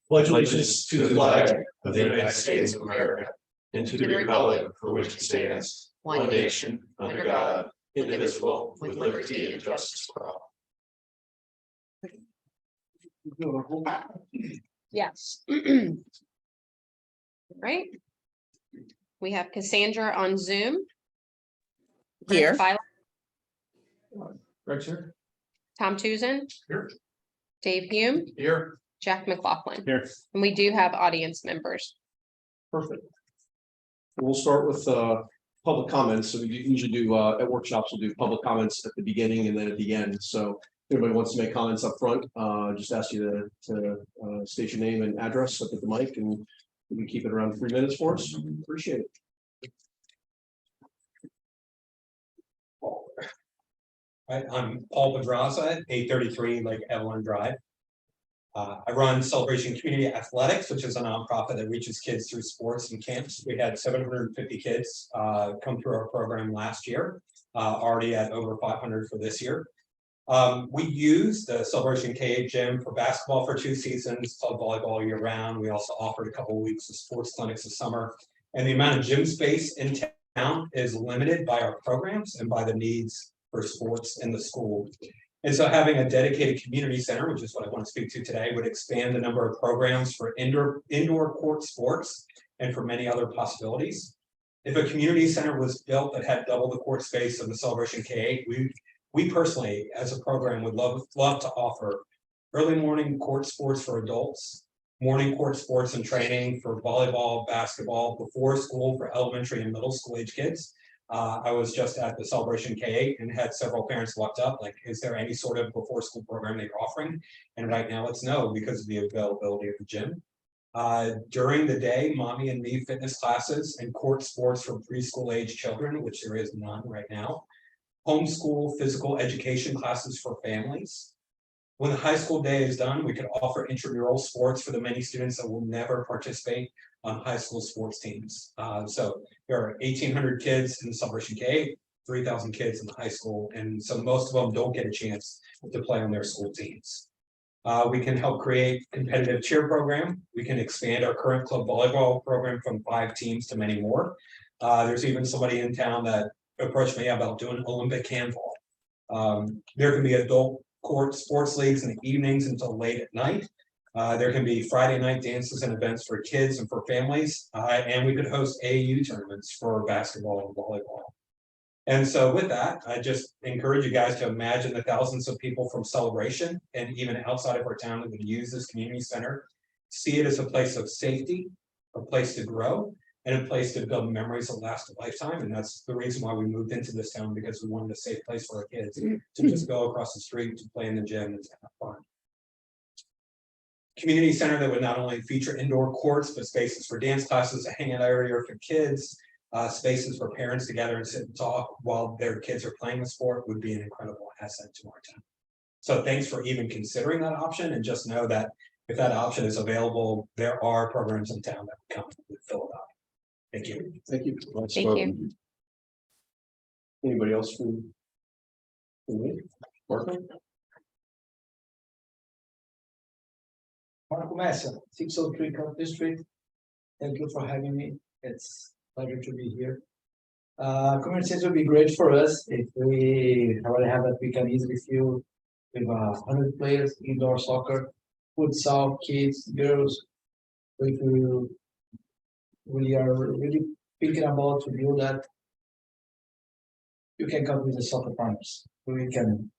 Pledge allegiance to the flag of the United States of America and to the republic for which it stands, one nation, under God, indivisible, with liberty and justice for all. Yes. Right. We have Cassandra on Zoom. Here. Greg's here. Tom Tuzen, Here. Dave Hume, Here. Jack McLaughlin. Here. And we do have audience members. Perfect. We'll start with public comments. So we usually do at workshops, we'll do public comments at the beginning and then at the end. So if anybody wants to make comments up front, just ask you to state your name and address up at the mic, and we can keep it around 3 minutes for us. Appreciate it. I'm Paul Pedraza at 833 Lake Evelyn Drive. I run Celebration Community Athletics, which is a nonprofit that reaches kids through sports and camps. We had 750 kids come through our program last year, already at over 500 for this year. We use the Celebration K8 gym for basketball for 2 seasons, club volleyball year round. We also offered a couple of weeks of sports clinics this summer. And the amount of gym space in town is limited by our programs and by the needs for sports in the school. And so having a dedicated community center, which is what I want to speak to today, would expand the number of programs for indoor court sports and for many other possibilities. If a community center was built that had double the court space of the Celebration K8, we personally, as a program, would love to offer early morning court sports for adults, morning court sports and training for volleyball, basketball, before school for elementary and middle school age kids. I was just at the Celebration K8 and had several parents walked up, like, is there any sort of before school program they're offering? And right now it's no, because of the availability of the gym. During the day, mommy and me fitness classes and court sports for preschool age children, which there is none right now. Homeschool physical education classes for families. When the high school day is done, we could offer intramural sports for the many students that will never participate on high school sports teams. So there are 1,800 kids in the Celebration K, 3,000 kids in the high school, and so most of them don't get a chance to play on their school teams. We can help create competitive cheer program. We can expand our current club volleyball program from 5 teams to many more. There's even somebody in town that approached me about doing Olympic handball. There can be adult court sports leagues in the evenings until late at night. There can be Friday night dances and events for kids and for families. And we could host AAU tournaments for basketball and volleyball. And so with that, I just encourage you guys to imagine the thousands of people from Celebration and even outside of our town that would use this community center, see it as a place of safety, a place to grow, and a place to build memories that last a lifetime. And that's the reason why we moved into this town, because we wanted a safe place for our kids to just go across the street, to play in the gym, and to have fun. Community center that would not only feature indoor courts, but spaces for dance classes, a hangout area for kids, spaces for parents to gather and sit and talk while their kids are playing the sport would be an incredible asset to our town. So thanks for even considering that option, and just know that if that option is available, there are programs in town that would come and fill it up. Thank you. Thank you. Thank you. Anybody else from me? Marco? Marco Messa, 603 Cup District. Thank you for having me. It's a pleasure to be here. Community center would be great for us if we already have that we can easily fill with 100 players, indoor soccer, futsal, kids, girls. We are really thinking about to build that. You can come with the soccer partners. We can.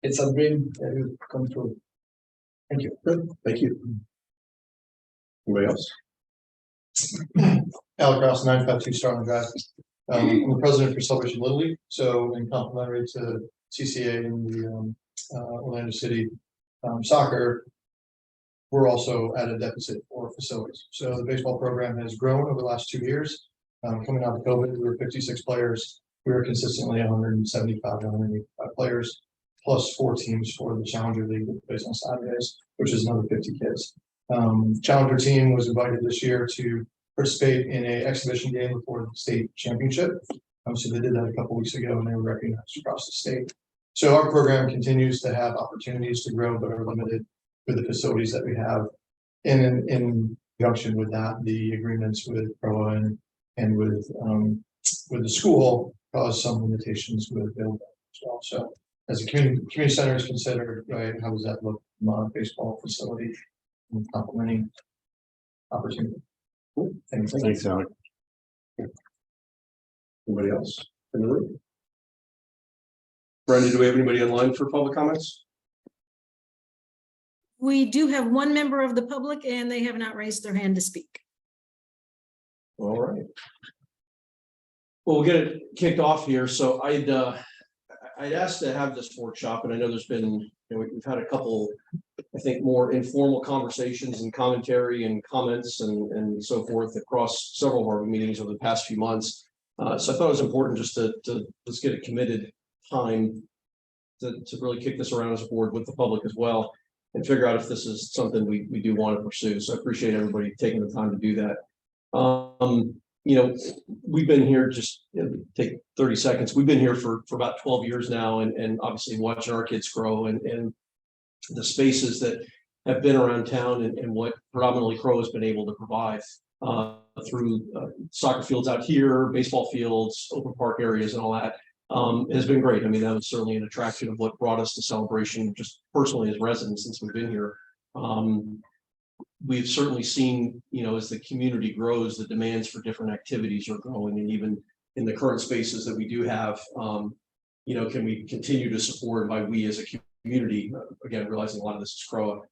It's a dream that will come true. Thank you. Good. Thank you. Anybody else? Alec Ross, 952 Starling Drive. I'm the president for Celebration Little League. So, in complementary to CCA and the Orlando City soccer, we're also at a deficit for facilities. So, the baseball program has grown over the last 2 years. Coming out of COVID, we were 56 players. We were consistently 175 to 185 players, plus 4 teams for the Challenger League that plays on Saturdays, which is another 50 kids. Challenger team was invited this year to participate in an exhibition game before the state championship. So they did that a couple weeks ago, and they were recognized across the state. So our program continues to have opportunities to grow, but are limited with the facilities that we have. And in conjunction with that, the agreements with PROA and with the school cause some limitations with building as well. So as a community center is considered, right, how does that look from a baseball facility and complementing opportunity? Cool. Thanks. Thanks, Alec. Anybody else in the room? Brenda, do we have anybody online for public comments? We do have one member of the public and they have not raised their hand to speak. All right. Well, we'll get it kicked off here. So I'd asked to have this workshop, and I know there's been, we've had a couple, I think, more informal conversations and commentary and comments and so forth across several of our meetings over the past few months. So I thought it was important just to let's get a committed time to really kick this around as a board with the public as well, and figure out if this is something we do want to pursue. So I appreciate everybody taking the time to do that. We've been here, just take 30 seconds. We've been here for about 12 years now, and obviously watching our kids grow and the spaces that have been around town and what predominantly Crow has been able to provide through soccer fields out here, baseball fields, open park areas and all that has been great. I mean, that was certainly an attraction of what brought us to Celebration, just personally as residents since we've been here. We've certainly seen, as the community grows, the demands for different activities are growing, and even in the current spaces that we do have, can we continue to support, by we as a community, again, realizing a lot of this is Crow,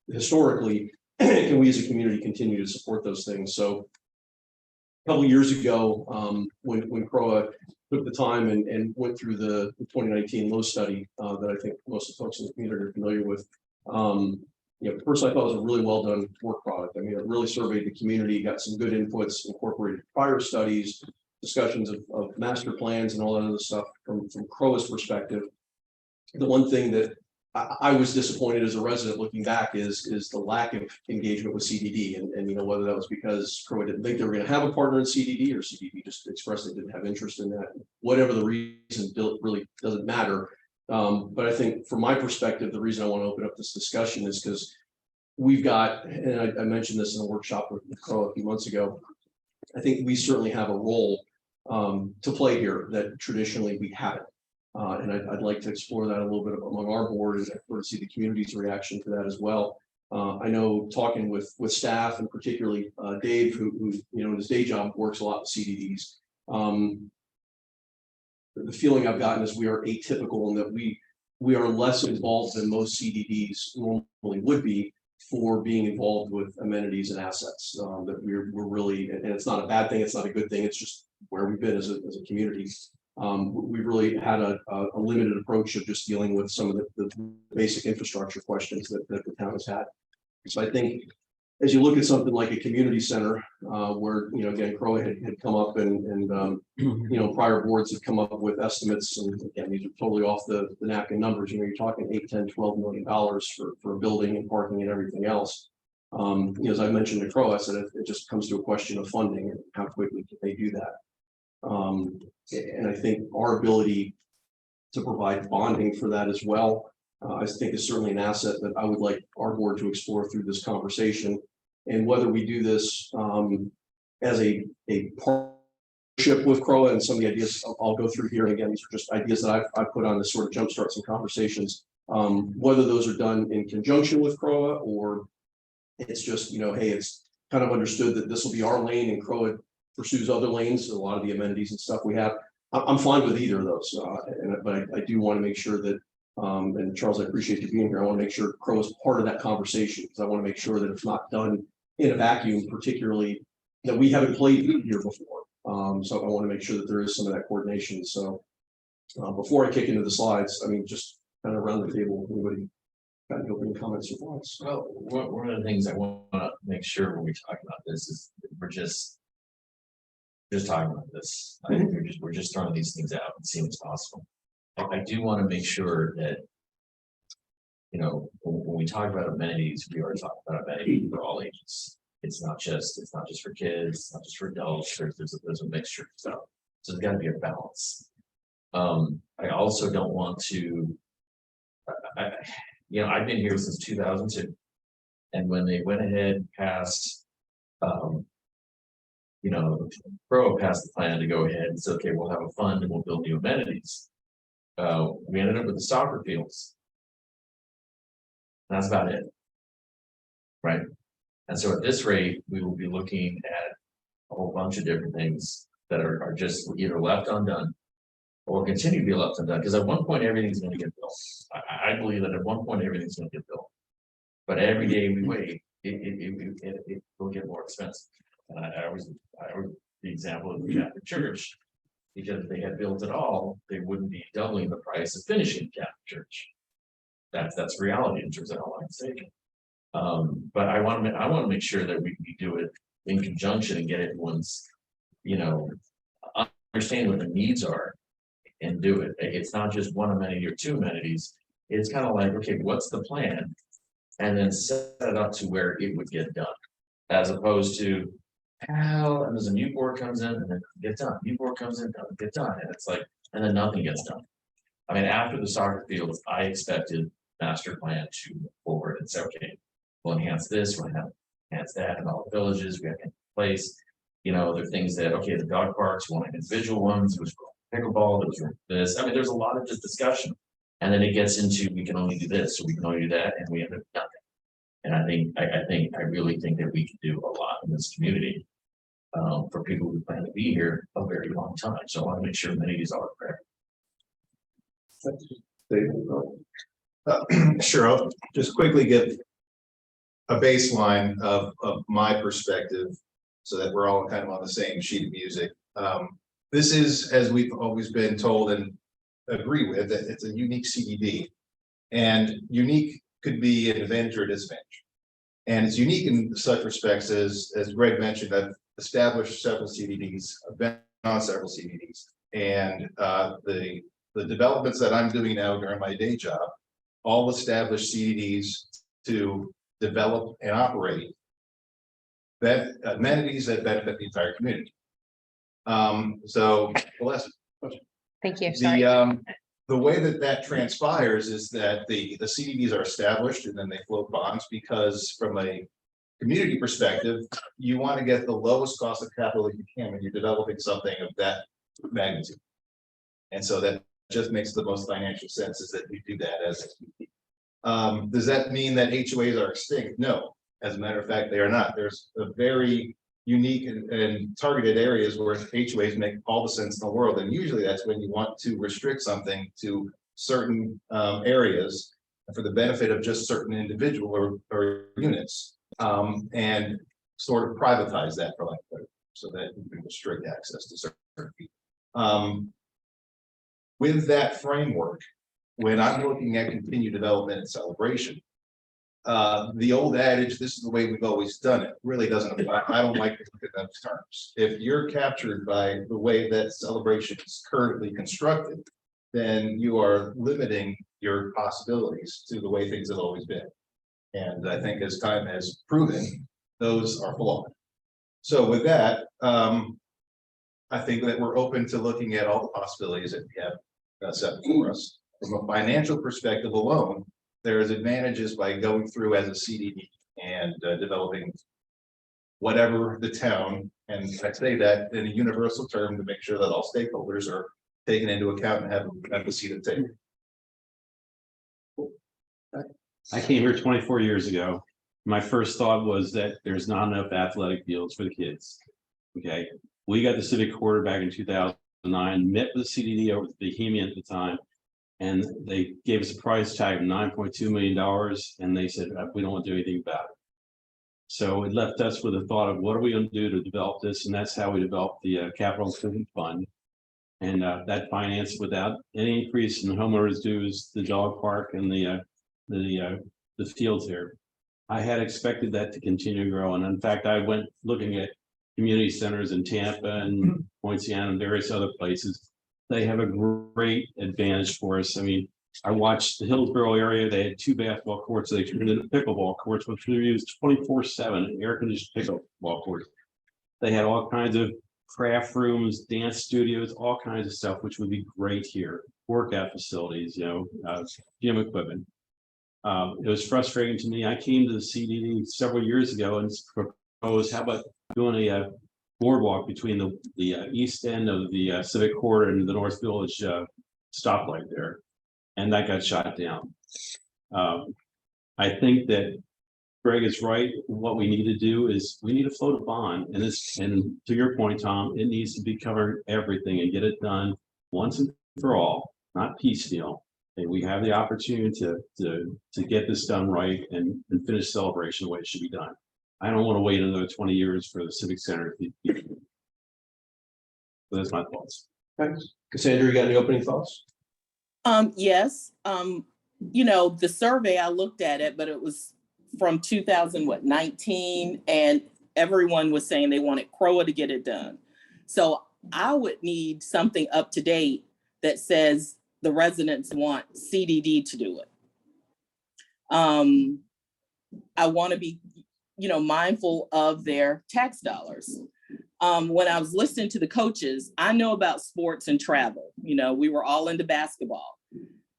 historically, can we as a community continue to support those things? So a couple of years ago, when Crow took the time and went through the 2019 low study that I think most of the folks in the community are familiar with, personally, I thought it was a really well done work product. I mean, it really surveyed the community, got some good inputs, incorporated prior studies, discussions of master plans and all that other stuff from Crow's perspective. The one thing that I was disappointed as a resident looking back is the lack of engagement with CDD, and whether that was because Crow didn't think they were going to have a partner in CDD, or CDD just expressed they didn't have interest in that. Whatever the reason, really doesn't matter. But I think from my perspective, the reason I want to open up this discussion is because we've got, and I mentioned this in a workshop with Crow a few months ago, I think we certainly have a role to play here that traditionally we haven't. And I'd like to explore that a little bit among our board and sort of see the community's reaction to that as well. I know talking with staff, and particularly Dave, who in his day job works a lot with CDDs. The feeling I've gotten is we are atypical in that we are less involved than most CDDs normally would be for being involved with amenities and assets. That we're really, and it's not a bad thing, it's not a good thing, it's just where we've been as a community. We've really had a limited approach of just dealing with some of the basic infrastructure questions that the town has had. So I think as you look at something like a community center, where again Crow had come up and prior boards have come up with estimates, and again these are totally off the napkin numbers. You're talking $8, $10, $12 million for a building and parking and everything else. As I mentioned to Crow, I said it just comes to a question of funding and how quickly can they do that. And I think our ability to provide bonding for that as well, I think is certainly an asset that I would like our board to explore through this conversation. And whether we do this as a partnership with Crow, and some of the ideas I'll go through here, and again, these are just ideas that I've put on to sort of jumpstart some conversations, whether those are done in conjunction with Crow, or it's just, hey, it's kind of understood that this will be our lane and Crow pursues other lanes, a lot of the amenities and stuff we have. I'm fine with either of those, but I do want to make sure that, and Charles, I appreciate you being here. I want to make sure Crow is part of that conversation, because I want to make sure that it's not done in a vacuum, particularly that we haven't played here before. So I want to make sure that there is some of that coordination. So before I kick into the slides, I mean, just kind of around the table, anybody got any opening comments or thoughts? Well, one of the things I want to make sure when we talk about this is we're just talking about this. I think we're just throwing these things out and seeing what's possible. I do want to make sure that, when we talk about amenities, we are talking about amenities for all ages. It's not just for kids, it's not just for adults. There's a mixture of stuff. So there's got to be a balance. I also don't want to. you know, I've been here since 2002. And when they went ahead and passed, you know, Borough passed the plan to go ahead and say, okay, we'll have a fund and we'll build new amenities. We ended up with the soccer fields. That's about it. Right? And so at this rate, we will be looking at a whole bunch of different things that are just either left undone or continue to be left undone, because at one point, everything's gonna get built. I believe that at one point, everything's gonna get built. But every day we wait, it will get more expensive. And I was the example of the Catholic Church, because if they had built it all, they wouldn't be doubling the price of finishing the Catholic Church. That's reality in terms of how I'm saying. But I want to make sure that we do it in conjunction and get everyone's, you know, understand what the needs are and do it. It's not just one amenity or two amenities. It's kind of like, okay, what's the plan? And then set it up to where it would get done, as opposed to, and there's a new board comes in and then get done. New board comes in, doesn't get done, and it's like, and then nothing gets done. I mean, after the soccer fields, I expected master plan to move forward and say, okay, we'll enhance this, we'll enhance that, and all the villages we have in place. You know, there are things that, okay, the dog parks, one individual ones, which were pickleball, there was this. I mean, there's a lot of just discussion. And then it gets into, we can only do this, or we can only do that, and we end up nothing. And I really think that we can do a lot in this community for people who plan to be here a very long time. So I want to make sure many of these are prepared. Sure, I'll just quickly give a baseline of my perspective so that we're all kind of on the same sheet of music. This is, as we've always been told and agree with, that it's a unique CDD, and unique could be an advantage or a disadvantage. And it's unique in such respects as Greg mentioned, I've established several CDDs, I've been on several CDDs, and the developments that I'm doing now during my day job all establish CDDs to develop and operate that amenities that benefit the entire community. So bless. Thank you. Sorry. The way that transpires is that the CDDs are established and then they float bonds, because from a community perspective, you want to get the lowest cost of capital that you can when you're developing something of that magnitude. And so that just makes the most financial sense, is that we do that as a CDD. Does that mean that HOAs are extinct? No, as a matter of fact, they are not. There's a very unique and targeted areas where HOAs make all the sense in the world. And usually that's when you want to restrict something to certain areas for the benefit of just certain individual or units, and sort of privatize that, for lack of better, so that you can restrict access to certain people. With that framework, when I'm looking at continued development and celebration, the old adage, this is the way we've always done it, really doesn't apply. I don't like to look at those terms. If you're captured by the way that celebration is currently constructed, then you are limiting your possibilities to the way things have always been. And I think as time has proven, those are flawed. So with that, I think that we're open to looking at all the possibilities that we have set before us. From a financial perspective alone, there's advantages by going through as a CDD and developing whatever the town, and I say that in a universal term to make sure that all stakeholders are taken into account and have a seat at the table. I came here 24 years ago. My first thought was that there's not enough athletic fields for the kids. Okay, we got the civic quarter back in 2009, met with the CDD over the Bohemian at the time, and they gave us a price tag of $9.2 million, and they said, we don't want to do anything about it. So it left us with a thought of what are we going to do to develop this, and that's how we developed the capital improvement fund. And that financed without any increase in homeowners dues, the dog park and the fields here. I had expected that to continue to grow, and in fact, I went looking at community centers in Tampa and Poinciana and various other places. They have a great advantage for us. I mean, I watched the Hillsborough area. They had 2 basketball courts. They turned into pickleball courts, which were used 24/7, air-conditioned pickleball courts. They had all kinds of craft rooms, dance studios, all kinds of stuff, which would be great here. Workout facilities, gym equipment. It was frustrating to me. I came to the CDD several years ago and proposed, how about doing a boardwalk between the east end of the Civic Court and the North Village stoplight there, and that got shot down. I think that Greg is right. What we need to do is we need to float a bond, and to your point, Tom, it needs to be covering everything and get it done once and for all, not piecemeal. And we have the opportunity to get this done right and finish celebration the way it should be done. I don't want to wait another 20 years for the Civic Center. So that's my thoughts. Thanks. Cassandra, you got any opening thoughts? Yes, the survey, I looked at it, but it was from 2019, and everyone was saying they wanted CROA to get it done. So I would need something up to date that says the residents want CDD to do it. I want to be, mindful of their tax dollars. When I was listening to the coaches, I know about sports and travel. We were all into basketball.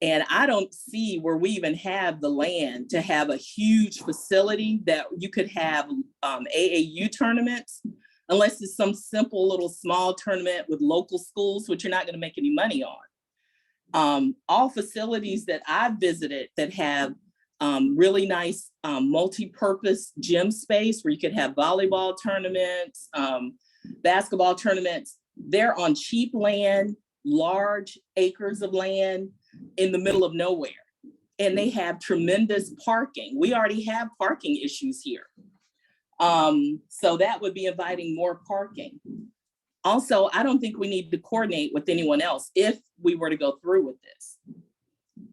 And I don't see where we even have the land to have a huge facility that you could have AAU tournaments, unless it's some simple little small tournament with local schools, which you're not going to make any money on. All facilities that I've visited that have really nice multi-purpose gym space where you could have volleyball tournaments, basketball tournaments, they're on cheap land, large acres of land in the middle of nowhere. And they have tremendous parking. We already have parking issues here. So that would be inviting more parking. Also, I don't think we need to coordinate with anyone else if we were to go through with this.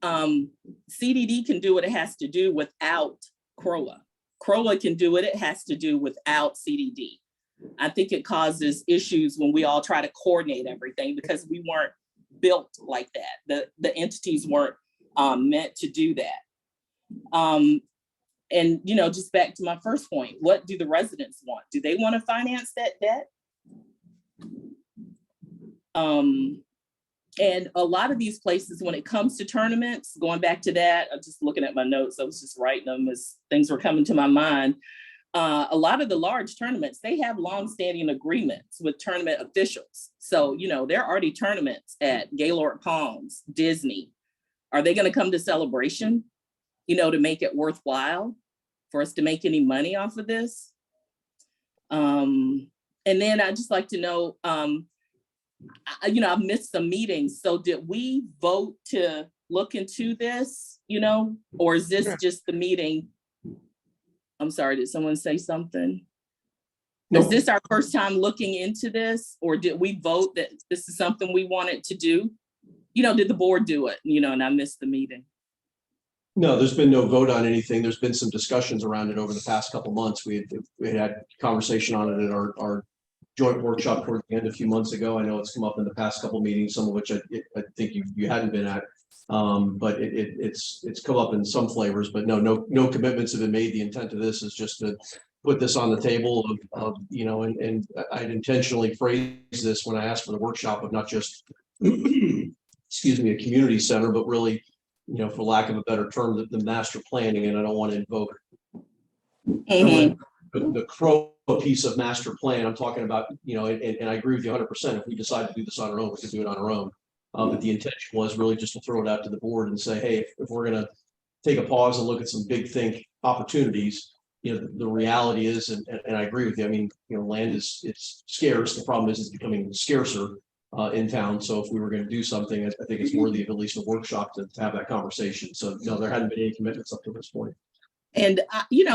CDD can do what it has to do without CROA. CROA can do what it has to do without CDD. I think it causes issues when we all try to coordinate everything because we weren't built like that. The entities weren't meant to do that. And, just back to my first point, what do the residents want? Do they want to finance that debt? And a lot of these places, when it comes to tournaments, going back to that, I'm just looking at my notes. I was just writing them as things were coming to my mind. A lot of the large tournaments, they have longstanding agreements with tournament officials. So, there are already tournaments at Gaylord Palms, Disney. Are they going to come to Celebration, to make it worthwhile for us to make any money off of this? And then I'd just like to know, I've missed some meetings. So did we vote to look into this, or is this just the meeting? I'm sorry, did someone say something? No. Is this our first time looking into this, or did we vote that this is something we wanted to do? Did the board do it, and I missed the meeting? No, there's been no vote on anything. There's been some discussions around it over the past couple months. We had conversation on it at our joint workshop toward the end a few months ago. I know it's come up in the past couple meetings, some of which I think you hadn't been at. But it's come up in some flavors, but no commitments have been made. The intent of this is just to put this on the table and I'd intentionally phrase this when I asked for the workshop of not just, excuse me, a community center, but really, for lack of a better term, the master planning. And I don't want to invoke the CROA piece of master plan. I'm talking about, and I agree with you 100%. If we decide to do this on our own, we can do it on our own. But the intention was really just to throw it out to the board and say, hey, if we're going to take a pause and look at some big think opportunities, the reality is, and I agree with you. I mean, land it's scarce. The problem is it's becoming scarcer in town. So if we were going to do something, I think it's worthy of at least a workshop to have that conversation. So no, there hadn't been any commitments up to this point. And,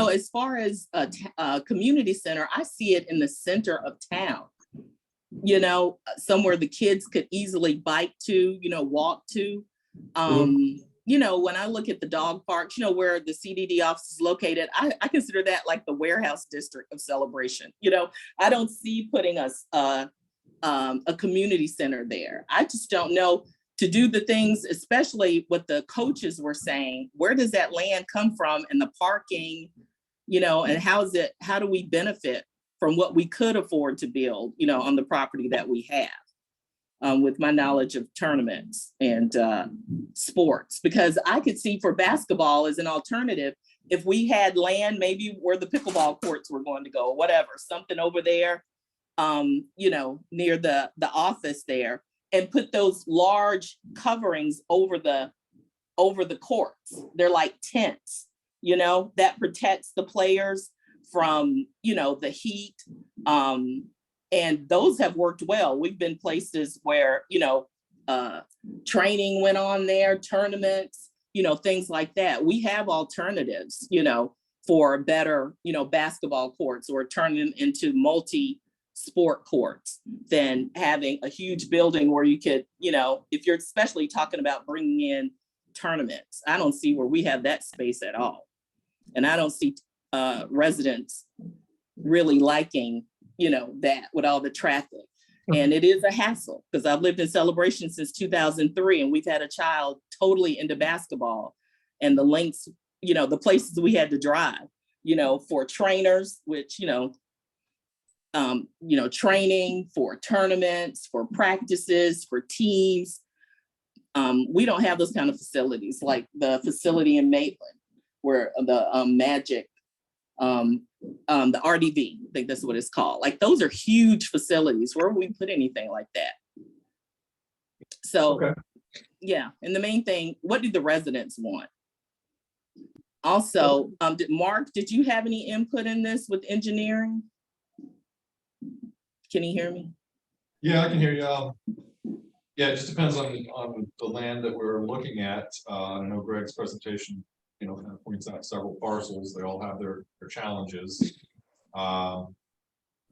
as far as a community center, I see it in the center of town. Somewhere the kids could easily bike to, walk to. When I look at the dog parks, where the CDD office is located, I consider that like the warehouse district of Celebration. I don't see putting us a community center there. I just don't know to do the things, especially what the coaches were saying. Where does that land come from and the parking, and how do we benefit from what we could afford to build, on the property that we have? with my knowledge of tournaments and sports, because I could see for basketball as an alternative, if we had land, maybe where the pickleball courts were going to go, or whatever, something over there, you know, near the office there, and put those large coverings over the courts. They're like tents, you know, that protects the players from, you know, the heat. And those have worked well. We've been places where, you know, training went on there, tournaments, you know, things like that. We have alternatives, you know, for better, you know, basketball courts, or turn them into multi-sport courts than having a huge building where you could, you know, if you're especially talking about bringing in tournaments. I don't see where we have that space at all. And I don't see residents really liking, you know, that with all the traffic. And it is a hassle, because I've lived in Celebration since 2003, and we've had a child totally into basketball, and the lengths, you know, the places we had to drive, you know, for trainers, which, you know, training, for tournaments, for practices, for teams. We don't have those kind of facilities, like the facility in Maitland, where the Magic, the RDV, I think that's what it's called. Like, those are huge facilities. Where would we put anything like that? So, Okay. yeah. And the main thing, what do the residents want? Also, Mark, did you have any input in this with engineering? Can you hear me? Yeah, I can hear you. Yeah, it just depends on the land that we're looking at. I know Greg's presentation, you know, kind of points out several parcels. They all have their challenges. But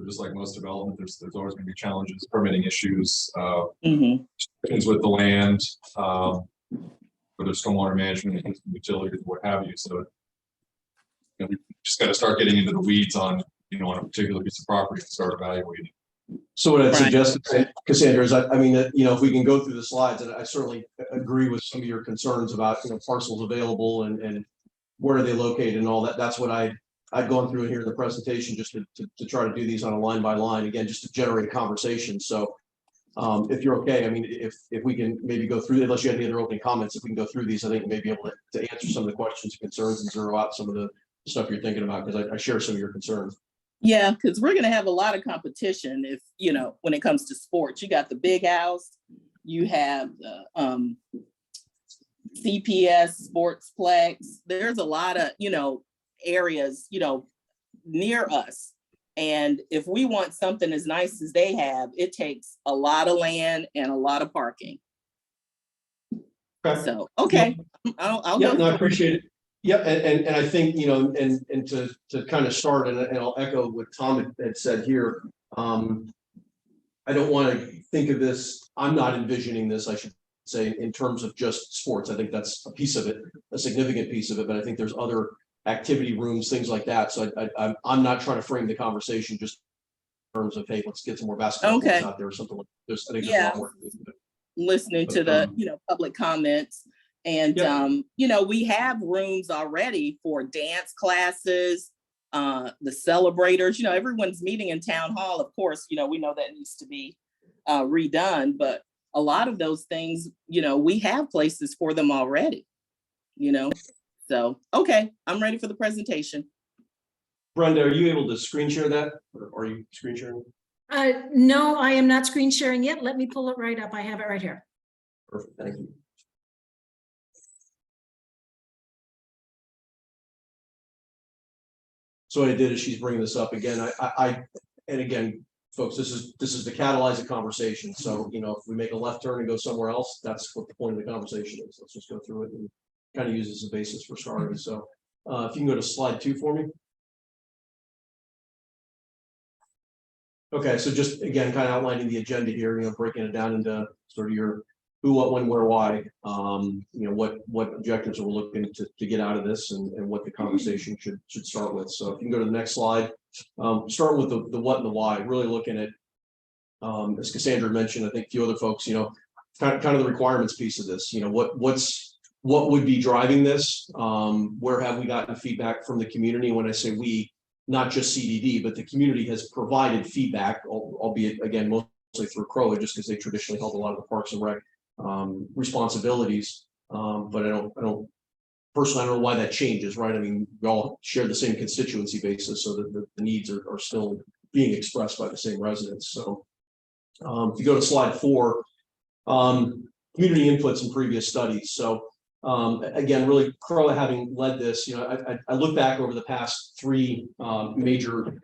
just like most development, there's always going to be challenges, permitting issues, things with the land, whether stormwater management, utilities, what have you. So, you know, we just got to start getting into the weeds on, you know, on a particular piece of property and start evaluating. So what I'd Right. suggest, Cassandra, is I mean, you know, if we can go through the slides, and I certainly agree with some of your concerns about, you know, parcels available and where are they located and all that. That's what I'd gone through here in the presentation, just to try to do these on a line by line, again, just to generate a conversation. So if you're okay, I mean, if we can maybe go through, unless you have any other opening comments, if we can go through these, I think we may be able to answer some of the questions and concerns and zero out some of the stuff you're thinking about, because I share some of your concerns. Yeah, because we're going to have a lot of competition if, you know, when it comes to sports. You got the Big House, you have the CPS Sportsplex. There's a lot of, you know, areas, you know, near us. And if we want something as nice as they have, it takes a lot of land and a lot of parking. Okay. So, okay, I'll Yeah, go. no, I appreciate it. Yeah, and I think, you know, and to kind of start, and I'll echo what Tom had said here. I don't want to think of this, I'm not envisioning this, I should say, in terms of just sports. I think that's a piece of it, a significant piece of it, but I think there's other activity rooms, things like that. So I'm not trying to frame the conversation just in terms of, hey, let's get some more basketball courts out there or something like that. I think there's a lot more. Listening to the, you know, public comments. And, you know, we have rooms already for dance classes, the celebrators, you know, everyone's meeting in town hall. Of course, you know, we know that needs to be redone, but a lot of those things, you know, we have places for them already, you know. So, okay, I'm ready for the presentation. Brenda, are you able to screen share that? Or are you screen sharing? No, I am not screen sharing yet. Let me pull it right up. I have it right here. Perfect, thank you. So what I did is she's bringing this up again. And again, folks, this is to catalyze a conversation. So, you know, if we make a left turn and go somewhere else, that's what the point of the conversation is. Let's just go through it and kind of use as a basis for starting. So if you can go to slide 2 for me. Okay, so just again, kind of outlining the agenda here, you know, breaking it down into sort of your who, what, when, where, why, you know, what objectives we're looking to get out of this and what the conversation should start with. So if you can go to the next slide, start with the what and the why, really looking at, as Cassandra mentioned, I think a few other folks, you know, kind of the requirements piece of this, you know, what would be driving this? Where have we gotten feedback from the community? When I say we, not just CDD, but the community has provided feedback, albeit again, most through CROA, just because they traditionally held a lot of the Parks and Rec responsibilities. But I don't personally, I don't know why that changes, right? I mean, we all share the same constituency basis, so that the needs are still being expressed by the same residents. So if you go to slide 4, community inputs in previous studies. So again, really CROA having led this, you know, I look back over the past 3 major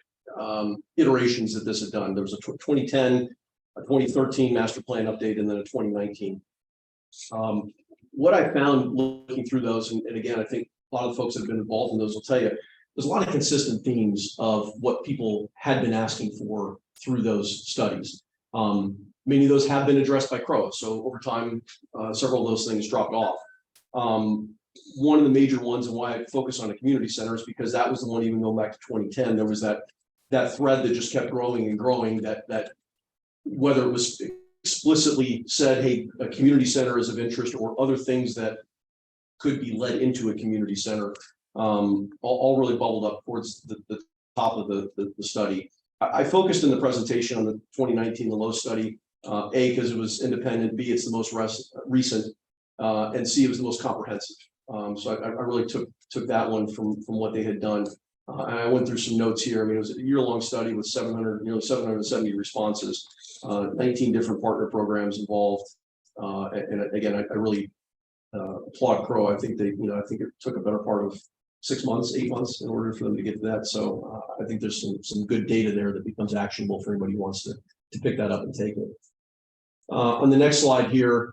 iterations that this had done. There was a 2010, a 2013 master plan update, and then a 2019. What I found looking through those, and again, I think a lot of the folks that have been involved in those will tell you, there's a lot of consistent themes of what people had been asking for through those studies. Many of those have been addressed by CROA. So over time, several of those things dropped off. One of the major ones, and why I focus on a community center, is because that was the one, even going back to 2010, there was that thread that just kept growing and growing, that whether it was explicitly said, hey, a community center is of interest, or other things that could be led into a community center, all really bubbled up towards the top of the study. I focused in the presentation on the 2019, the low study, A, because it was independent, B, it's the most recent, and C, it was the most comprehensive. So I really took that one from what they had done. And I went through some notes here. I mean, it was a year-long study with 770 responses, 19 different partner programs involved. And again, I really applaud CROA. I think I think it took a better part of 6 months, 8 months in order for them to get to that. So I think there's some good data there that becomes actionable for anybody who wants to pick that up and take it. On the next slide here,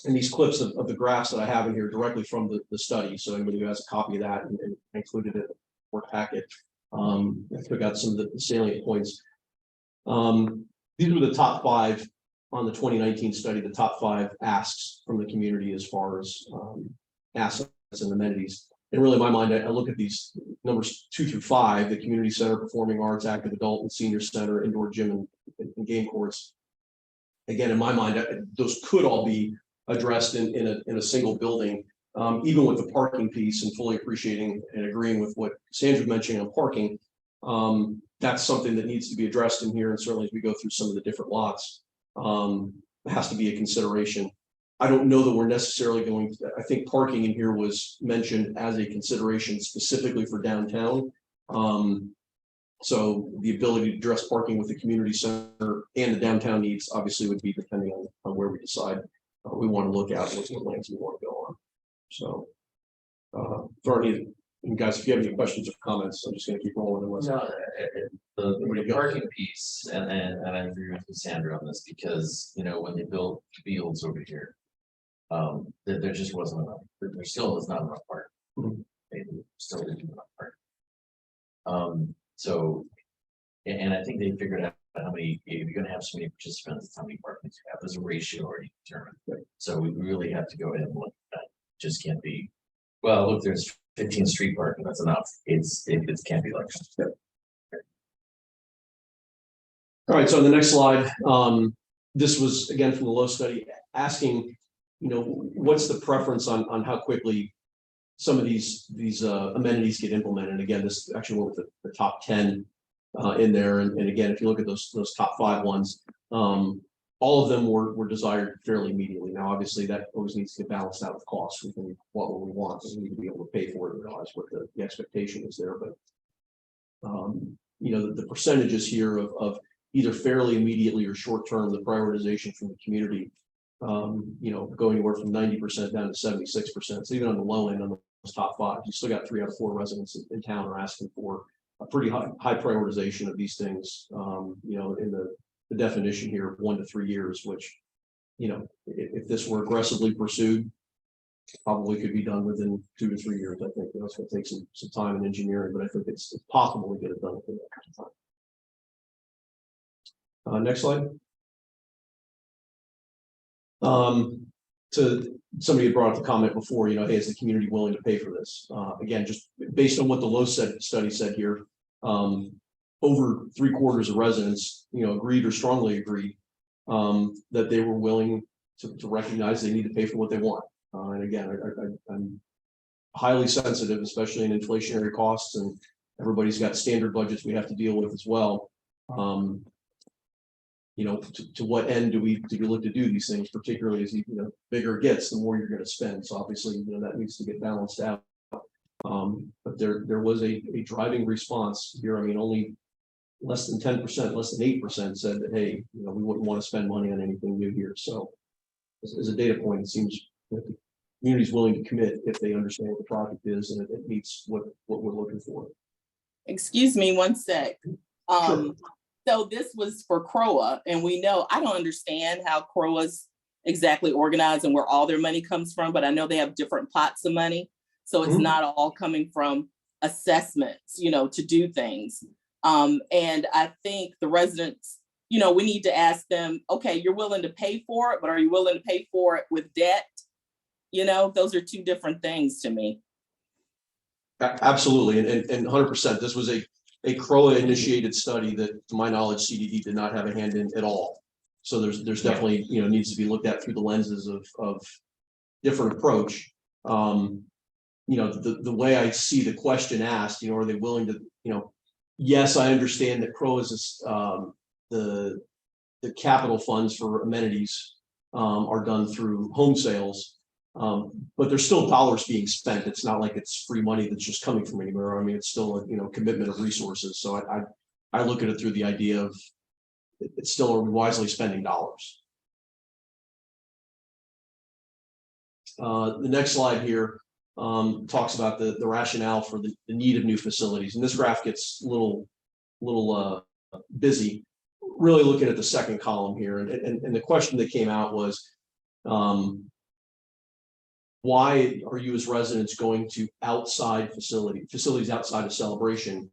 and these clips of the graphs that I have in here directly from the study. So anybody who has a copy of that and included it in the work packet, I took out some of the salient points. These were the top 5 on the 2019 study, the top 5 asks from the community as far as assets and amenities. And really, in my mind, I look at these numbers 2 through 5, the community center, performing arts, active adult and senior center, indoor gym and game courts. Again, in my mind, those could all be addressed in a single building, even with the parking piece, and fully appreciating and agreeing with what Sandra mentioned on parking. That's something that needs to be addressed in here, and certainly as we go through some of the different lots, it has to be a consideration. I don't know that we're necessarily going to, I think parking in here was mentioned as a consideration specifically for downtown. So the ability to address parking with the community center and the downtown needs obviously would be depending on where we decide we want to look at, what lanes we want to go on. So, and guys, if you have any questions or comments, I'm just going to keep rolling. No, the parking piece, and I agree with Cassandra on this, because when they built fields over here, there just wasn't enough. There still is not enough parking. They still didn't have enough parking. So, and I think they figured out how many, if you're going to have so many participants, how many parkings you have. There's a ratio already determined. So we really have to go ahead and look at that. Just can't be, well, look, there's 15 street parking, that's enough. It can't be like that. All right, so on the next slide, this was again from the low study asking, what's the preference on how quickly some of these amenities get implemented. And again, this actually went with the top 10 in there. And again, if you look at those top 5 ones, all of them were desired fairly immediately. Now, obviously, that always needs to get balanced out with costs. We can what we want, and we need to be able to pay for it and realize what the expectation is there. But the percentages here of either fairly immediately or short term, the prioritization from the community, go anywhere from 90% down to 76%. So even on the low end, on those top 5, you still got 3 out of 4 residents in town are asking for a pretty high prioritization of these things. In the definition here of 1 to 3 years, which, if this were aggressively pursued, probably could be done within 2 to 3 years. I think it's going to take some time in engineering, but I think it's possible to get it done within that time. Next slide. To somebody had brought up the comment before, hey, is the community willing to pay for this? Again, just based on what the low study said here, over 3/4 of residents, agreed or strongly agreed that they were willing to recognize they need to pay for what they want. And again, I'm highly sensitive, especially in inflationary costs, and everybody's got standard budgets we have to deal with as well. to what end do we look to do these things, particularly as bigger it gets, the more you're going to spend. So obviously, that needs to get balanced out. But there was a driving response here. I mean, only less than 10%, less than 8% said that, hey, we wouldn't want to spend money on anything new here. So as a data point, it seems that the community is willing to commit if they understand what the project is and it meets what we're looking for. Excuse me one sec. Sure. So this was for CROA, and we know, I don't understand how CROA's exactly organized and where all their money comes from, but I know they have different pots of money. So it's not all coming from assessments, to do things. And I think the residents, we need to ask them, okay, you're willing to pay for it, but are you willing to pay for it with debt? Those are two different things to me. Absolutely, and 100%. This was a CROA initiated study that, to my knowledge, CDD did not have a hand in at all. So there's definitely needs to be looked at through the lenses of different approach. The way I see the question asked, are they willing to, yes, I understand that CROA is the capital funds for amenities are done through home sales. But there's still dollars being spent. It's not like it's free money that's just coming from anywhere. I mean, it's still a commitment of resources. So I look at it through the idea of it's still wisely spending dollars. The next slide here talks about the rationale for the need of new facilities, and this graph gets a little busy. Really looking at the second column here, and the question that came out was, why are you as residents going to outside facilities outside of Celebration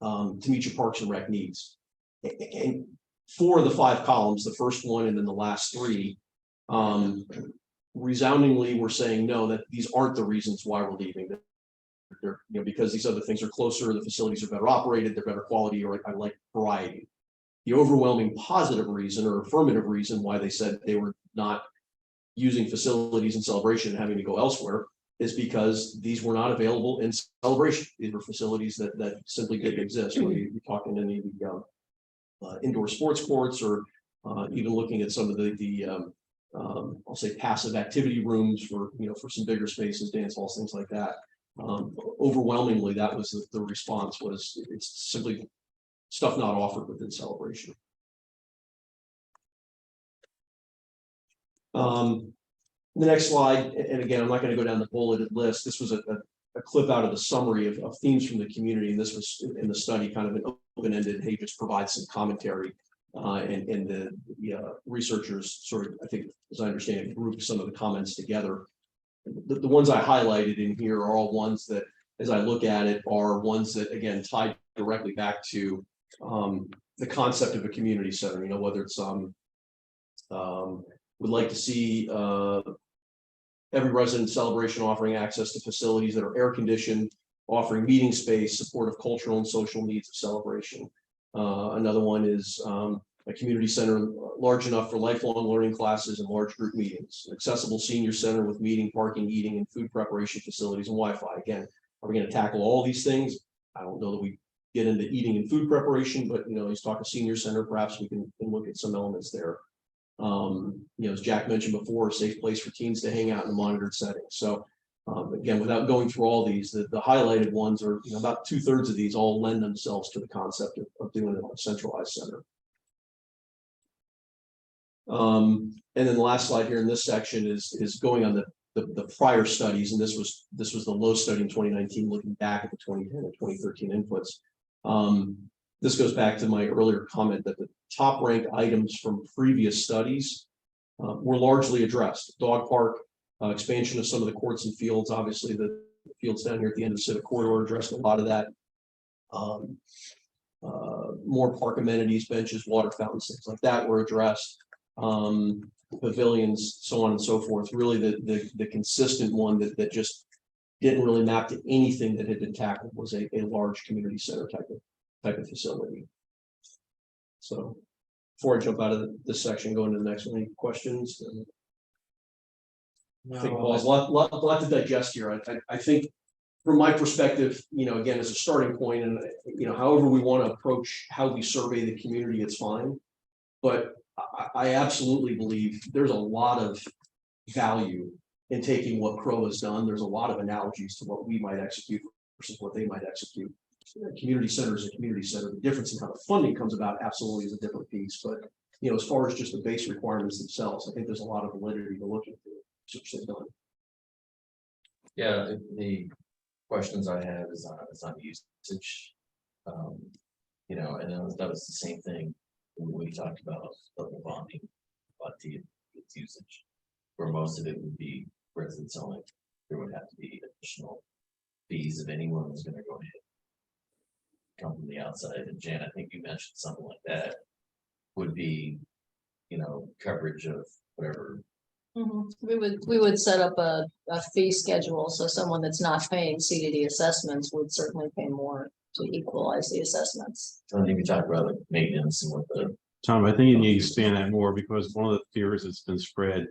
to meet your parks and rec needs? And 4 of the 5 columns, the first one and then the last 3, resoundingly we're saying no, that these aren't the reasons why we're leaving. They're, because these other things are closer, the facilities are better operated, they're better quality, or I like variety. The overwhelming positive reason or affirmative reason why they said they were not using facilities in Celebration and having to go elsewhere is because these were not available in Celebration. These were facilities that simply didn't exist. Whether you're talking any of the indoor sports courts or even looking at some of the I'll say passive activity rooms for some bigger spaces, dance halls, things like that. Overwhelmingly, that was the response was it's simply stuff not offered within Celebration. The next slide, and again, I'm not going to go down the bulleted list. This was a clip out of the summary of themes from the community, and this was in the study kind of an open-ended, hey, just provide some commentary. And the researchers sort of, I think, as I understand it, grouped some of the comments together. The ones I highlighted in here are all ones that, as I look at it, are ones that, again, tie directly back to the concept of a community center. Whether it's would like to see every resident Celebration offering access to facilities that are air conditioned, offering meeting space, support of cultural and social needs of Celebration. Another one is a community center large enough for lifelong learning classes and large group meetings, an accessible senior center with meeting, parking, eating, and food preparation facilities and Wi-Fi. Again, are we going to tackle all these things? I don't know that we get into eating and food preparation, but he's talking senior center. Perhaps we can look at some elements there. As Jack mentioned before, a safe place for teens to hang out in a monitored setting. So again, without going through all these, the highlighted ones are about 2/3 of these all lend themselves to the concept of doing a centralized center. And then the last slide here in this section is going on the prior studies, and this was the low study in 2019, looking back at the 2010 and 2013 inputs. This goes back to my earlier comment that the top ranked items from previous studies were largely addressed. Dog park, expansion of some of the courts and fields. Obviously, the fields down here at the end of the Civic Corridor addressed a lot of that. More park amenities, benches, water fountains, things like that were addressed. Pavilions, so on and so forth. Really, the consistent one that just didn't really map to anything that had been tackled was a large community center type of facility. So before I jump out of this section, go into the next one, any questions? I think Paul's a lot to digest here. I think from my perspective, again, as a starting point, and however we want to approach how we survey the community, it's fine. But I absolutely believe there's a lot of value in taking what Crow has done. There's a lot of analogies to what we might execute versus what they might execute. A community center is a community center. The difference in how the funding comes about absolutely is a different piece. But as far as just the base requirements themselves, I think there's a lot of validity to look into. Yeah, the questions I have is on usage. And that was the same thing when we talked about local bonding, but its usage, where most of it would be residents only. There would have to be additional fees if anyone was gonna go ahead. Come from the outside, and Jan, I think you mentioned something like that would be, coverage of whatever. We would set up a fee schedule, so someone that's not paying CDD assessments would certainly pay more to equalize the assessments. I think we talked about like maintenance and what the. Tom, I think you need to expand that more because one of the fears that's been spread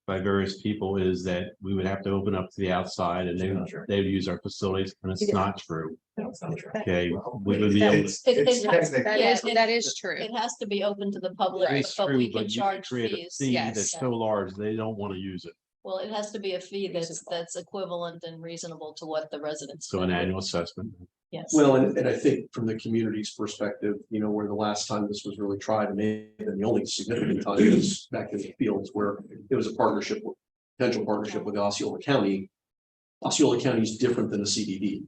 by various people is that we would have to open up to the outside and they would use our facilities, and it's not true. That's not true. Okay, we would be able to. It's technically- That is true. It has to be open to the public, It's but true, we can but you can charge create a fees. fee yes. that's so large, they don't want to use it. Well, it has to be a fee Reasonable. that's equivalent and reasonable to what the residents. So an pay. annual assessment. Yes. Well, and I think from the community's perspective, where the last time this was really tried, and the only significant time is back in the fields where it was a potential partnership with Osceola County. Osceola County is different than a CDD.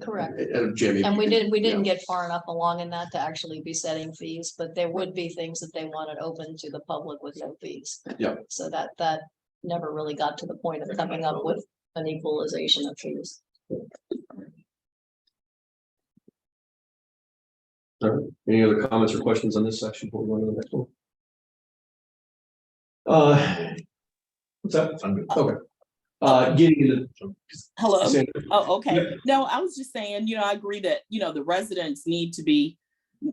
Correct. Jamie. And we didn't get far enough along in that to actually be setting fees, but there would be things that they wanted open to the public with no fees. Yeah. So that never really got to the point of coming up with an equalization of fees. All right. Any other comments or questions on this section before we go on to the next one? What's that? I'm good. Okay. Getting into. Hello. Sandra. Oh, okay. No, I was just saying, I agree that, the residents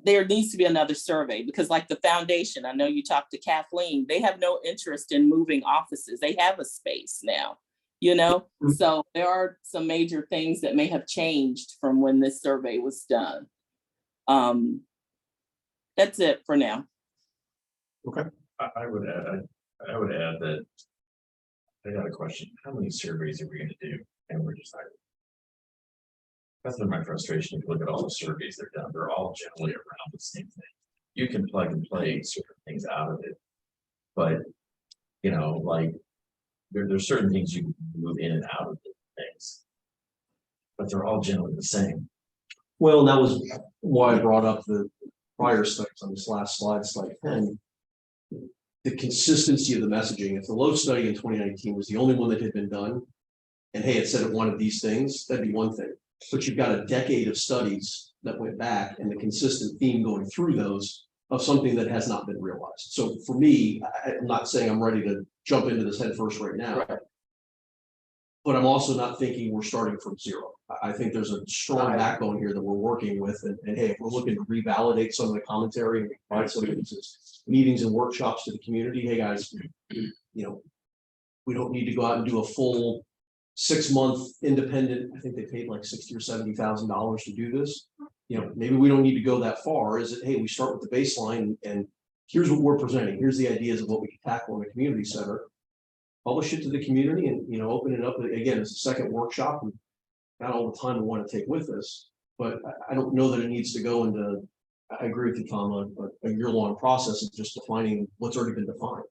there needs to be another survey because like the foundation, I know you talked to Kathleen, they have no interest in moving offices. They have a space now, So there are some major things that may have changed from when this survey was done. That's it for now. I would add that. I got a question. How many surveys are we gonna do? And we're just like. That's been my frustration. If you look at all the surveys they're done, they're all generally around the same thing. You can plug and play certain things out of it. But, like, there's certain things you can move in and out of things. But they're all generally the same. Well, that was why I brought up the prior studies on this last slide, slide 10. The consistency of the messaging. If the load study in 2019 was the only one that had been done, and hey, it said it wanted these things, that'd be one thing. But you've got a decade of studies that went back and the consistent theme going through those of something that has not been realized. So for me, I'm not saying I'm ready to jump into this head first right now. Right. But I'm also not thinking we're starting from zero. I think there's a strong backbone here that we're working with. And hey, if we're looking to revalidate some of the commentary and provide some of these meetings and workshops to the community, hey guys, we don't need to go out and do a full 6-month independent. I think they paid like $60,000 or $70,000 to do this. Maybe we don't need to go that far. Is it, hey, we start with the baseline and here's what we're presenting. Here's the ideas of what we can tackle in the community center. Publish it to the community and open it up again. It's a second workshop and not all the time we want to take with this, but I don't know that it needs to go into. I agree with you, Tom, a year-long process of just defining what's already been defined.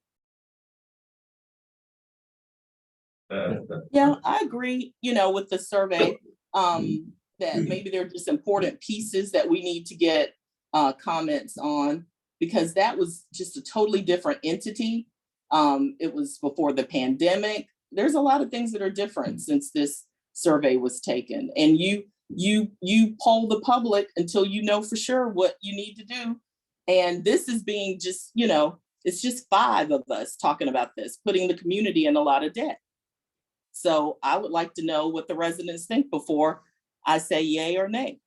Yeah, I agree, with the survey, that maybe they're just important pieces that we need to get comments on because that was just a totally different entity. It was before the pandemic. There's a lot of things that are different since this survey was taken. And you poll the public until you know for sure what you need to do. And this is being just, it's just 5 of us talking about this, putting the community in a lot of debt. So I would like to know what the residents think before I say yay or nay.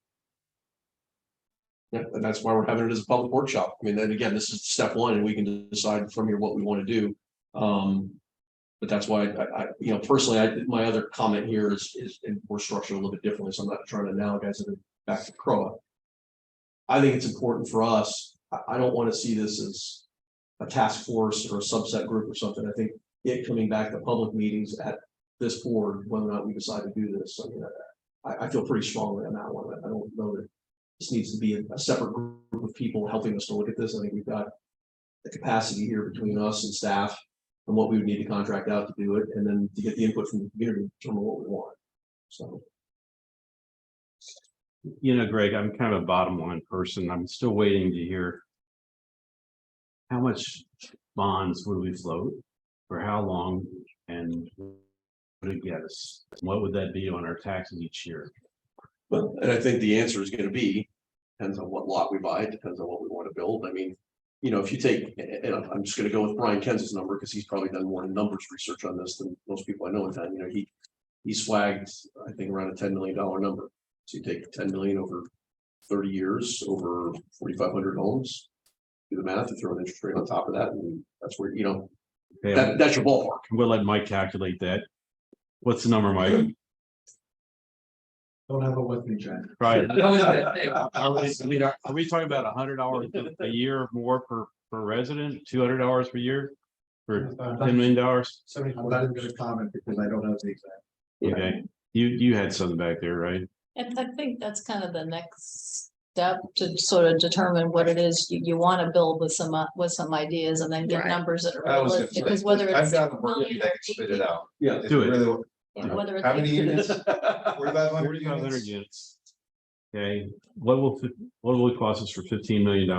Yeah, and that's why we're having it as a public workshop. I mean, then again, this is step 1 and we can decide from here what we want to do. But that's why I personally, my other comment here is we're structured a little bit differently. So I'm not trying to analogize it back to CROA. I think it's important for us I don't want to see this as a task force or a subset group or something. I think it coming back to public meetings at this board, whether or not we decide to do this, I feel pretty strongly on that one. I don't know that this needs to be a separate group of people helping us to look at this. I think we've got the capacity here between us and staff and what we would need to contract out to do it, and then to get the input from the community to determine what we want. So. You know, Greg, I'm kind of a bottom line person. I'm still waiting to hear how much bonds would we float, for how long, and what would it get us? What would that be on our taxes each year? Well, and I think the answer is going to be, depends on what lot we buy, it depends on what we want to build. I mean, you know, if you take, and I'm just going to go with Brian Kenz's number because he's probably done more numbers research on this than most people I know in town. You know, he swagged, I think, around a $10 million number. So you take 10 million over 30 years, over 4,500 homes. Do the math, you throw an interest rate on top of that, and that's where, you know, Okay, that's your ballpark. we'll let Mike calculate that. What's the number, Mike? Don't have a with me, Jack. Right. Are we talking about $100 a year more per resident, $200 per year? For $10 million? I'm not even gonna comment because I don't have the exact. Okay, you had something back there, right? And I think that's kind of the next step to sort of determine what it is you want to build with some ideas and then get Right. numbers that are I was gonna realistic, say, because whether I've it's. got a worksheet that can spit it out. Yeah. If Do you it. really- Yeah, whether it's. How many units? 4,500 4,500 units? units. Okay, what will it cost us for $15 million?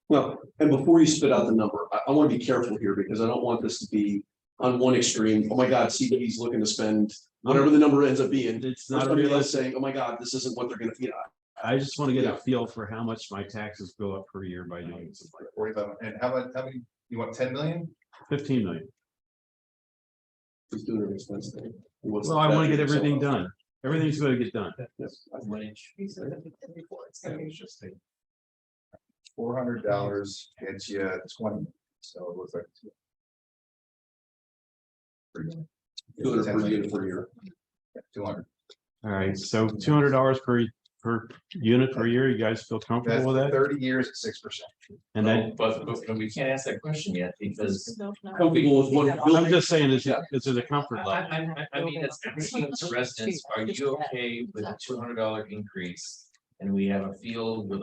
Well, and before you spit out the number, I want to be careful here because I don't want this to be on one extreme. Oh my God, CDD's looking to spend whatever the number ends up being. It's Not not somebody else realistic. saying, oh my God, this isn't what they're gonna, you know. I just want to get a feel for how much my taxes go up per year by doing something like 45, and how many, you want 10 million? 15 million. He's doing an expense thing. He wants Well, I want to get himself everything up. done. Everything's going to get done. Yes. $400 gets you 20, so it looks like. 200 per unit per year. 200. All right, so $200 per unit per year. You guys feel That's comfortable with that? 30 years at 6%. And then But we can't ask that question yet because Comfortable with one I'm building. just saying, is it a comfort I level? mean, it's residents, are you okay with a $200 increase? And we have a field with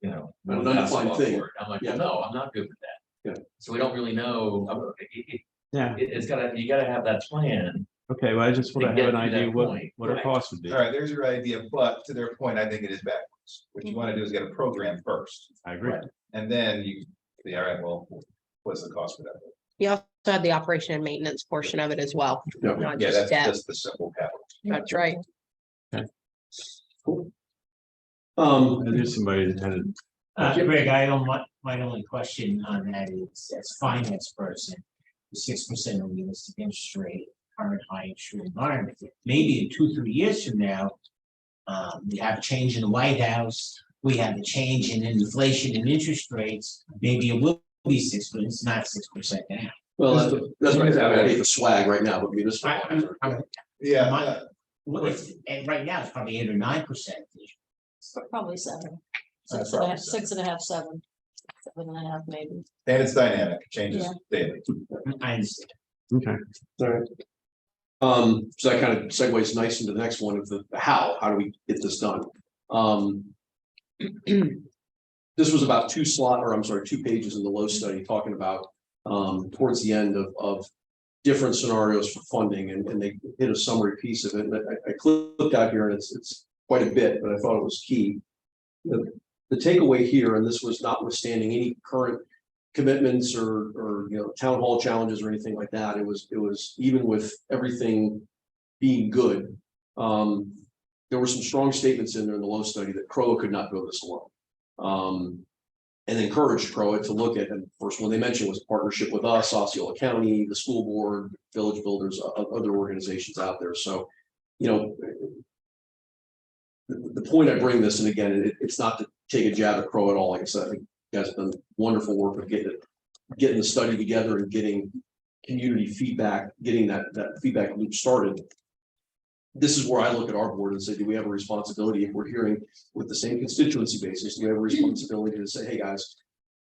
you know. An one undefined basketball thing. court. I'm like, Yeah. well, no, I'm not good with that. Yeah. So we don't really know, Yeah, you gotta have that plan. okay, well, I just want to To have get an to that idea what point, our right. cost would be. All right, there's your idea, but to their point, I think it is backwards. What you want to do is get a program first, I agree. and then you say, all right, well, what's the cost for that? You also have the operation and maintenance portion of it as well, Yeah. not Yeah, just that's debt. just the simple capital. That's right. Cool. I knew somebody that had it. Greg, my only question on that is, as finance person, 6% realistic interest rate, current high interest rate environment, maybe in 2-3 years from now, we have a change in the White House, we have a change in inflation and interest rates, maybe it will be 6%, but it's not 6% now. Well, that's right. I hate the swag right now, but municipal. Yeah, And right now, it's probably 8 or 9%. Probably 7. That's 6.5, 7. 7.5 maybe. and it's dynamic, it changes Yeah. daily. I understand. Okay, All right. So that kind of segues nice into the next one of the how do we get this done? This was about 2 pages in the low study talking about towards the end of different scenarios for funding, and they hit a summary piece of it. And I clicked out here, and it's quite a bit, but I thought it was key. The takeaway here, and this was notwithstanding any current commitments or you know, town hall challenges or anything like that. It was even with everything being good. There were some strong statements in there in the low study that CROA could not go this alone. And encouraged CROA to look at, and the first one they mentioned was a partnership with us, Osceola County, the school board, village builders, other organizations out there. So, you know, the point I bring this, and again, it's not to take a jab at CROA at all. Like I said, I think you guys have done wonderful work of getting the study together and getting community feedback, getting that feedback loop started. This is where I look at our board and say, do we have a responsibility if we're hearing with the same constituency basis? Do we have a responsibility to say, hey guys,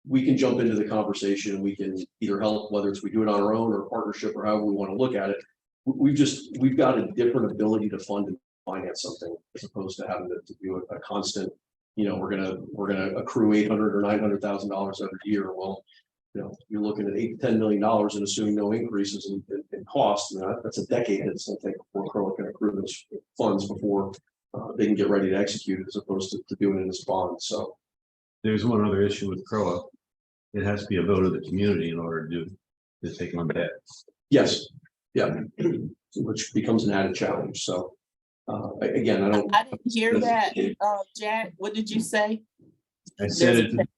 we can jump into the conversation. We can either help, whether it's we do it on our own or partnership or however we want to look at it. We've got a different ability to fund and finance something as opposed to having to do a constant, we're gonna accrue $800,000 or $900,000 every year. Well, you're looking at $8 to $10 million and assuming no increases in costs. That's a decade, it's I think, before Crow can accrue those funds before they can get ready to execute it, as opposed to doing it as bonds. So There's one other issue with CROA. It has to be a vote of the community in order to take on debt. yes, yeah, which becomes an added challenge. So again, I didn't hear that, Jack. What did you say? I said it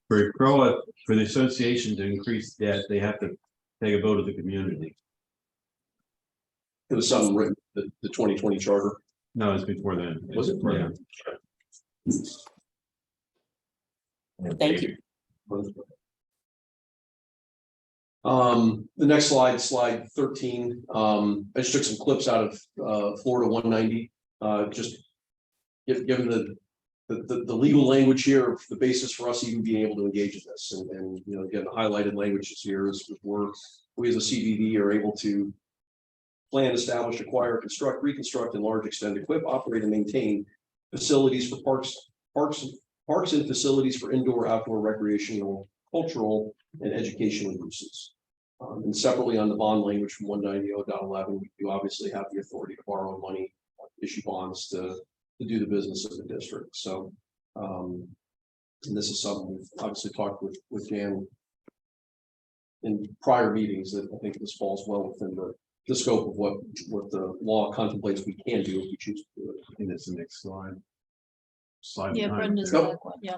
for CROA, for the association to increase debt, they have to take a vote of the community. It was something written, the 2020 charter. No, it's before then. Was it? Yeah. Thank you. The next slide, slide 13. I just took some clips out of Florida 190. Just given the legal language here, the basis for us even being able to engage in this, and again, the highlighted languages here is we as a CDD are able to plan, establish, acquire, construct, reconstruct, enlarge, extend, equip, operate, and maintain facilities for parks and facilities for indoor, outdoor, recreational, cultural, and educational uses. And separately on the bond language from 190.11, we do obviously have the authority to borrow money, issue bonds to do the business of the district. So, and this is something we've obviously talked with Dan in prior meetings, that I think this falls well within the scope of what the law contemplates we can do if we choose to do it. I think that's the next slide. Yeah, behind Brenda's there. got one, yeah.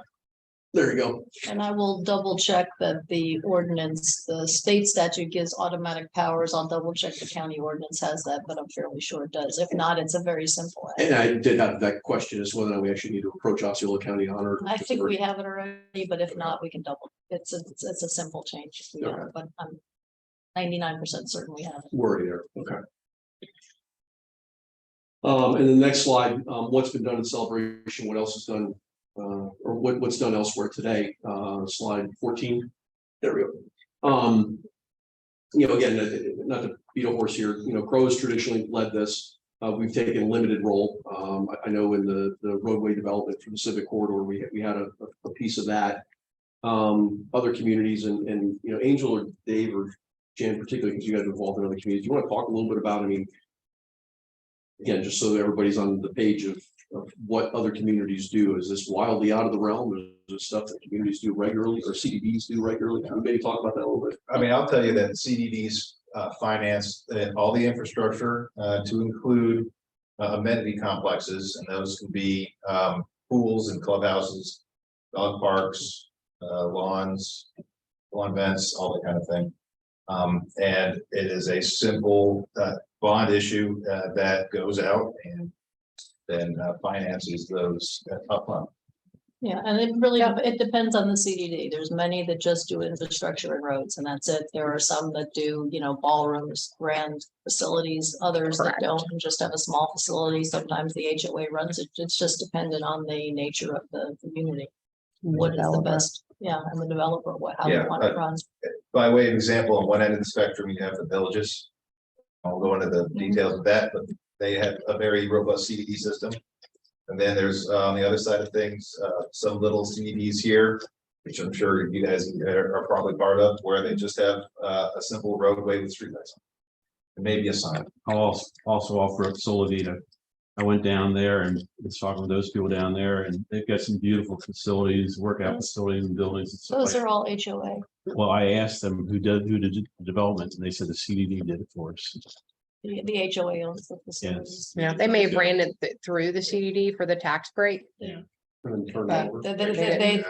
There you go. And I will double check that the ordinance, the state statute gives automatic powers. I'll double check the county ordinance has that, but I'm fairly sure it does. If not, it's a very simple. And I did have that question as to whether or not we actually need to approach Osceola County on it. I think we have it already, but if not, we can double. It's a simple change. We have it, but I'm 99% certain we have it. We're there. Okay. And the next slide, what's been done in celebration, what else is done, or what's done elsewhere today, slide 14. There we go. Again, not to beat a horse here, Crow has traditionally led this. We've taken a limited role. I know in the roadway development for the civic corridor, we had a piece of that. Other communities and Angel or Dave or Jan particularly, because you guys are involved in other communities. You want to talk a little bit about, again, just so that everybody's on the page of what other communities do. Is this wildly out of the realm? Is this stuff that communities do regularly or CDDs do regularly? Can we maybe talk about that a little bit? I mean, I'll tell you that CDDs finance all the infrastructure to include amenity complexes, and those can be pools and clubhouses, dog parks, lawns, lawn vents, all that kind of thing. And it is a simple bond issue that goes out and then finances those upfront. Yeah, and it depends on the CDD. There's many that just do infrastructure and roads, and that's it. There are some that do, ballrooms, grand facilities, others that don't, and just have a small facility. Sometimes the HOA runs it. It's just dependent on the nature of the community. What is the best, and the developer, how they want it run. By way of example, on one end of the spectrum, you have the villages. I'll go into the details of that, but they have a very robust CDD system. And then there's on the other side of things, some little CDDs here, which I'm sure you guys are probably part of, where they just have a simple roadway with streetlights. And maybe a sign. I'll also offer up Solavita. I went down there and was talking with those people down there, and they've got some beautiful facilities, workout facilities and buildings and stuff. Those are all HOA. Well, I asked them who did the development, and they said the CDD did it for us. The HOA owns the facilities. Yeah, they may have ran it through the CDD for the tax break. And then turn But it over.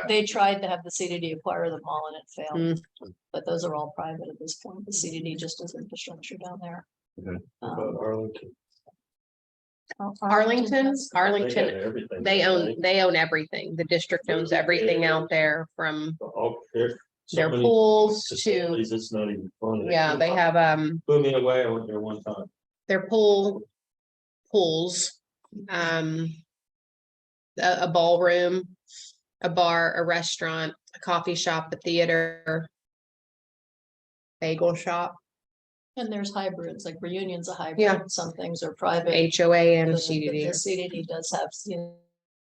they tried to have the CDD acquire them all and it failed. Mm. But those are all private at this point. The CDD just does infrastructure down there. Arlington. Arlington, Everything. they own everything. The district owns everything out there from their pools to, It's not even funny. yeah, they have, Blew me away. I went there one time. their pools, a ballroom, a bar, a restaurant, a coffee shop, a theater, bagel shop, And there's hybrids, like Reunion's a Yeah. hybrid, some things are private. HOA and The CDD. CDD does have, you know,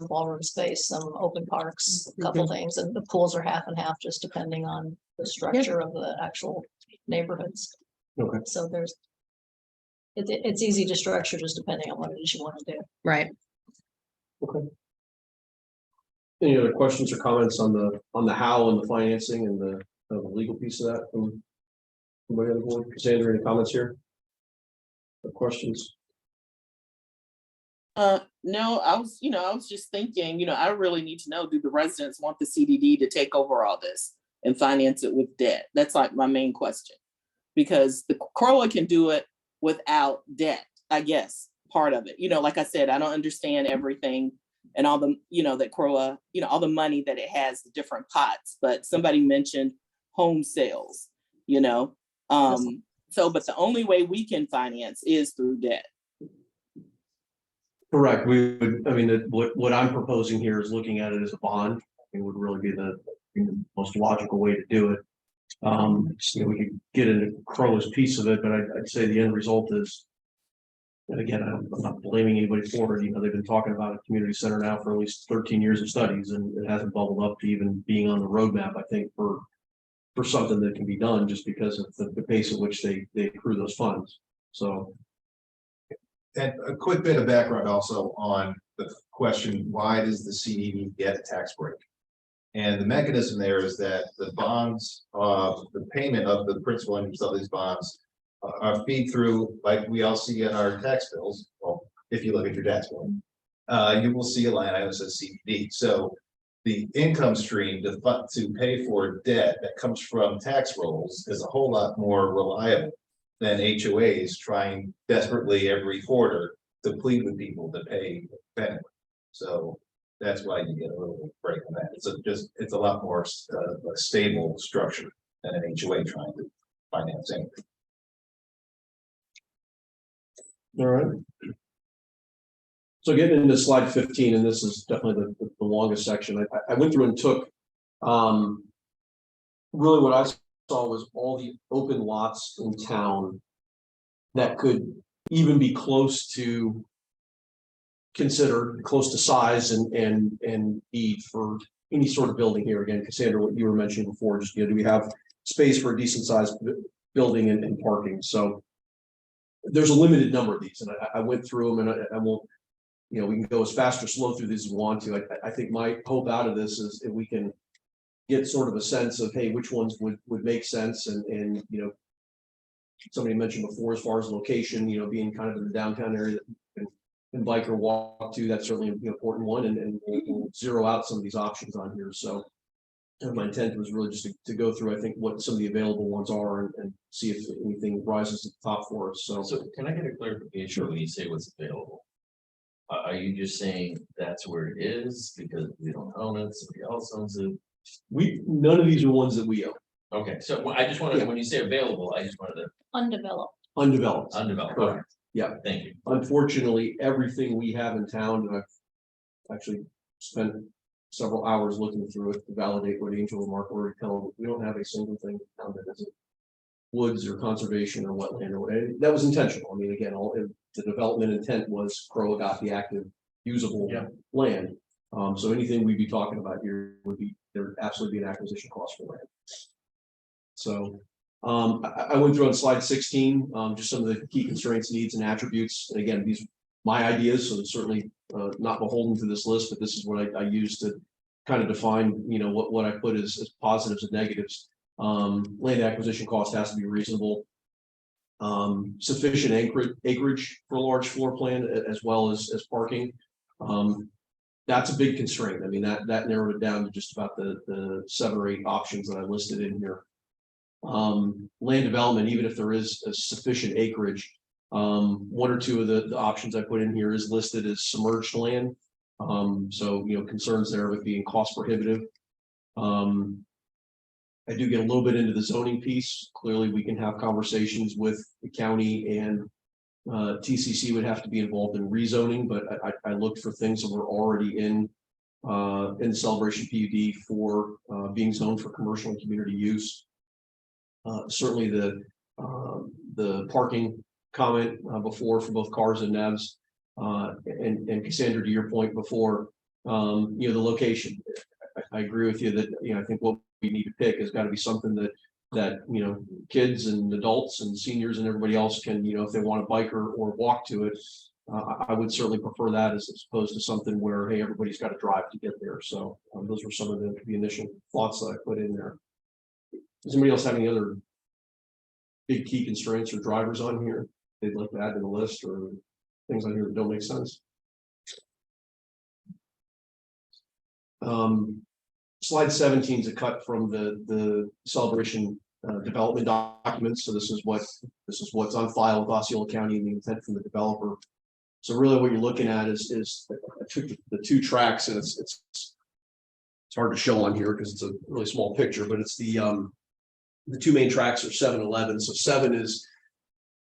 ballroom space, some open parks, a couple things, and the pools are half and half, just depending on the structure of the actual neighborhoods. Okay. So there's, it's easy to structure just depending on what it is you want to do. Right. Any other questions or comments on the how and the financing and the legal piece of that from anybody on the board? Cassandra, any comments here? Or questions? No, I was just thinking, I really need to know, do the residents want the CDD to take over all this and finance it with debt? That's like my main question. Because the CROA can do it without debt, I guess, part of it. Like I said, I don't understand everything and all the, that CROA, all the money that it has, the different pots, but somebody mentioned home sales, but the only way we can finance is through debt. Correct. We would, what I'm proposing here is looking at it as a bond. It would really be the most logical way to do it. We could get into CROA's piece of it, but I'd say the end result is, and again, I'm not blaming anybody for it. They've been talking about a community center now for at least 13 years of studies, and it hasn't bubbled up to even being on the roadmap, I think, for something that can be done just because of the pace at which they accrue those funds. So. And a quick bit of background also on the question, why does the CDD get a tax break? And the mechanism there is that the bonds, the payment of the principal interest of these bonds are feed through, like we all see in our tax bills. Well, if you look at your tax bill, you will see a line item that says CDD. So the income stream to pay for debt that comes from tax rolls is a whole lot more reliable than HOAs trying desperately every quarter to plead with people to pay benefit. So that's why you get a little break on that. It's a lot more stable structure than an HOA trying to finance anything. All right. So getting into slide 15, and this is definitely the longest section. I went through and took really what I saw was all the open lots in town that could even be close to size and need for any sort of building here. Again, Cassandra, what you were mentioning before, just do we have space for a decent sized building and parking? So there's a limited number of these, and I went through them, and I won't, we can go as fast or slow through this as we want to. I think my hope out of this is if we can get sort of a sense of, hey, which ones would make sense, and somebody mentioned before, as far as location, being kind of in the downtown area that and bike or walk to, that's certainly an important one, and we'll zero out some of these options on here. So my intent was really just to go through, I think, what some of the available ones are and see if anything rises to the top for us. So can I get a clarification when you say what's available? Are you just saying that's where it is because we don't own it, somebody else owns it? None of these are ones that we own. Okay, so I just wanted, when you say available, I just wanted to. Undeveloped. Undeveloped. Correct. Yeah. Thank you. Unfortunately, everything we have in town, and I've actually spent several hours looking through it to validate what Angel and Mark already told. We don't have a single thing in town that isn't woods or conservation or wetland or whatever. That was intentional. Again, all the development intent was CROA got the active usable land. So anything we'd be talking about here there would absolutely be an acquisition cost for land. So I went through on slide 16, just some of the key constraints, needs, and attributes. And again, these are my ideas, so they're certainly not beholden to this list, but this is what I use to kind of define, what I put as positives and negatives. Land acquisition cost has to be reasonable. Sufficient acreage for a large floor plan, as well as parking. That's a big constraint. That narrowed it down to just about the 7 or 8 options that I listed in here. Land development, even if there is a sufficient acreage, 1 or 2 of the options I put in here is listed as submerged land. So concerns there with being cost prohibitive. I do get a little bit into the zoning piece. Clearly, we can have conversations with the county, and TCC would have to be involved in rezoning, but I looked for things that were already in in the Celebration PUD for being zoned for commercial and community use. Certainly the parking comment before for both cars and NEVs. And Cassandra, to your point before, the location. I agree with you that, I think what we need to pick has got to be something that kids and adults and seniors and everybody else can, if they want to bike or walk to it. I would certainly prefer that as opposed to something where, hey, everybody's got to drive to get there. So those were some of the initial thoughts that I put in there. Does anybody else have any other big key constraints or drivers on here they'd like to add to the list, or things on here that don't make sense? Slide 17 is a cut from the celebration development documents. So this is what's on file with Osceola County and the intent from the developer. So really what you're looking at is I took the two tracks, and it's hard to show on here because it's a really small picture, but it's the two main tracks are 7-11. So 7 is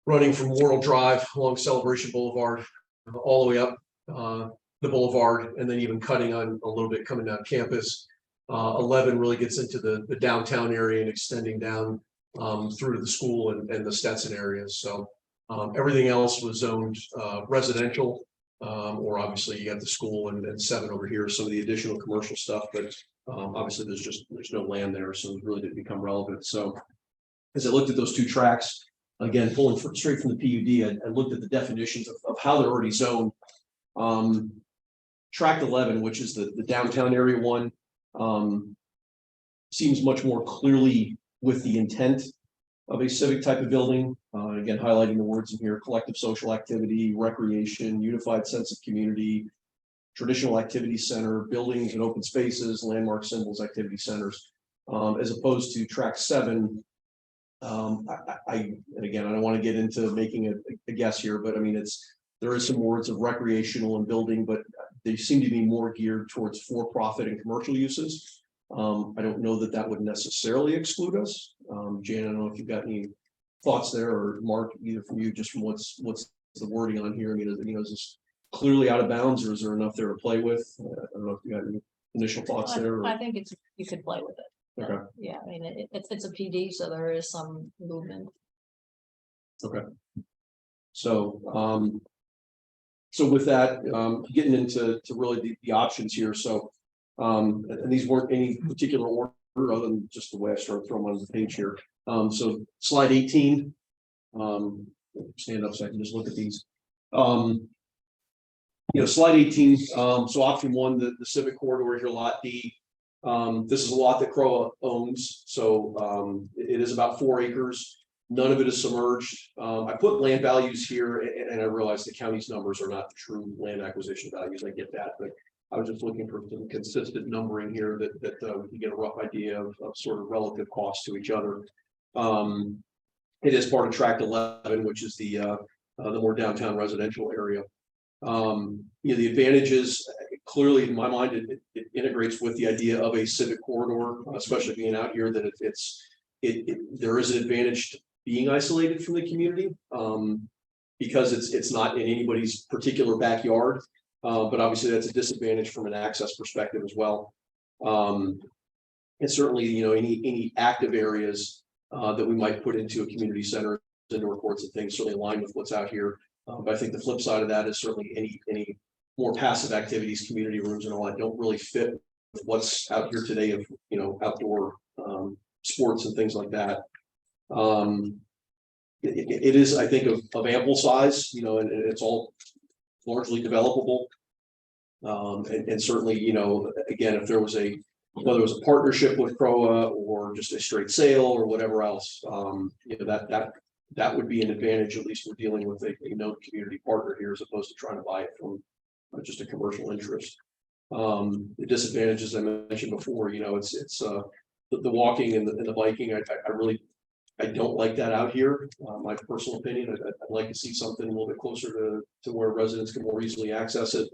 running from Worrell Drive along Celebration Boulevard all the way up the boulevard, and then even cutting on a little bit coming down campus. 11 really gets into the downtown area and extending down through to the school and the Stetson areas. So everything else was zoned residential, or obviously you got the school and 7 over here, some of the additional commercial stuff, but obviously there's no land there, so it really didn't become relevant. So as I looked at those two tracks, again, pulling straight from the PUD, I looked at the definitions of how they're already zoned. Track 11, which is the downtown area one, seems much more clearly with the intent of a civic type of building. Again, highlighting the words in here: collective social activity, recreation, unified sense of community, traditional activity center, buildings and open spaces, landmark symbols, activity centers, as opposed to track 7. And again, I don't want to get into making a guess here, but I mean, there is some words of recreational and building, but they seem to be more geared towards for-profit and commercial uses. I don't know that would necessarily exclude us. Jan, I don't know if you've got any thoughts there, or Mark, either from you, just from what's the wording on here. I mean, is this clearly out of bounds, or is there enough there to play with? I don't know if you got any initial thoughts there. I think you could play with it. Okay. Yeah, I mean, it's a PD, so there is some movement. Okay. So, so with that, getting into really the options here. So, and these weren't any particular order other than just the way I started throwing them on the page here. So slide 18, stand up so I can just look at these. Slide 18. So option 1, the civic corridor here, lot D. This is a lot that Croa owns. So it is about 4 acres. None of it is submerged. I put land values here, and I realize the county's numbers are not the true land acquisition values. I get that, but I was just looking for some consistent numbering here that we can get a rough idea of sort of relative costs to each other. It is part of tract 11, which is the more downtown residential area. The advantages, clearly in my mind, it integrates with the idea of a civic corridor, especially being out here, that there is an advantage to being isolated from the community, because it's not in anybody's particular backyard, but obviously that's a disadvantage from an access perspective as well. And certainly, any active areas that we might put into a community center, indoor courts and things, certainly align with what's out here. But I think the flip side of that is certainly any more passive activities, community rooms and all that, don't really fit with what's out here today of outdoor sports and things like that. It is, I think, of ample size, and it's all largely developable. And certainly, again, if there was whether it was a partnership with Croa or just a straight sale or whatever else, that would be an advantage. At least we're dealing with a known community partner here, as opposed to trying to buy it from just a commercial interest. The disadvantages I mentioned before, it's the walking and the biking. I don't like that out here. My personal opinion, I'd like to see something a little bit closer to where residents can more easily access it.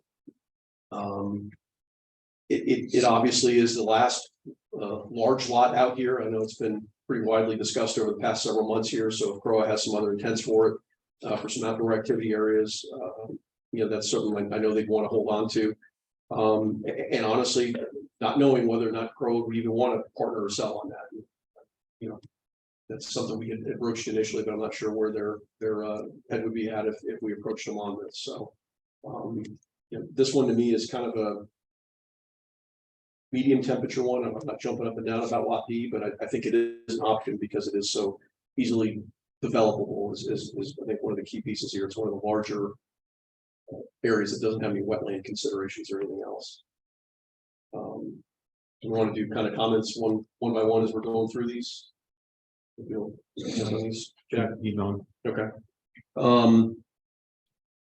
It obviously is the last large lot out here. I know it's been pretty widely discussed over the past several months here. So if Croa has some other intents for it, for some outdoor activity areas, that's something I know they'd want to hold on to. And honestly, not knowing whether or not Crow would even want to partner or sell on that. You know, that's something we had broached initially, but I'm not sure where their head would be at if we approached them on this. So, this one to me is kind of a medium temperature one. I'm not jumping up and down about Lot D, but I think it is an option because it is so easily developable is I think one of the key pieces here. It's one of the larger areas that doesn't have any wetland considerations or anything else. We want to do kind of comments one by one as we're going through these. Jack, Keep going. okay.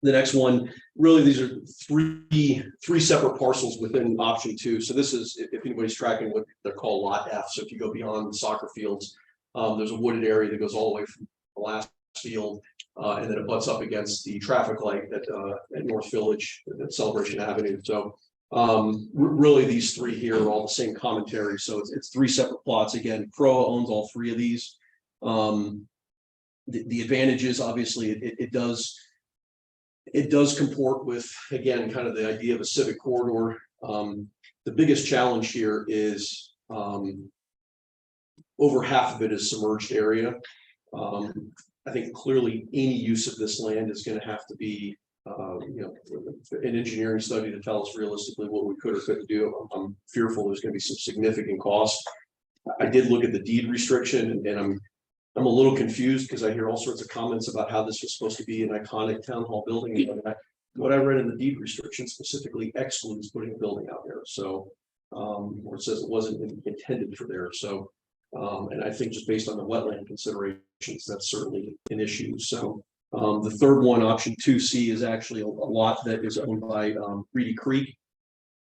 The next one, really, these are three separate parcels within option 2. So this is, if anybody's tracking what they're called Lot F. So if you go beyond the soccer fields, there's a wooded area that goes all the way from the last field, and then it butts up against the traffic light at North Village at Celebration Avenue. So really, these three here are all the same commentary. So it's 3 separate plots. Again, Crow owns all 3 of these. The advantages, obviously, it does comport with, again, kind of the idea of a civic corridor. The biggest challenge here is over half of it is submerged area. I think clearly any use of this land is going to have to be, an engineering study to tell us realistically what we could or couldn't do. I'm fearful there's going to be some significant costs. I did look at the deed restriction, and I'm a little confused because I hear all sorts of comments about how this was supposed to be an iconic town hall building. And what I read in the deed restriction specifically excludes putting a building out there. So, or it says it wasn't intended for there. So, and I think just based on the wetland considerations, that's certainly an issue. So, the third one, option 2C, is actually a lot that is owned by Reedy Creek.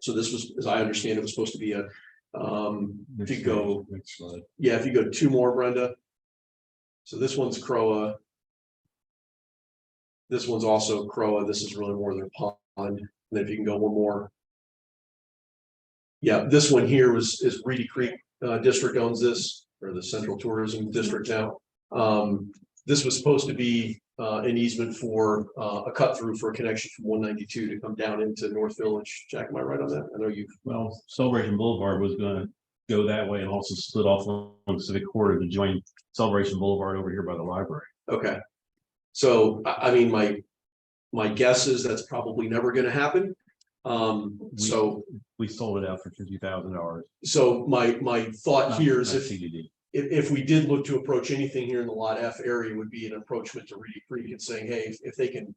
So this was, as I understand, it was supposed to be a, if you go, yeah, if you go 2 more, Brenda. So this one's Croa. This one's also Croa. This is really more their pond. And then if you can go 1 more. Yeah, this one here is Reedy Creek District owns this, or the Central Tourism District now. This was supposed to be an easement for a cut through for a connection from 192 to come down into North Village. Jack, am I right on that? I know you. Well, Celebration Boulevard was going to go that way and also split off on Civic Corridor to join Celebration Boulevard over here by the library. Okay. So, I mean, my guess is that's probably never going to happen. So we sold it out for $50,000. So my thought here is CDD. If we did look to approach anything here in the Lot F area, would be an approachment to Reedy Creek and saying, hey, if they can,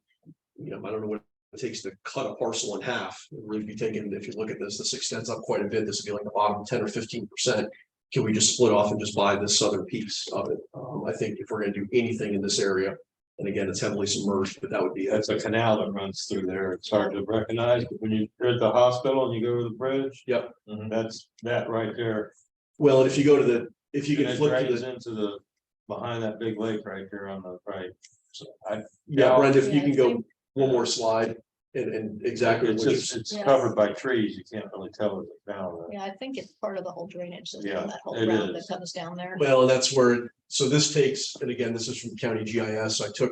I don't know what it takes to cut a parcel in half. It would really be taking, if you look at this extends up quite a bit. This would be like the bottom 10 or 15%. Can we just split off and just buy this southern piece of it? I think if we're going to do anything in this area, and again, it's heavily submerged, but that would be it. That's a canal that runs through there. It's hard to recognize, but when you're at the hospital and you go to the bridge. Yep. That's that right there. Well, if you go to if you can flip to into the behind that big lake right there on the right. So Brenda, if you can go 1 more slide and exactly it's just it's covered by trees. You can't really tell it's down there. Yeah, I think it's part of the whole drainage system, Yeah, that whole it route that is. comes down there. Well, and that's where, so this takes, and again, this is from county GIS. I took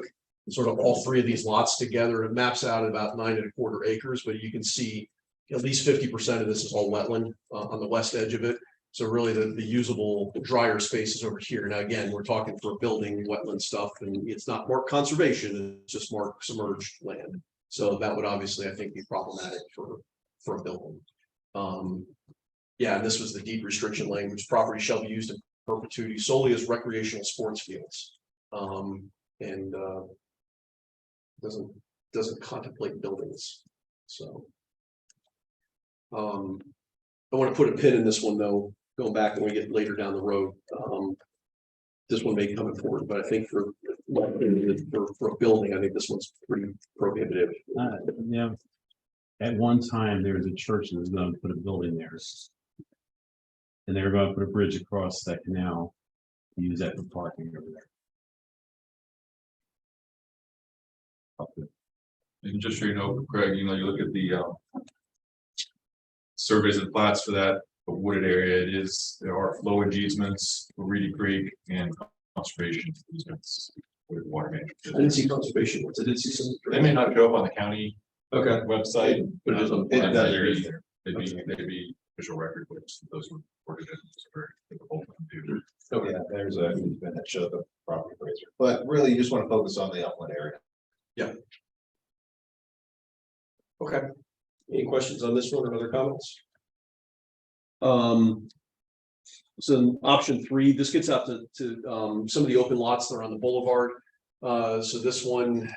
sort of all 3 of these lots together. It maps out at about 9¼ acres, but you can see at least 50% of this is all wetland on the west edge of it. So really the usable drier space is over here. Now, again, we're talking for building wetland stuff, and it's not marked conservation, it's just marked submerged land. So that would obviously, I think, be problematic for a building. Yeah, this was the deed restriction language. Property shall be used in perpetuity solely as recreational sports fields. And doesn't contemplate buildings. So I want to put a pin in this one though, going back when we get later down the road. This one may come important, but I think for a building, I think this one's pretty prohibitive. Yeah. At one time, there was a church that was going to put a building there. And they were going to put a bridge across that canal, use that for parking over there. And just so you know, Greg, you look at the surveys and plats for that wooded area, there are flowage easements for Reedy Creek and conservation easements with water management. I didn't see conservation ones. I did see some. They may not show up on the county Okay. website. But it is on- it does. They'd be official record, which those were recorded in. It's very difficult to do. Oh, yeah, there's a, been that show the property appraiser, but really you just want to focus on the upland area. Okay. Any questions on this one or other comments? So option 3, this gets out to some of the open lots that are on the boulevard. So this one,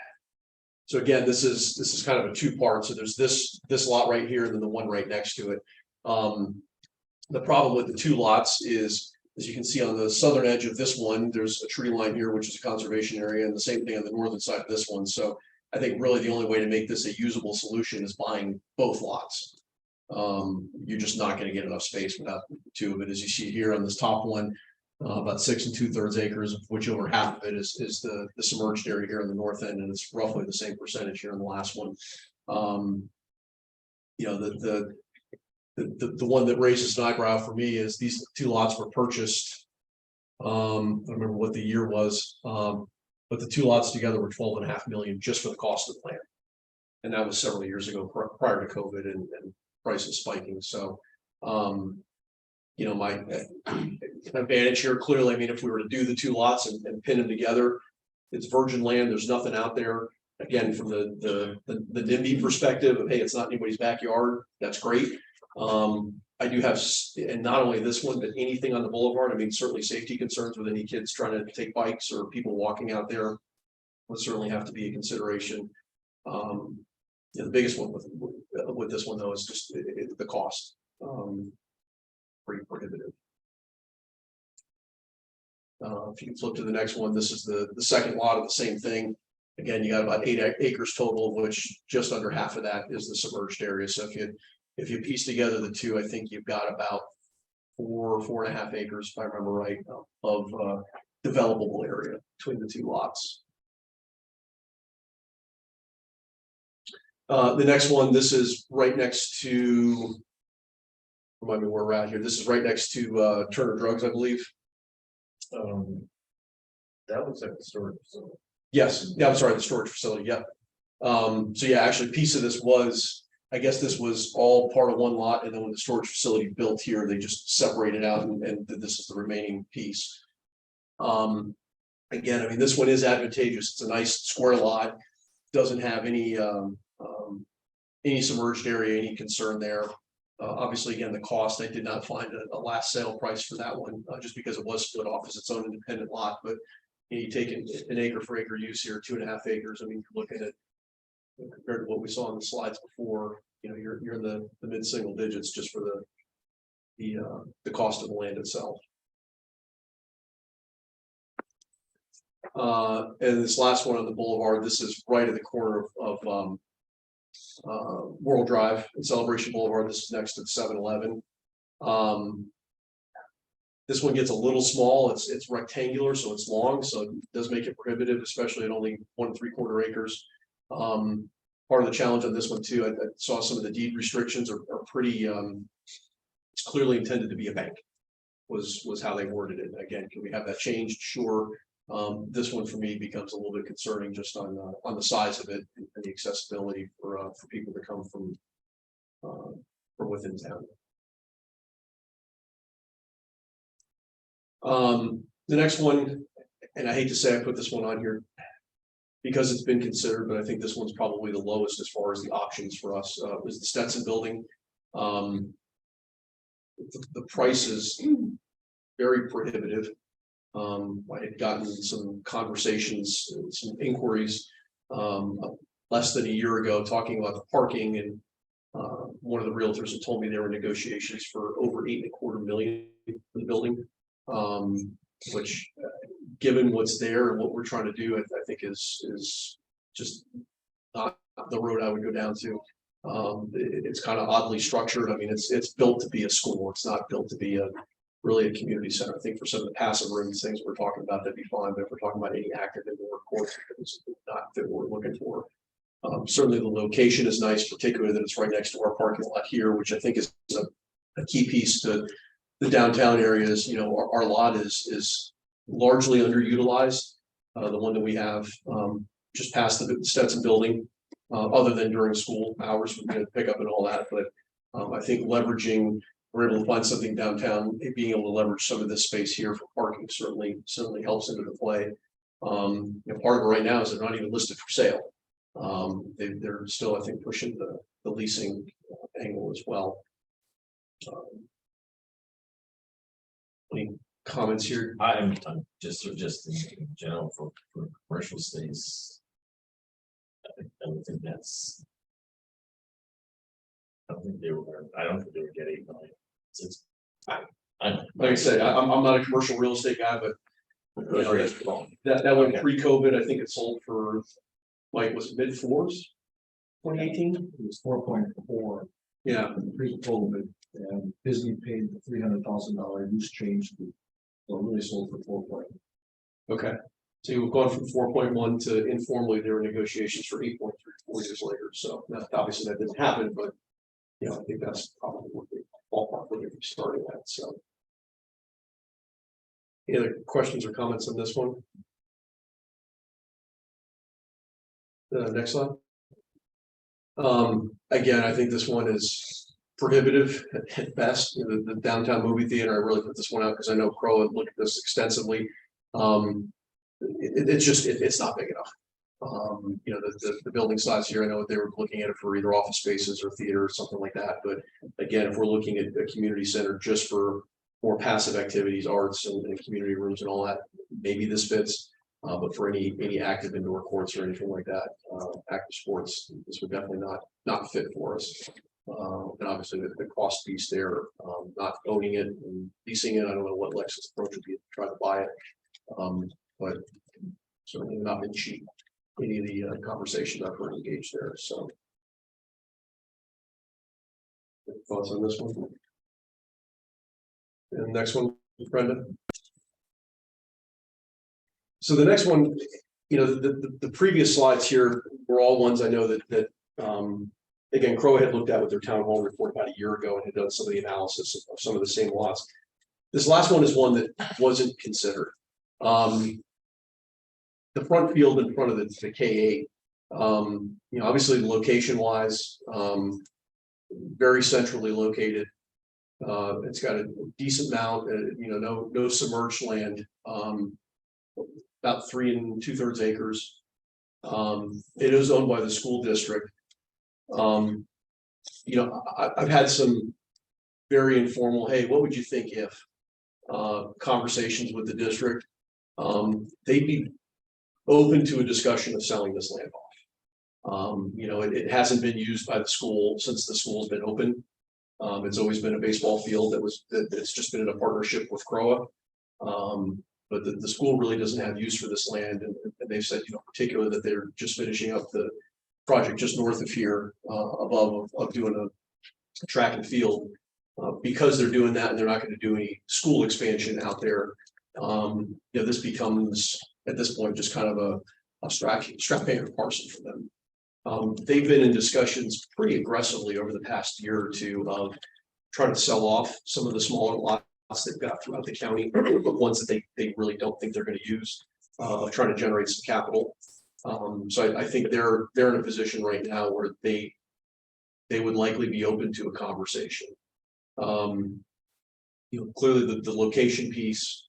so again, this is kind of a 2-part. So there's this lot right here, and then the one right next to it. The problem with the 2 lots is, as you can see on the southern edge of this one, there's a tree line here, which is a conservation area, and the same thing on the northern side of this one. So I think really the only way to make this a usable solution is buying both lots. You're just not going to get enough space without 2 of it. As you see here on this top one, about 6 2/3 acres, of which over half of it is the submerged area here on the north end, and it's roughly the same percentage here in the last one. You know, the one that raises an eyebrow for me is these 2 lots were purchased. I don't remember what the year was, but the 2 lots together were 12.5 million just for the cost of the land, and that was several years ago prior to COVID and prices spiking. So, you know, my advantage here clearly, I mean, if we were to do the 2 lots and pin them together, it's virgin land. There's nothing out there. Again, from the NIMBY perspective of, hey, it's not anybody's backyard. That's great. I do have, and not only this one, but anything on the boulevard. I mean, certainly safety concerns with any kids trying to take bikes or people walking out there would certainly have to be a consideration. Yeah, the biggest one with this one though is just the cost. Pretty prohibitive. If you can flip to the next one, this is the second lot of the same thing. Again, you got about 8 acres total, of which just under half of that is the submerged area. So if you piece together the 2, I think you've got about 4.5 acres, if I remember right, of developable area between the 2 lots. The next one, this is right next to, remind me where we're at here. This is right next to Turner Drugs, I believe. That looks like the storage facility. Yes, yeah, I'm sorry, the storage facility, yep. So yeah, actually a piece of this was, I guess this was all part of one lot, and then when the storage facility built here, they just separated out and this is the remaining piece. Again, I mean, this one is advantageous. It's a nice square lot, doesn't have any submerged area, any concern there. Obviously, again, the cost, I did not find a last sale price for that one, just because it was split off as its own independent lot. But you take an acre for acre use here, 2.5 acres. I mean, you're looking at, compared to what we saw on the slides before, you know, you're in the mid-single digits just for the cost of the land itself. And this last one on the boulevard, this is right at the corner of World Drive and Celebration Boulevard. This is next to the 7-Eleven. This one gets a little small. It's rectangular, so it's long, so it does make it prohibitive, especially at only 1 3/4 acres. Part of the challenge on this one too, I saw some of the deed restrictions are pretty. It's clearly intended to be a bank. Was how they worded it. Again, can we have that changed? Sure. This one for me becomes a little bit concerning just on the size of it and the accessibility for people to come from within town. The next one, and I hate to say I put this one on here because it's been considered, but I think this one's probably the lowest as far as the options for us, is the Stetson building. The price is very prohibitive. I had gotten some conversations, some inquiries less than a year ago talking about the parking, and one of the realtors had told me there were negotiations for over $8.25 million for the building, which given what's there and what we're trying to do, I think is just not the road I would go down to. It's kind of oddly structured. I mean, it's built to be a school. It's not built to be really a community center. I think for some of the passive rooms, things we're talking about, that'd be fine. But if we're talking about any active indoor courts, it's not that we're looking for. Certainly the location is nice, particularly that it's right next to our parking lot here, which I think is a key piece to the downtown areas. You know, our lot is largely underutilized. The one that we have just past the Stetson building, other than during school hours, we can pick up and all that, but I think leveraging, we're able to find something downtown, being able to leverage some of this space here for parking certainly helps into the play. Part of it right now is they're not even listed for sale. They're still, I think, pushing the leasing angle as well. Any comments here? I'm just in general for commercial space. I don't think that's. I don't think they would get 8 million. Since Like I said, I'm not a commercial real estate guy, but you know, that went pre-COVID. I think it sold for, like, was it mid-4s? 2018? It was 4.4 Yeah, pre-COVID, and Disney paid the $300,000 use change fee. So it really sold for 4. okay. So you've gone from 4.1 to informally there were negotiations for 8.3 4 years later. So obviously that didn't happen, but I think that's probably what they ballpark what they're starting at. So any other questions or comments on this one? Next slide. Again, I think this one is prohibitive at best. The downtown movie theater, I really put this one out because I know Crow had looked at this extensively. It's not big enough. The building size here, I know they were looking at it for either office spaces or theater or something like that. But again, if we're looking at a community center just for more passive activities, arts and community rooms and all that, maybe this fits. But for any active indoor courts or anything like that, active sports, this would definitely not fit for us. And obviously the cost piece there, not owning it and leasing it, I don't know what Lex's approach would be to try to buy it. But certainly not been cheap. Any of the conversations I've heard engaged there. So thoughts on this one? And the next one, Brenda. So the next one, the previous slides here were all ones I know that again, Crow had looked at with their town hall report about a year ago and had done some of the analysis of some of the same lots. This last one is one that wasn't considered. The front field in front of the K8, obviously location wise, very centrally located. It's got a decent amount, no submerged land, about 3 2/3 acres. It is owned by the school district. I've had some very informal, hey, what would you think if conversations with the district? They'd be open to a discussion of selling this land off. It hasn't been used by the school since the school's been open. It's always been a baseball field that's just been in a partnership with CROA. But the school really doesn't have use for this land, and they've said, particularly that they're just finishing up the project just north of here, above of doing a track and field. Because they're doing that and they're not going to do any school expansion out there. This becomes at this point just kind of a strap anchor parcel for them. They've been in discussions pretty aggressively over the past year or two of trying to sell off some of the smaller lots they've got throughout the county, but ones that they really don't think they're going to use, trying to generate some capital. So I think they're in a position right now where they would likely be open to a conversation. Clearly the location piece,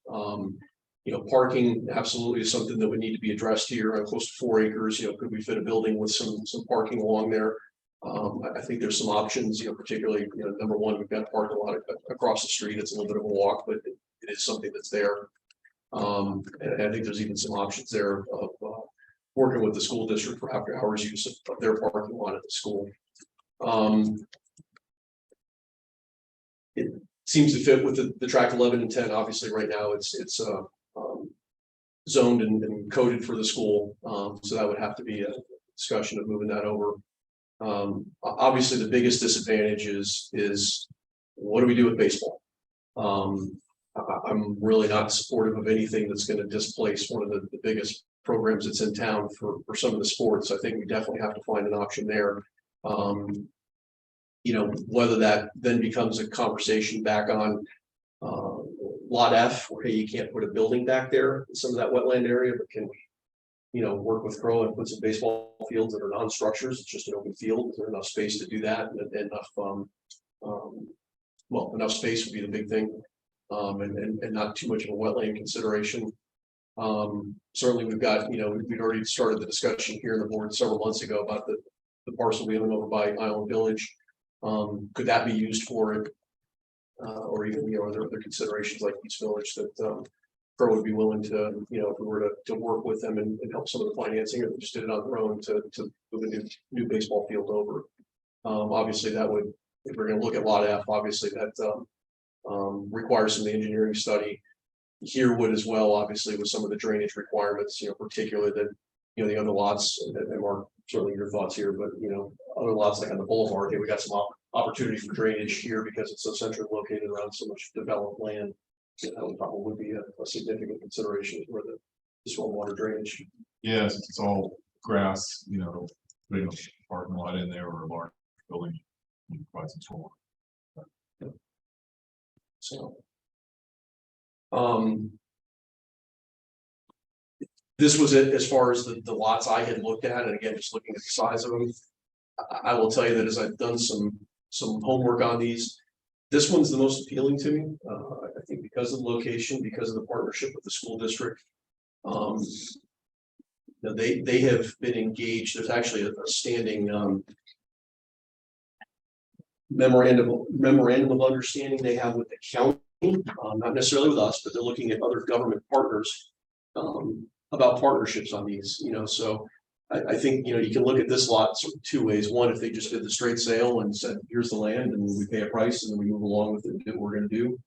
parking absolutely is something that would need to be addressed here. I'm close to 4 acres. Could we fit a building with some parking along there? I think there's some options. Particularly, number one, we've got a parking lot across the street. It's a little bit of a walk, but it is something that's there. And I think there's even some options there of working with the school district for after hours use of their parking lot at the school. It seems to fit with the track 11 and 10. Obviously, right now it's zoned and coded for the school, so that would have to be a discussion of moving that over. Obviously, the biggest disadvantage is what do we do with baseball? I'm really not supportive of anything that's going to displace one of the biggest programs that's in town for some of the sports. I think we definitely have to find an option there. Whether that then becomes a conversation back on lot F, where hey, you can't put a building back there in some of that wetland area, but can we work with Crow and put some baseball fields that are non-structures, it's just an open field, is there enough space to do that, and enough, well, enough space would be the big thing. And not too much of a wetland consideration. Certainly we've got, we'd already started the discussion here in the board several months ago about the parcel we own over by Island Village. Could that be used for it? Or even, are there other considerations like East Village that Crow would be willing to, if we were to work with them and help some of the financing, or they just did it on their own to move a new baseball field over. Obviously that would, if we're gonna look at lot F, obviously that requires some engineering study. Here would as well, obviously with some of the drainage requirements, particularly that, the other lots, and Mark, certainly your thoughts here, but other lots like on the boulevard, hey, we got some opportunity for drainage here because it's so centrally located around so much developed land. So that would probably be a significant consideration for the stormwater drainage. Yes, it's all grass, putting a parking lot in there or a large building. Provide some stormwater. So. This was it as far as the lots I had looked at, and again, just looking at the size of them. I will tell you that as I've done some homework on these, this one's the most appealing to me. I think because of the location, because of the partnership with the school district. They have been engaged. There's actually a standing memorandum of understanding they have with the county, not necessarily with us, but they're looking at other government partners about partnerships on these, so I think, you can look at this lot sort of two ways. One, if they just did the straight sale and said, here's the land and we pay a price and then we move along with it and do what we're going to do.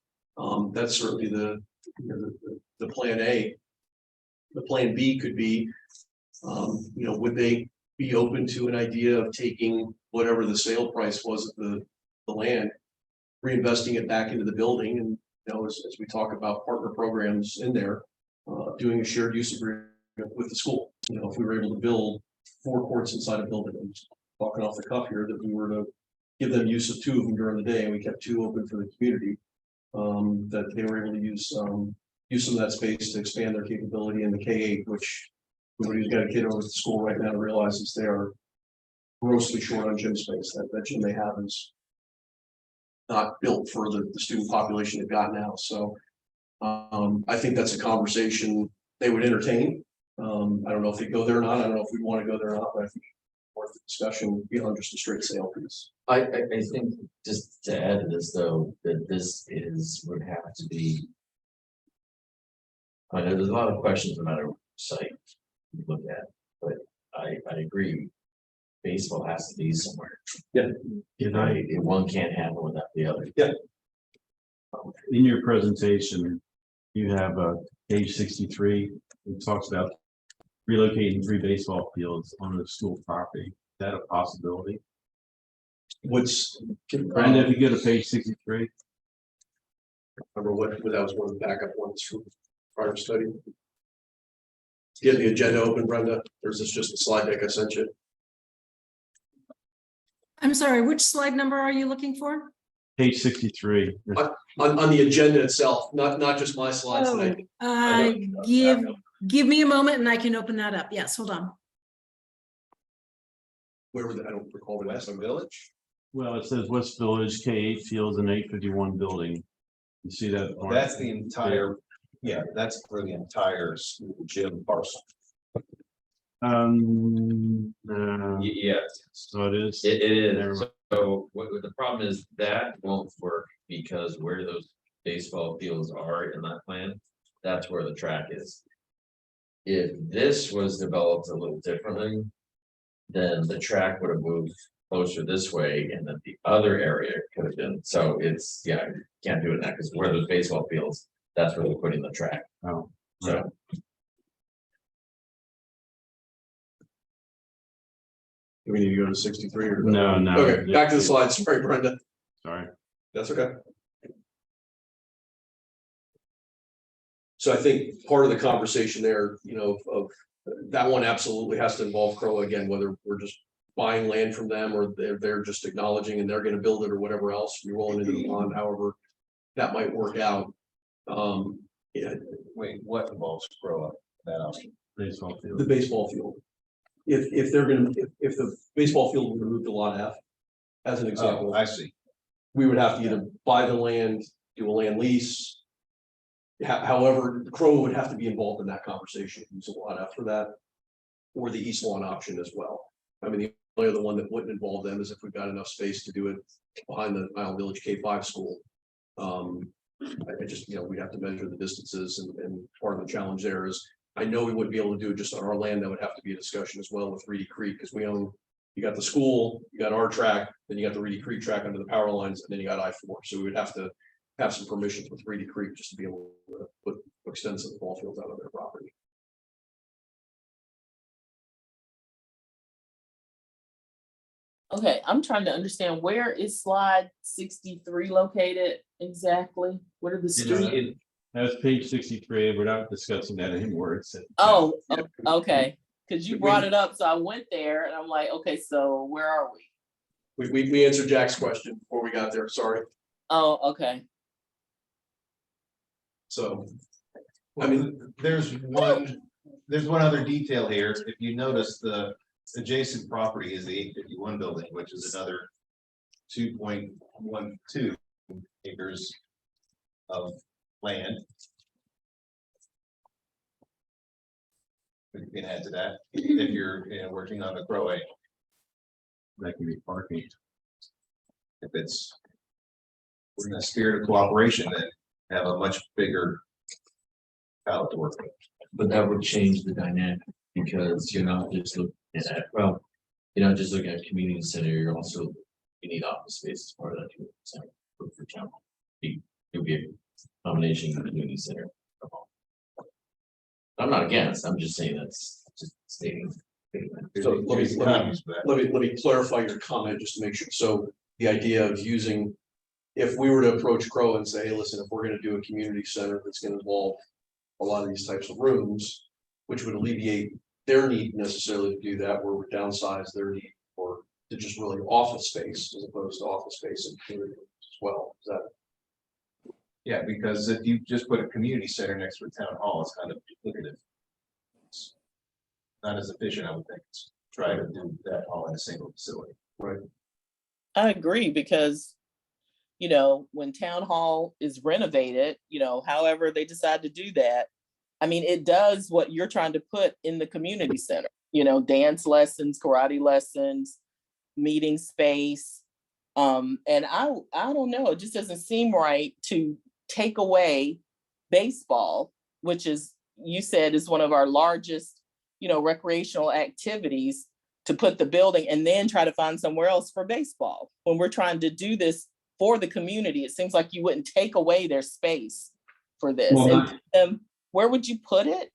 That's certainly the plan A. The plan B could be, would they be open to an idea of taking whatever the sale price was of the land, reinvesting it back into the building, and as we talk about partner programs in there, doing a shared use agreement with the school. If we were able to build 4 courts inside a building, I'm just talking off the cuff here, that we were to give them use of 2 of them during the day, and we kept 2 open for the community, that they were able to use some of that space to expand their capability in the K-8, which everybody who's got a kid over at the school right now realizes they are grossly short on gym space. That gym they have is not built for the student population they've got now. So I think that's a conversation they would entertain. I don't know if they go there or not. I don't know if we want to go there or not, but I think worth the discussion beyond just a straight sale piece. I think just to add to this though, that this would have to be. I know there's a lot of questions no matter what site you look at, but I agree. Baseball has to be somewhere. Yeah. One can't handle without the other. Yeah. In your presentation, you have page 63. It talks about relocating 3 baseball fields on the school property. Is that a possibility? Brenda, if you go to page 63. Remember what that was one of the backup ones from prior study. Get the agenda open, Brenda. There's just a slide deck I sent you. I'm sorry, which slide number are you looking for? Page 63. On the agenda itself, not just my slides tonight. Give me a moment and I can open that up. Yes, hold on. Where were they? I don't recall the West Village? Well, it says West Village K-8 fields and 851 building. You see that? That's the entire, that's for the entire school gym parcel. Yeah, So it is. it Never is. mind. So what the problem is, that won't work because where those baseball fields are in that plan, that's where the track is. If this was developed a little differently, then the track would have moved closer this way, and then the other area could have been. So it's you can't do it now because where those baseball fields, that's where they're putting the track. Oh, So. Do we need to go to 63 or No. Okay, back to the slides. Sorry, Brenda. Sorry. That's okay. So I think part of the conversation there, of that one absolutely has to involve Crow again, whether we're just buying land from them or they're just acknowledging and they're going to build it or whatever else, you're rolling into the pond, however that might work out. Wait, what involves grow up that option? Baseball the field. baseball field. If they're gonna, if the baseball field were moved to lot F, as an example. Oh, I see. We would have to either buy the land, do a land lease. However, Crow would have to be involved in that conversation, use a lot after that. Or the East Lawn option as well. I mean, the only other one that wouldn't involve them is if we've got enough space to do it behind the Island Village K-5 school. I just, we'd have to measure the distances and part of the challenge there is, I know we wouldn't be able to do it just on our land. That would have to be a discussion as well with Reedy Creek, because we own, you got the school, you got our track, then you got the Reedy Creek track under the power lines, and then you got I-4. So we would have to have some permissions with Reedy Creek just to be able to put extensive ball fields out on their property. Okay, I'm trying to understand, where is slide 63 located exactly? What are the streets? That's page 63. We're not discussing that anymore. It's. Oh, okay, because you brought it up, so I went there and I'm like, okay, so where are we? We answered Jack's question before we got there, sorry. Oh, okay. So, I mean, there's one other detail here. If you notice, the adjacent property is the 851 building, which is another 2.12 acres of land. You can add to that if you're working on the Crow. That can be parking. If it's in the spirit of cooperation, then have a much bigger palette to work with. But that would change the dynamic because you're not just looking at, well, you're not just looking at community center, you're also, you need office space as part of that community center for example. It would be a combination of community center. I'm not against, I'm just saying that's just stating. So let me clarify your comment just to make sure. So the idea of using, if we were to approach Crow and say, hey, listen, if we're going to do a community center that's going to involve a lot of these types of rooms, which would alleviate their need necessarily to do that, where we downsize their need for to just really office space as opposed to office space and community as well. Is that? Yeah, because if you just put a community center next to a town hall, it's kind of duplicative. It's not as efficient, I would think. It's try to do that all in a single facility. Right. I agree, because when town hall is renovated, however they decide to do that, I mean, it does what you're trying to put in the community center, dance lessons, karate lessons, meeting space. And I don't know, it just doesn't seem right to take away baseball, which is, you said, is one of our largest, recreational activities, to put the building and then try to find somewhere else for baseball. When we're trying to do this for the community, it seems like you wouldn't take away their space for this. Well, and where would you put it?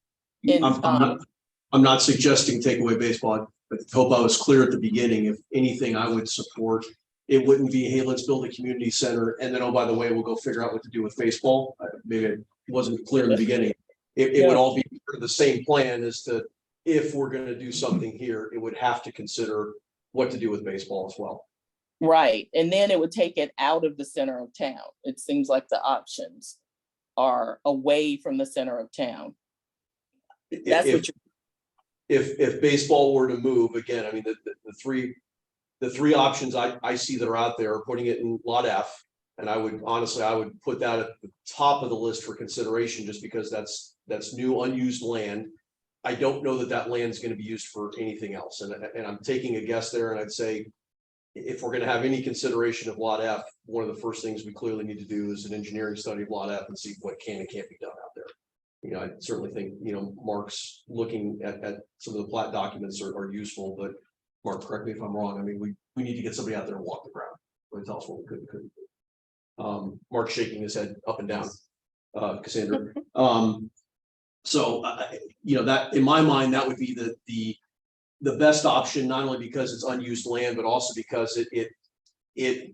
I'm not suggesting take away baseball. I hope I was clear at the beginning. If anything, I would support. It wouldn't be, hey, let's build a community center, and then, oh, by the way, we'll go figure out what to do with baseball. Maybe it wasn't clear in the beginning. It would all be the same plan as to, if we're going to do something here, it would have to consider what to do with baseball as well. Right. And then it would take it out of the center of town. It seems like the options are away from the center of town. That's if baseball were to move again, I mean, the three options I see that are out there are putting it in lot F. And I would put that at the top of the list for consideration, just because that's new unused land. I don't know that land is going to be used for anything else. And I'm taking a guess there. And I'd say, if we're going to have any consideration of lot F, one of the first things we clearly need to do is an engineering study of lot F and see what can and can't be done out there. I certainly think, Mark's looking at some of the plat documents are useful, but Mark, correct me if I'm wrong. I mean, we need to get somebody out there and walk the ground. Really tell us what we could and couldn't do. Mark's shaking his head up and down, Cassandra. So, that in my mind, that would be the best option, not only because it's unused land, but also because it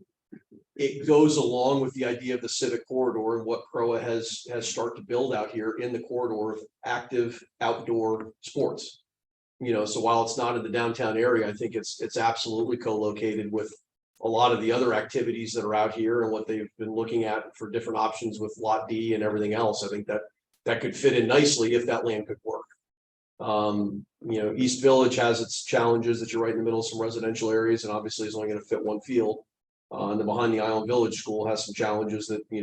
goes along with the idea of the civic corridor and what CROA has started to build out here in the corridor of active outdoor sports. So while it's not in the downtown area, I think it's absolutely co-located with a lot of the other activities that are out here and what they've been looking at for different options with lot D and everything else. I think that could fit in nicely if that land could work. East Village has its challenges that you're right in the middle of some residential areas, and obviously it's only gonna fit one field. And then behind the Island Village School has some challenges that, we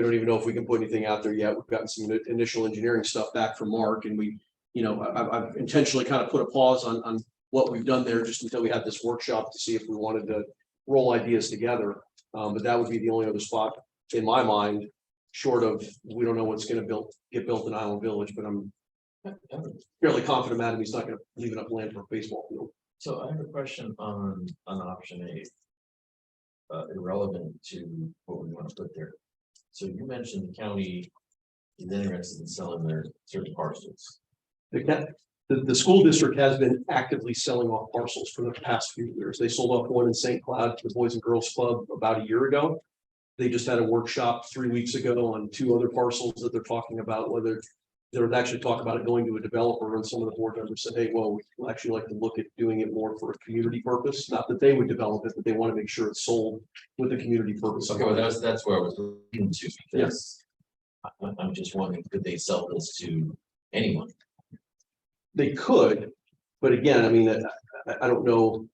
don't even know if we can put anything out there yet. We've gotten some initial engineering stuff back from Mark, and I've intentionally kind of put a pause on what we've done there just until we had this workshop to see if we wanted to roll ideas together. But that would be the only other spot in my mind, short of, we don't know what's gonna get built in Island Village, but I'm fairly confident Madamy's not gonna leave enough land for a baseball field. So I have a question on option A. Irrelevant to what we want to put there. So you mentioned the county is interested in selling their certain parcels. The school district has been actively selling off parcels for the past few years. They sold off one in St. Cloud to the Boys and Girls Club about a year ago. They just had a workshop 3 weeks ago on 2 other parcels that they're talking about, whether they're actually talking about it going to a developer, and some of the board members said, hey, well, we'd actually like to look at doing it more for a community purpose. Not that they would develop it, but they want to make sure it's sold with a community purpose. Okay, well, that's where I was looking to, because I'm just wondering, could they sell this to anyone? They could, but again, I mean, I don't know.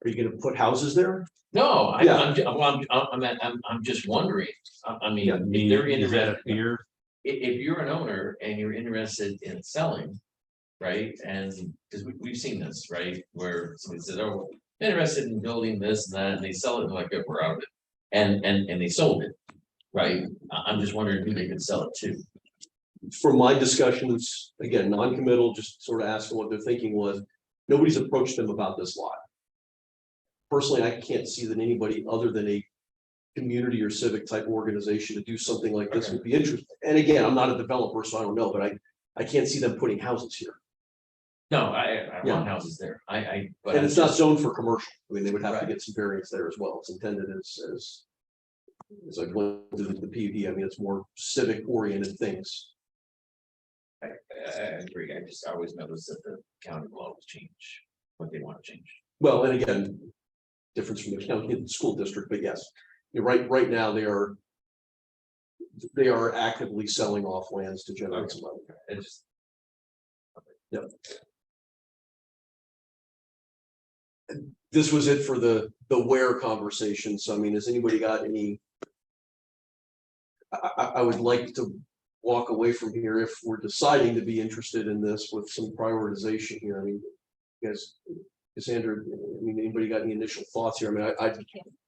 Are you gonna put houses there? No, Yeah. I'm just wondering. I mean, if they're Is that a interested, fear? if you're an owner and you're interested in selling, right? And because we've seen this, right? Where somebody says, oh, I'm interested in building this and that, and they sell it, and like, we're out of it. And they sold it, right? I'm just wondering who they could sell it to. From my discussions, again, non-committal, just sort of asking what their thinking was, nobody's approached them about this lot. Personally, I can't see that anybody other than a community or civic type organization to do something like this would be interested. And again, I'm not a developer, so I don't know, but I can't see them putting houses here. No, I want houses there. But And it's not zoned for commercial. I mean, they would have to Right. get some variance there as well. It's intended as I went through the PUD, I mean, it's more civic oriented things. I agree. I always notice that the county will always change what they want to change. Well, and again, difference from the county and the school district, but yes, you're right. Right now, they are actively selling off lands to generate some money. It just. Yep. This was it for the where conversation. So I mean, has anybody got any? I would like to walk away from here if we're deciding to be interested in this with some prioritization here. I mean, guys, Cassandra, I mean, anybody got any initial thoughts here? I mean, I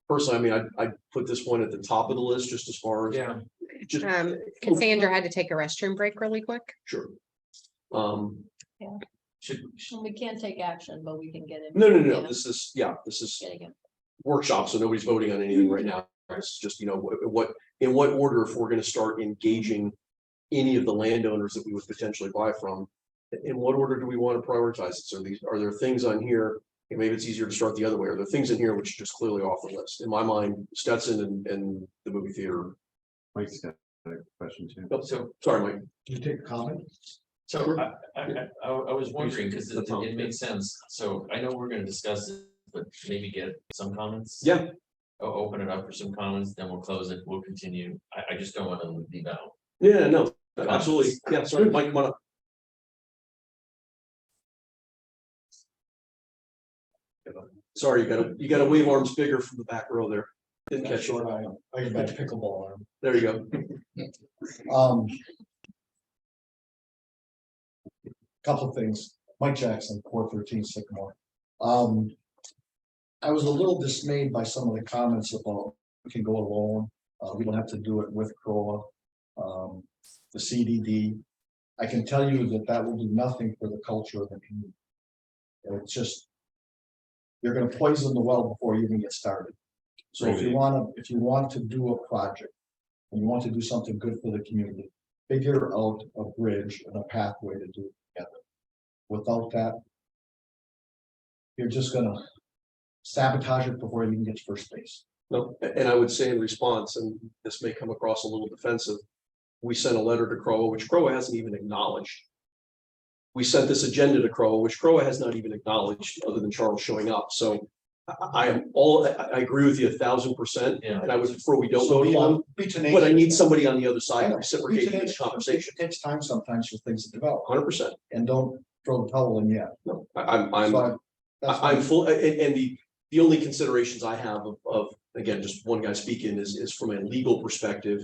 personally, I mean, I'd put this one at the top of the list just as far as. Yeah. Just, Cassandra had to take a restroom break really quick. sure. We can't take action, but we can get in. No. This is Getting it. workshop, so nobody's voting on anything right now. It's just, in what order, if we're gonna start engaging any of the landowners that we would potentially buy from, in what order do we want to prioritize it? So are there things on here, and maybe it's easier to start the other way, are there things in here which are just clearly off the list? In my mind, Stetson and the movie theater. Mike's got a question too. Oh, so, sorry, Mike. Can you take a comment? So I was wondering, because it makes sense. So I know we're gonna discuss it, but maybe get some comments. Yeah. Open it up for some comments, then we'll close it. We'll continue. I just don't want to leave out. Yeah, no, absolutely. Yeah, sorry, Mike, come on up. Sorry, you gotta wave arms bigger from the back row there. Didn't catch you. I can bet pickleball arm. There you go. Couple of things. Mike Jackson, 413 Sycamore. I was a little dismayed by some of the comments about we can go alone. We don't have to do it with CROA. The CDD. I can tell you that will do nothing for the culture of the community. It's just, you're gonna poison the well before you even get started. So if you want to do a project and you want to do something good for the community, figure out a bridge and a pathway to do it together. Without that, you're just gonna sabotage it before you even get to first base. No, and I would say in response, and this may come across a little defensive, we sent a letter to CROA, which CROA hasn't even acknowledged. We sent this agenda to CROA, which CROA has not even acknowledged, other than Charles showing up. So I am all, I agree with you 1,000%, Yeah. and I would prefer we don't So, move on, be but I need tenacious. somebody on the other side I to know. reciprocate Be this tenacious. conversation. It takes time sometimes for things to develop, 100%. and don't throw the towel in yet. No, I'm So that's I'm fine. full, and the only considerations I have of, again, just one guy speaking is from a legal perspective.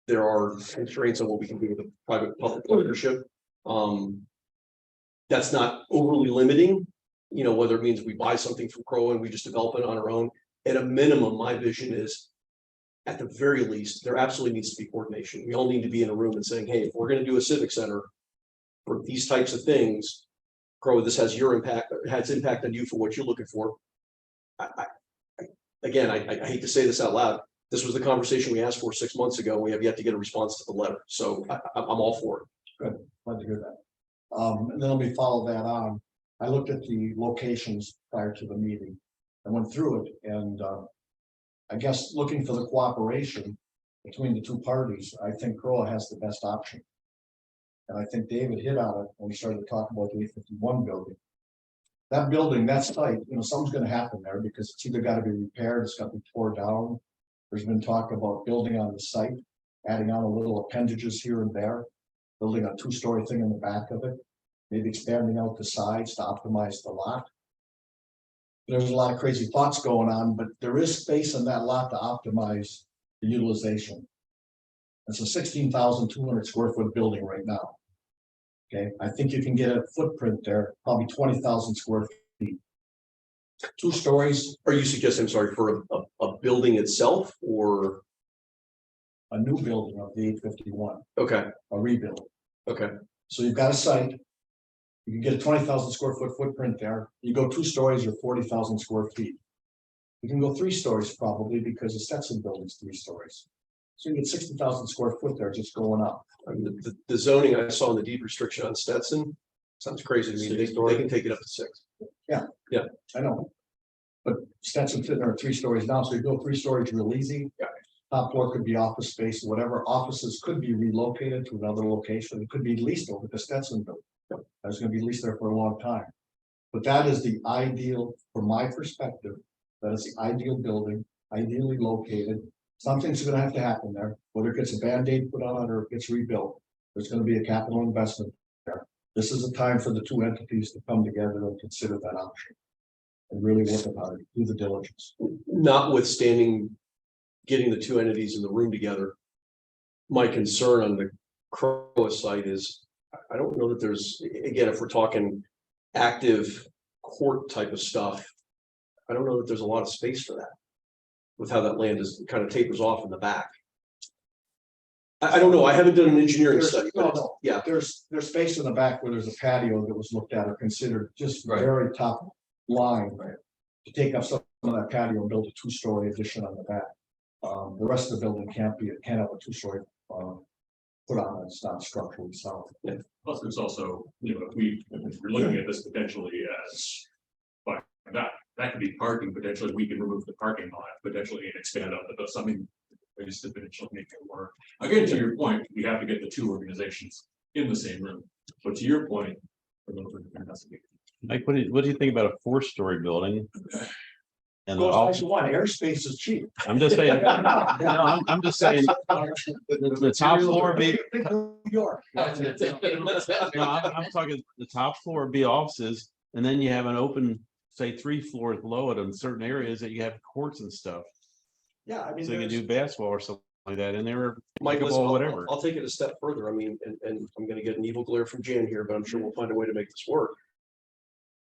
There are constraints on what we can do with a private public partnership. That's not overly limiting, you know, whether it means we buy something from Crow and we just develop it on our own. At a minimum, my vision is, at the very least, there absolutely needs to be coordination. We all need to be in a room and saying, hey, if we're gonna do a civic center for these types of things, Crow, this has your impact, has impact on you for what you're looking for. Again, I hate to say this out loud. This was the conversation we asked for 6 months ago. We have yet to get a response to the letter. So I'm all for it. Good, glad to hear that. And then let me follow that on. I looked at the locations prior to the meeting. I went through it and I guess looking for the cooperation between the two parties, I think Crow has the best option. And I think David hit on it when we started to talk about the 851 building. That building, that site, you know, something's gonna happen there because it's either gotta be repaired, it's gotta be tore down. There's been talk about building on the site, adding on a little appendages here and there, building a 2-story thing in the back of it, maybe expanding out the sides to optimize the lot. There's a lot of crazy thoughts going on, but there is space in that lot to optimize the utilization. It's a 16,200 square foot building right now. Okay, I think you can get a footprint there, probably 20,000 square feet. 2 stories, Are you suggesting, I'm sorry, for a building itself or? a new building of the 851, Okay, a rebuild. okay. So you've got a site. You can get a 20,000 square foot footprint there. You go 2 stories or 40,000 square feet. You can go 3 stories probably because the Stetson building's 3 stories. So you get 60,000 square foot there just going up. I mean, the zoning I saw in the deed restriction on Stetson sounds crazy to me. They can take it up to 6. I know. But Stetson's sitting there at 3 stories now, so you go 3 stories real easy. Yeah. Top floor could be office space, whatever. Offices could be relocated to another location. It could be leased over the Stetson building. That's gonna be leased there for a long time. But that is the ideal, from my perspective, that is the ideal building, ideally located. Something's gonna have to happen there, whether it gets a Band-Aid put on it or it gets rebuilt. There's gonna be a capital investment there. This is a time for the 2 entities to come together and consider that option. And really work about it, do the diligence. Notwithstanding getting the 2 entities in the room together, my concern on the Crow site is, I don't know that there's, again, if we're talking active court type of stuff, I don't know that there's a lot of space for that. With how that land is kind of tapers off in the back. I don't know. I haven't done an engineering study, but No, yeah, there's space in the back where there's a patio that was looked at or considered just Right. very top line. To take up some of that patio and build a 2-story addition on the back. The rest of the building can't have a 2-story put on it. It's not structurally sound. Plus, there's also, you know, if we're looking at this potentially as. But that could be parking, potentially, we can remove the parking lot, potentially and expand out the, something. Ways to potentially make it work. Again, to your point, we have to get the 2 organizations in the same room, but to your point. For those who has to be. Mike, what do you think about a 4-story building? And Goes all, nice and wide. Airspace is cheap. I'm just saying, no, I'm just saying, the top floor be. New York. No, I'm talking the top floor be offices, and then you have an open, say 3 floors below it in certain areas that you have courts and stuff. Yeah, I mean. So you can do basketball or something like that in there, Mike, listen, pickleball, whatever. I'll take it a step further. I mean, and I'm gonna get an evil glare from Jan here, but I'm sure we'll find a way to make this work.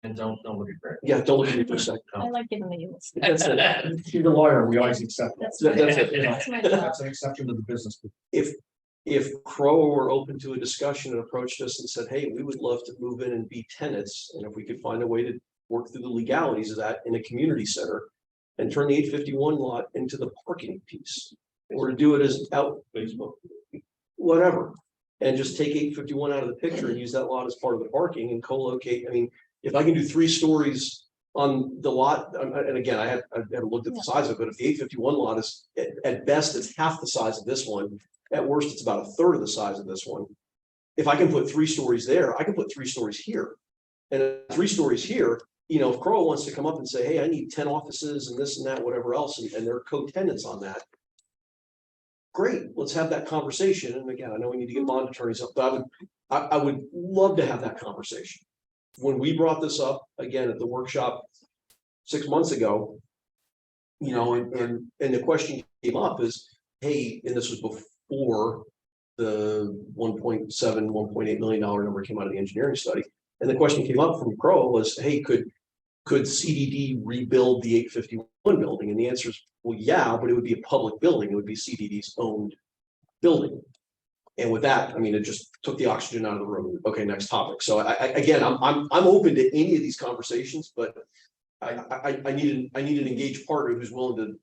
And don't look at Greg. Yeah, don't look at me for a second. I like giving the yields. That's it. She's a lawyer, we always accept that. That's That's my, it. that's my job. That's an exception to the business. If Crow were open to a discussion and approached us and said, hey, we would love to move in and be tenants, and if we could find a way to work through the legalities of that in a community center and turn the 851 lot into the parking piece, or to do it as out, whatever, and just take 851 out of the picture and use that lot as part of the parking and co-locate. I mean, if I can do 3 stories on the lot, and again, I haven't looked at the size of it, but if the 851 lot is at best, it's half the size of this one. At worst, it's about 1/3 of the size of this one. If I can put 3 stories there, I can put 3 stories here. And 3 stories here, you know, if Crow wants to come up and say, hey, I need 10 offices and this and that, whatever else, and they're co-tenants on that. Great, let's have that conversation. And again, I know we need to get bond attorneys up, but I would love to have that conversation. When we brought this up again at the workshop 6 months ago, you know, and the question came up is, hey, and this was before the 1.7, $1.8 million number came out of the engineering study. And the question came up from Crow was, hey, could CDD rebuild the 851 building? And the answer is, well, yeah, but it would be a public building. It would be CDD's owned building. And with that, I mean, it just took the oxygen out of the room. Okay, next topic. So again, I'm open to any of these conversations, but I need an engaged partner who's willing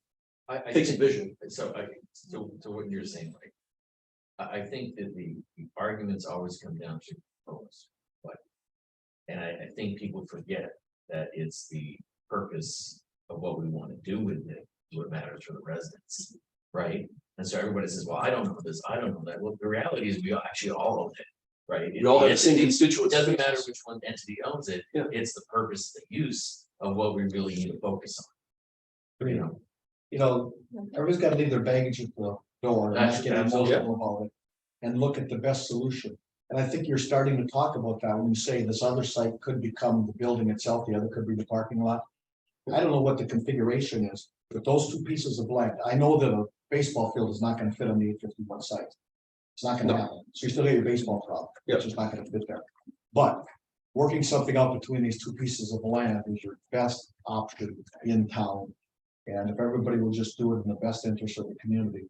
to take some vision. So to what you're saying, Mike, I think that the arguments always come down to pros, but, and I think people forget that it's the purpose of what we want to do with it, what matters for the residents, right? And so everybody says, well, I don't know this, I don't know that. Well, the reality is we actually all own it, right? We all have the same It constituents. doesn't matter which one entity owns it, it's the purpose, the use of what we really need to focus on. You know, Everybody's got to leave their baggage at the door and not get Absolutely. emotional about it and look at the best solution. And I think you're starting to talk about that when you say this other site could become the building itself, the other could be the parking lot. I don't know what the configuration is, but those two pieces of land, I know that a baseball field is not going to fit on the 851 site. It's not going to happen. So you still got your baseball problem, which is not going to fit there. But working something out between these two pieces of land is your best option in town. And if everybody will just do it in the best interest of the community,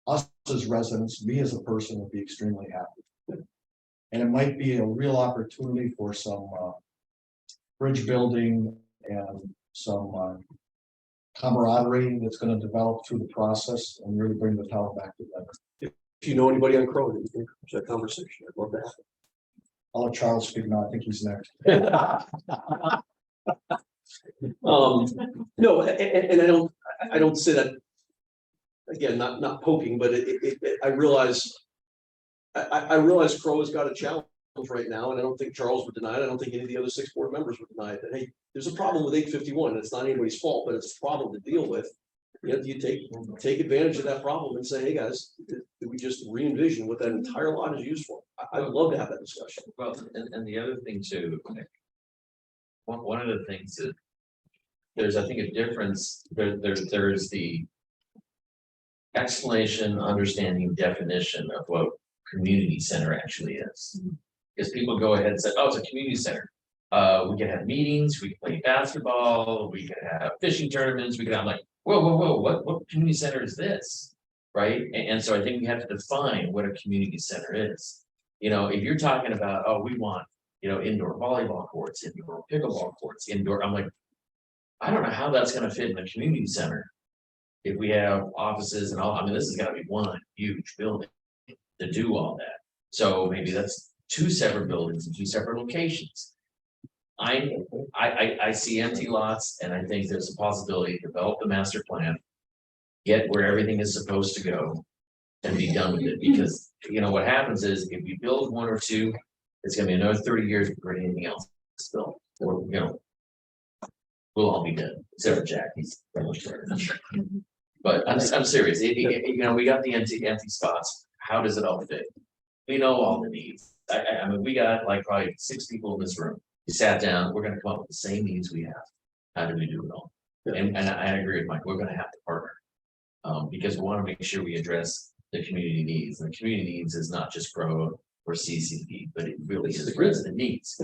us as residents, me as a person would be extremely happy. And it might be a real opportunity for some bridge building and some camaraderie that's going to develop through the process and really bring the town back together. If you know anybody on Crow that you think there's that conversation, I'd love to have it. I'll let Charles speak now. I think he's next. No, and I don't say that again, not poking, but I realize Crow has got a challenge right now, and I don't think Charles would deny it. I don't think any of the other 6 board members would deny it. That hey, there's a problem with 851, and it's not anybody's fault, but it's a problem to deal with. You know, you take advantage of that problem and say, hey guys, did we just re-envision what that entire lot is used for? I'd love to have that discussion. well, and the other thing too, one of the things that there's, I think, a difference, there's the explanation, understanding, definition of what community center actually is. Because people go ahead and say, oh, it's a community center. We can have meetings, we can play basketball, we can have fishing tournaments, we can have like, whoa, what community center is this? Right? And so I think we have to define what a community center is. You know, if you're talking about, oh, we want, you know, indoor volleyball courts, indoor pickleball courts, indoor, I'm like, I don't know how that's gonna fit in a community center. If we have offices and all, I mean, this has gotta be one huge building to do all that. So maybe that's 2 separate buildings and 2 separate locations. I see empty lots, and I think there's a possibility to develop the master plan, get where everything is supposed to go, and be done with it. Because you know what happens is if you build 1 or 2, it's gonna be another 30 years before anything else is built. Or you know, we'll all be dead except for Jack. He's almost there. But I'm serious. You know, we got the empty spots. How does it all fit? We know all the needs. I mean, we got like probably 6 people in this room. We sat down, we're gonna come up with the same needs we have. How do we do it all? And I agree with Mike, we're gonna have to partner. Because we wanna make sure we address the community needs. And the community needs is not just Crow or CCD, but it really is resident needs.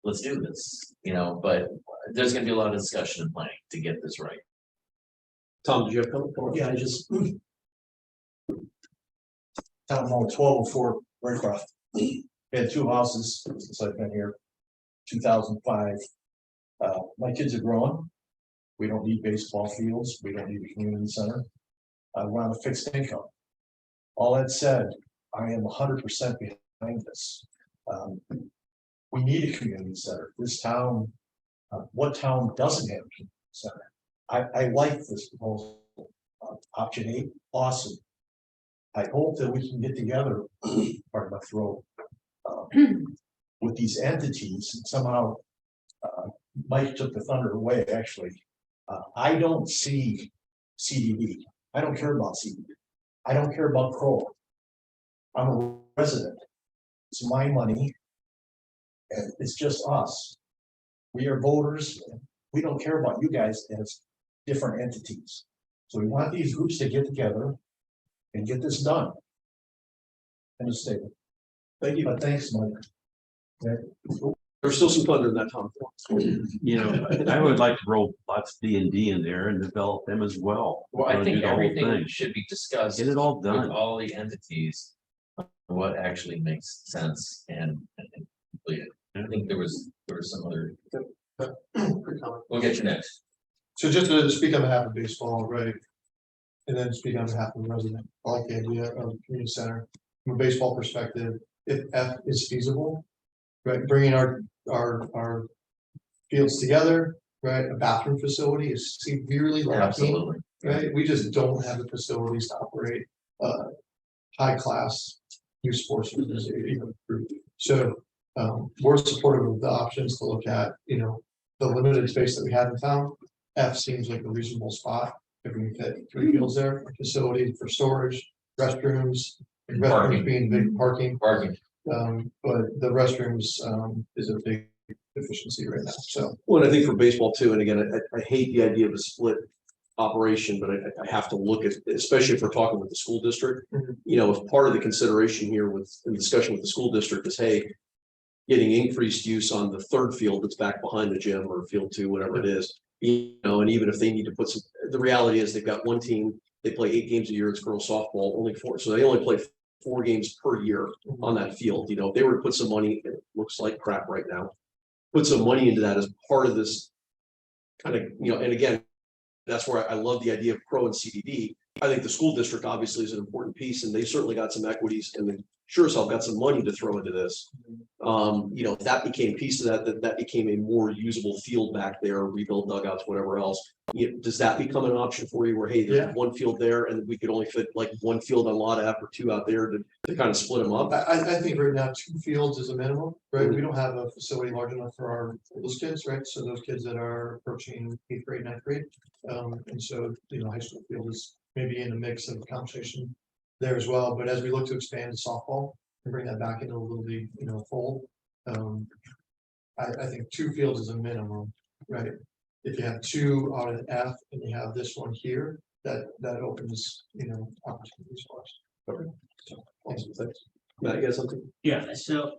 Let's do this, you know, but there's gonna be a lot of discussion and planning to get this right. Tom, did you have comment? Yeah, I just. Town Hall 1204, Raycroft. We had 2 houses since I've been here, 2005. My kids are growing. We don't need baseball fields. We don't need a community center. I want a fixed income. All that said, I am 100% behind this. We need a community center. This town, what town doesn't have a community center? I like this proposal. Option 8, awesome. I hope that we can get together, pardon my throat, with these entities and somehow Mike took the thunder away, actually. I don't see CDD. I don't care about CDD. I don't care about Crow. I'm a resident. It's my money. And it's just us. We are voters. We don't care about you guys as different entities. So we want these groups to get together and get this done. And a statement. Thank you. But thanks, Mike. There's still some thunder in that, Tom. You know, I would like to roll lots of D and D in there and develop them as well. Well, I Do think the whole everything thing. should be discussed. Get it all With done. all the entities, what actually makes sense and complete it. I think there was some other, we'll get you next. So just to speak on behalf of baseball, right? And then speak on behalf of the resident, I like the idea of the community center. From a baseball perspective, if F is feasible, right, bringing our fields together, right, a bathroom facility is severely lacking. Absolutely. Right, we just don't have the facilities to operate high class youth sports even. So we're supportive of the options to look at, you know, the limited space that we have in town. F seems like a reasonable spot. If we can fit 3 fields there, a facility for storage, restrooms, and restrooms being big parking. But the restrooms is a big deficiency right now. So Well, and I think for baseball too, and again, I hate the idea of a split operation, but I have to look at, especially if we're talking with the school district. You know, if part of the consideration here with the discussion with the school district is, hey, getting increased use on the third field that's back behind the gym or field 2, whatever it is, you know, and even if they need to put some, the reality is they've got one team, they play 8 games a year, it's girls softball, only 4, so they only play 4 games per year on that field. You know, if they were to put some money, it looks like crap right now, put some money into that as part of this kind of, you know, and again, that's where I love the idea of Pro and CDD. I think the school district obviously is an important piece, and they certainly got some equities, and they sure as hell got some money to throw into this. You know, if that became a piece of that became a more usable field back there, rebuild dugouts, whatever else. Does that become an option for you where, hey, there's one field there and we could only fit like 1 field on lot F or 2 out there to kind of split them up? I think right now 2 fields is a minimum, right? We don't have a facility large enough for those kids, right? So those kids that are approaching 8th grade, 9th grade. And so, you know, high school field is maybe in a mix of conversation there as well. But as we look to expand to softball and bring that back into a little league, you know, fold, I think 2 fields is a minimum, right? If you have 2 out of F and you have this one here, that opens, you know, opportunities for us. Okay. So, awesome. Thanks. Matt, you got something? Yeah, so.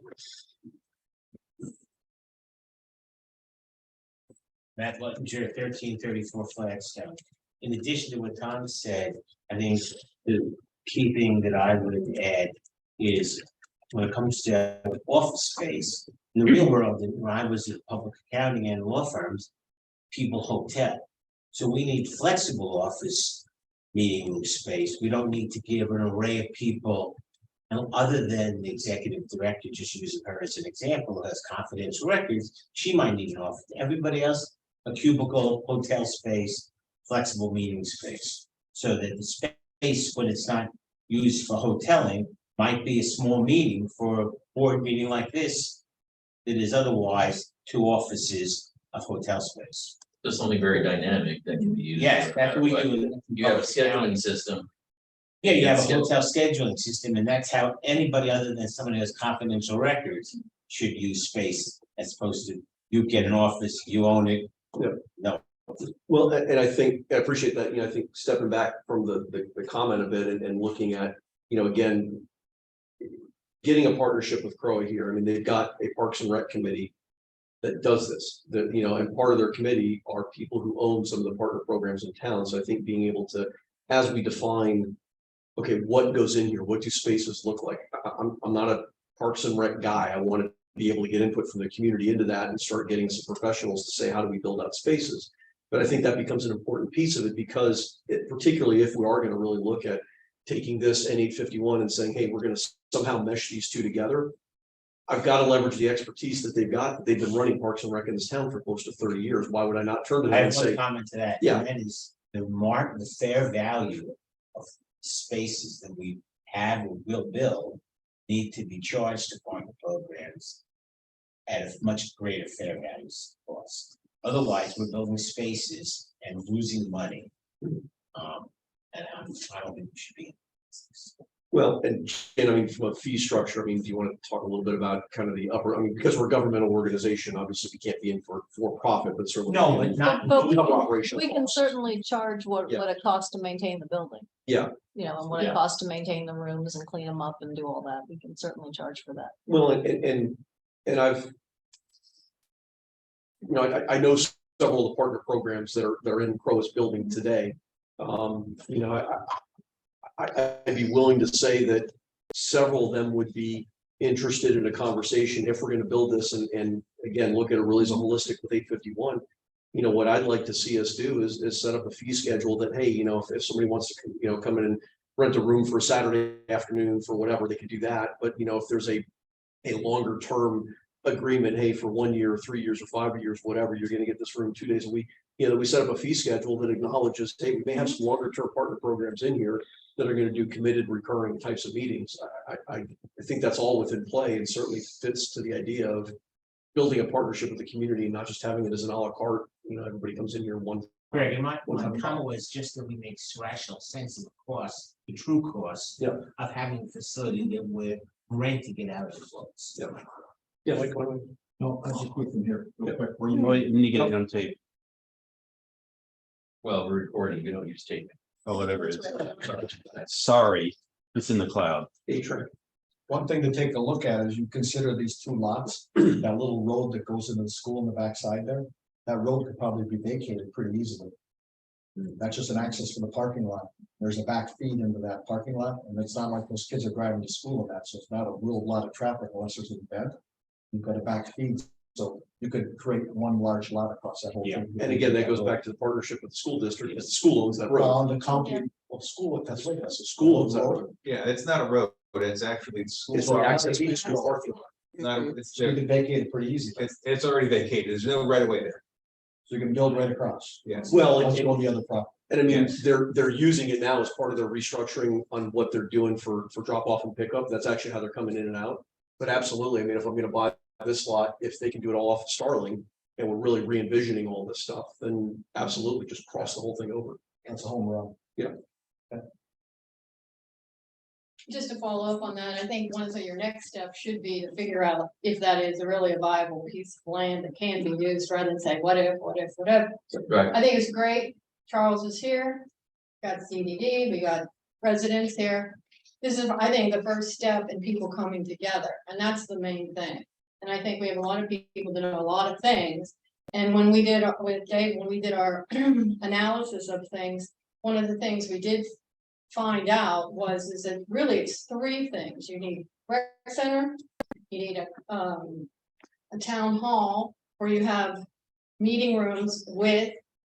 Matt Luttinger, 1334 Flagstone. In addition to what Tom said, I think the key thing that I would add is when it comes to office space, in the real world, when I was in public accounting and law firms, people hotel. So we need flexible office meeting room space. We don't need to give an array of people, other than the executive director, just using her as an example, who has confidential records, she might need an office. Everybody else, a cubicle, hotel space, flexible meeting space. So that the space, when it's not used for hoteling, might be a small meeting for a board meeting like this, that is otherwise 2 offices of hotel space. There's something very dynamic that can be used. Yes, that's what we do. You have a scheduling system. Yeah, you have a hotel scheduling system, and that's how anybody other than someone who has confidential records should use space, as opposed to you get an office, you own it. Yeah. No. Well, and I think, I appreciate that, you know, I think stepping back from the comment a bit and looking at, you know, again, getting a partnership with Crow here. I mean, they've got a Parks and Rec committee that does this, that, you know, and part of their committee are people who own some of the partner programs in town. So I think being able to, as we define, okay, what goes in here, what do spaces look like? I'm not a Parks and Rec guy. I want to be able to get input from the community into that and start getting some professionals to say, how do we build out spaces? But I think that becomes an important piece of it, because particularly if we are going to really look at taking this N851 and saying, hey, we're going to somehow mesh these 2 together. I've got to leverage the expertise that they've got. They've been running Parks and Rec in this town for close to 30 years. Why would I not turn to them I and have one say, comment to that. Yeah. And that is the fair value of spaces that we have or will build need to be charged to partner programs at a much greater fair value cost. Otherwise, we're building spaces and losing money. And I don't think we should be. Well, and I mean, from a fee structure, I mean, do you want to talk a little bit about kind of the upper, I mean, because we're a governmental organization, obviously we can't be in for profit, but certainly. No, but not. But we Cover can, operational we can costs. certainly charge what Yeah. it costs to maintain the building. Yeah. You know, and what it Yeah. costs to maintain the rooms and clean them up and do all that. We can certainly charge for that. Well, and I've. You know, I know several of the partner programs that are in Crow's building today. You know, I'd be willing to say that several of them would be interested in a conversation if we're gonna build this and again, look at it really as a holistic with 851. You know, what I'd like to see us do is set up a fee schedule that, hey, you know, if somebody wants to, you know, come in and rent a room for a Saturday afternoon for whatever, they could do that. But, you know, if there's a longer term agreement, hey, for 1 year, 3 years or 5 years, whatever, you're gonna get this room 2 days a week. You know, we set up a fee schedule that acknowledges, hey, we may have some longer term partner programs in here that are gonna do committed recurring types of meetings. I think that's all within play and certainly fits to the idea of building a partnership with the community and not just having it as an a la carte, you know, everybody comes in here one. Greg, and my comment was just that we make rational sense of the cost, the true cost. Yeah. Of having a facility that we're renting it out of the floats. Yeah. Yeah, like, No, I just quick from here, real quick. Where Well, you, you get it on tape. Well, we're recording, we don't use tape. Or whatever it is. Sorry, it's in the cloud. one thing to take a look at is you consider these two lots, that little road that goes into the school in the backside there. That road could probably be vacated pretty easily. That's just an access to the parking lot. There's a back feed into that parking lot, and it's not like those kids are driving to school with that, so it's not a real lot of traffic unless there's an event. You've got a back feed, so you could create one large lot across that whole Yeah. thing. And again, that goes back to the partnership with the school district, because the school owns that Well, road. on the county, well, school, that's right, that's a School school owns that road. road. Yeah, it's not a road, it's actually. It's the access to the school parking lot. It's, So you can vacate it pretty easy, it's already vacated, there's no right of way there. so you can build right across. Yes. Well, Let's go on the other property. and I mean, Yes. they're using it now as part of their restructuring on what they're doing for drop off and pickup. That's actually how they're coming in and out. But absolutely, I mean, if I'm gonna buy this lot, if they can do it all off of Starling and we're really re-envisioning all this stuff, then absolutely just cross the whole thing over. That's a home run. Just to follow up on that, I think one of your next steps should be to figure out if that is really a viable piece of land that can be used rather than say, what if. Right. I think it's great. Charles is here. Got CDD, we got residents here. This is, I think, the first step in people coming together, and that's the main thing. And I think we have a lot of people that know a lot of things. And when we did with Dave, when we did our analysis of things, one of the things we did find out is that really it's three things. You need rec center, you need a town hall where you have meeting rooms with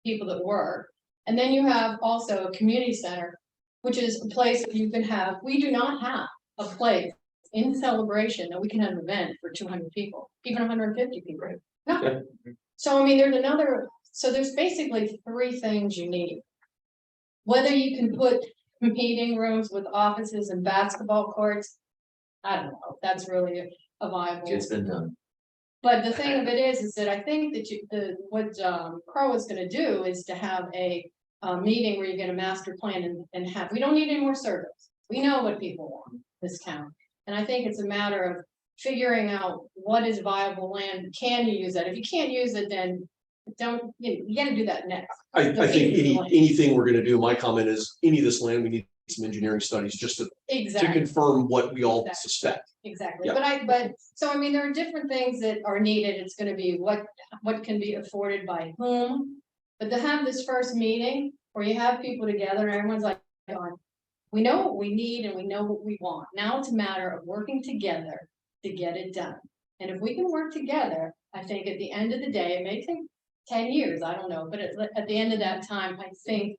people that work. And then you have also a community center, which is a place that you can have. We do not have a place in Celebration that we can have an event for 200 people, even 150 people. No. So I mean, there's basically three things you need. Whether you can put meeting rooms with offices and basketball courts, I don't know, if that's really a viable. It's been done. But the thing of it is that I think that what Crow is gonna do is to have a meeting where you get a master plan and have, we don't need any more surveys. We know what people want in this town. And I think it's a matter of figuring out what is viable land, can you use that? If you can't use it, then you gotta do that next. I think anything we're gonna do, my comment is, any of this land, we need some engineering studies just to Exactly. confirm what we all Exactly. suspect. Exactly, Yeah. so I mean, there are different things that are needed, it's gonna be what can be afforded by whom. But to have this first meeting where you have people together and everyone's like, we know what we need and we know what we want, now it's a matter of working together to get it done. And if we can work together, I think at the end of the day, it may take 10 years, I don't know, but at the end of that time, I think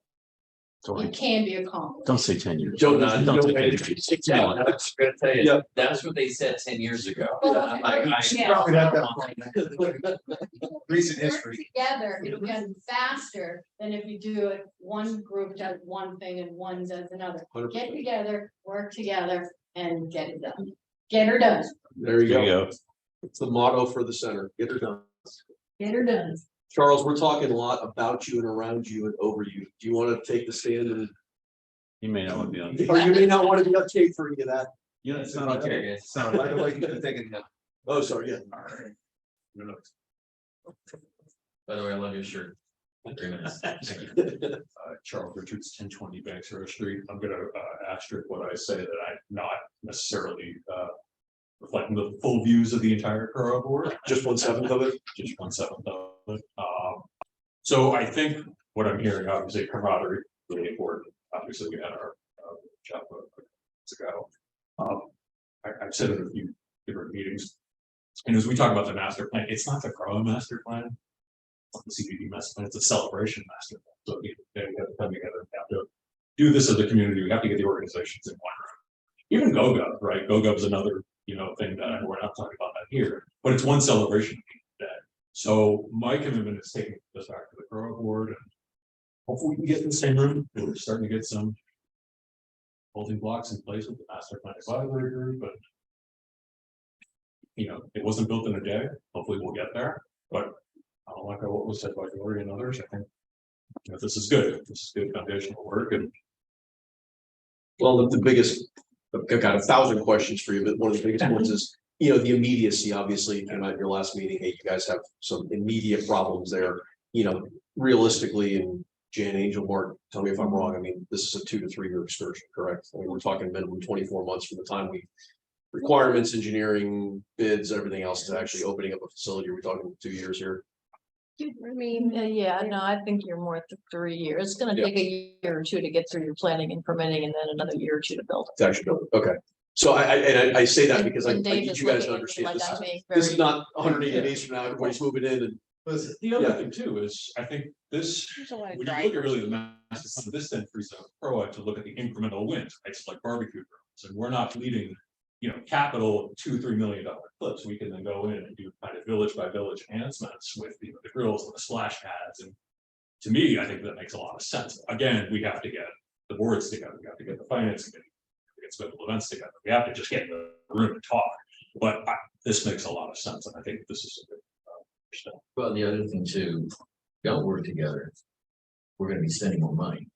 it can be accomplished. Don't say 10 years. Don't say 10 years. Yeah, that's gonna tell you, Yeah. that's what they said 10 years ago. Well, yeah. Probably not that point. Recent Work history. together, it'll get faster than if you do it, one group does one thing and one does another. 100%. Get together, work together and get it done. Get her done, There you There you go. go. It's the motto for the center. Get her done. get her done. Charles, we're talking a lot about you and around you and over you. Do you want to take the stand and, You may not want to be on. or you may not want to be on tape for any of that? You know, it's not okay. It's not By the way, okay. you could have taken that. Oh, sorry, yeah. By the way, I love your shirt. Very nice. Charles Richards, 1020 Banks Road Street. I'm gonna asterisk what I say that I'm not necessarily reflecting the full views of the entire borough board. Just 1/7 of it? Just 1/7 of it. So I think what I'm hearing, obviously camaraderie, really important. Obviously, we had our chat a couple months ago. I've said it a few different meetings. And as we talk about the master plan, it's not the grow master plan. It's not the CDD master plan, it's a celebration master plan. So we have to come together, we have to do this as a community, we have to get the organizations in one room. Even GoGov, right? GoGov is another, thing that we're not talking about that here, but it's one celebration day. So my commitment is taking this back to the borough board and hopefully we can get in the same room. We're starting to get some building blocks in place with the master plan advisory group, but it wasn't built in a day. Hopefully we'll get there, but I don't like what was said by Gloria and others. I think this is good. This is good foundational work. And Well, the biggest, I've got 1,000 questions for you, but one of the biggest ones is, the immediacy, obviously, came out in your last meeting. Hey, you guys have some immediate problems there, realistically, and Jan Angel, Mark, tell me if I'm wrong. I mean, this is a 2 to 3 year excursion, correct? I mean, we're talking minimum 24 months from the time we requirements, engineering, bids, everything else to actually opening up a facility. Are we talking 2 years here? I mean, Yeah, no, I think you're more than 3 years. It's gonna Yeah. take a year or two to get through your planning and permitting and then another year or two to build. To actually build it. Okay. So I say that because I And Dave need is you guys looking to at me understand like this. I'm being This very- is not 180 days from now, everybody's moving in and. the other thing too is, I think this, there's a lot of when you look at drivers. really the master plan, this then frees up pro to look at the incremental wins, right? It's like barbecue grills, and we're not leading, capital $2-3 million clips. We can then go in and do kind of village by village enhancements with the grills and the splash pads. And to me, I think that makes a lot of sense. Again, we have to get the boards together, we have to get the finance committee, we have to get special events together. We have to just get in the room and talk. But this makes a lot of sense, and I think this is a good step. Well, the other thing too, don't work together. We're gonna be spending more money.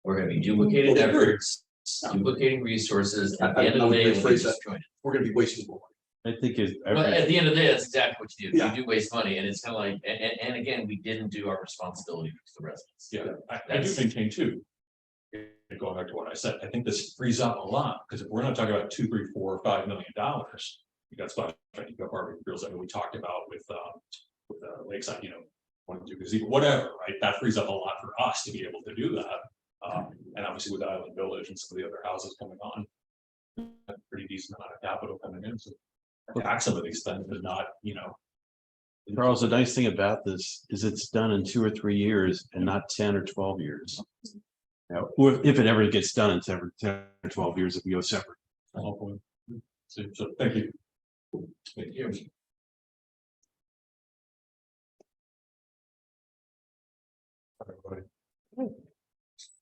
We're gonna be duplicating efforts, duplicating resources. At the end of the day, we're disjointed. We're gonna be wasting more. I think it's. But at the end of the day, that's exactly what you do. Yeah. You do waste money, and it's kind of like, and again, we didn't do our responsibility to the residents. Yeah, I do maintain too. And going back to what I said, I think this frees up a lot, because if we're not talking about $2, $3, $4, $5 million, you got splash, you got barbecue grills that we talked about with Lakeside, want to do gazebo, whatever, right? That frees up a lot for us to be able to do that. And obviously with Island Village and some of the other houses coming on, a pretty decent amount of capital coming in, so attack some of these things, but not, Charles, the nice thing about this is it's done in 2 or 3 years and not 10 or 12 years. Now, or if it ever gets done in 10 or 12 years, if we go separate. So thank you. Thank you.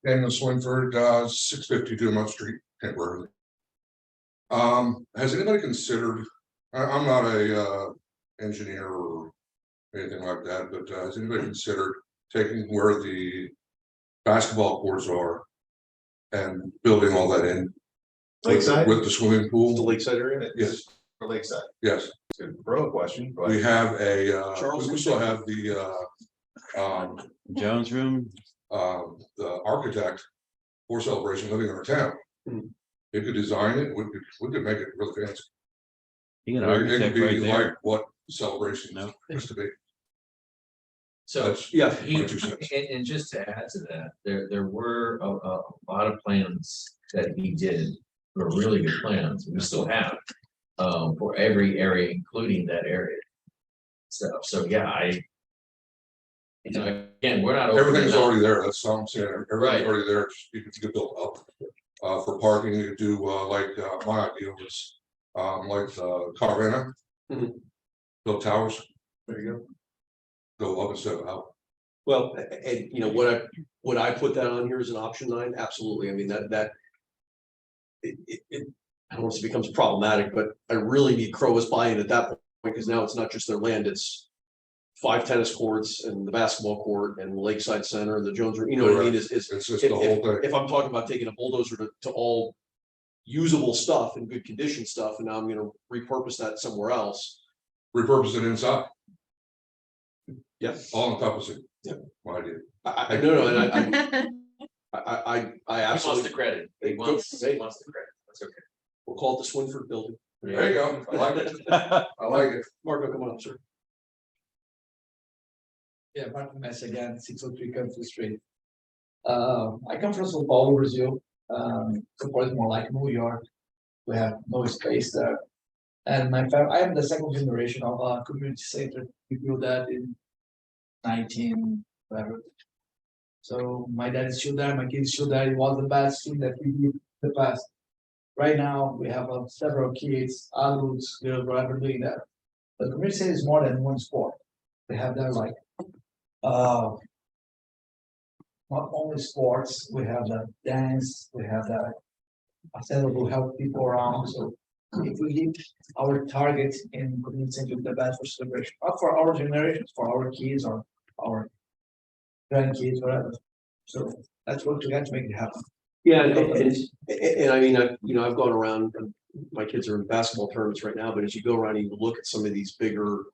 Daniel Swinford, 652 Mott Street, temporarily. Has anybody considered, I'm not a engineer or anything like that, but has anybody considered taking where the basketball courts are and building all that in? Lakeside? With the swimming pool? The lakeside area? Yes, For Lakeside. yes. It's a bro question. Go We ahead. have a, Charles? we still have the Jones room, the architect for Celebration living in our town. Hmm. He could design it, we could make it really fancy. you got an It could architect be right like there. what Celebration No. used to be. So, That's Yeah. my 2 cents. and just to add to that, there were a lot of plans that he did, were really good plans, we still have. For every area, including that area. So yeah, again, we're not. Everything's already there, that's all I'm saying, Right. everything's already there, just you could build up. For parking, you could do, like, my idea was, like, Carvana. Mhm. Build towers, There you go. go up instead of out. Well, and would I put that on here as an option 9? Absolutely. I mean, I don't know if it becomes problematic, but I really need Crow's buy-in at that point, because now it's not just their land, it's 5 tennis courts and the basketball court and the Lakeside Center and the Jones, you know what I mean, is, It's just if, the whole thing. if I'm talking about taking a bulldozer to all usable stuff and good condition stuff, and now I'm gonna repurpose that somewhere else. Repurpose it inside, Yeah, all encompassing. Yeah. My idea. I no, and I He wants absolutely, the credit. He wants the credit. That's okay. we'll call it the Swinford Building. There you go. I like it. I like it. Marco, come on up, sir. Yeah, Martin Mess again, 603 Country Street. I come from São Paulo, Brazil. São is more like New York. We have no space there. And my family, I am the second generation of a community center. We built that in 19 whatever. So my dad is still there, my kid is still there. It was the best thing that we did in the past. Right now, we have several kids, adults, girls, whatever doing that. The community center is more than one sport. They have that like not only sports, we have the dance, we have the center will help people around. So if we hit our target in community center, the best for celebration, not for our generations, for our kids or our grandkids, whatever. So let's work together to make it happen. Yeah, and I mean, I've gone around, and my kids are in basketball tournaments right now, but as you go around and you look at some of these bigger,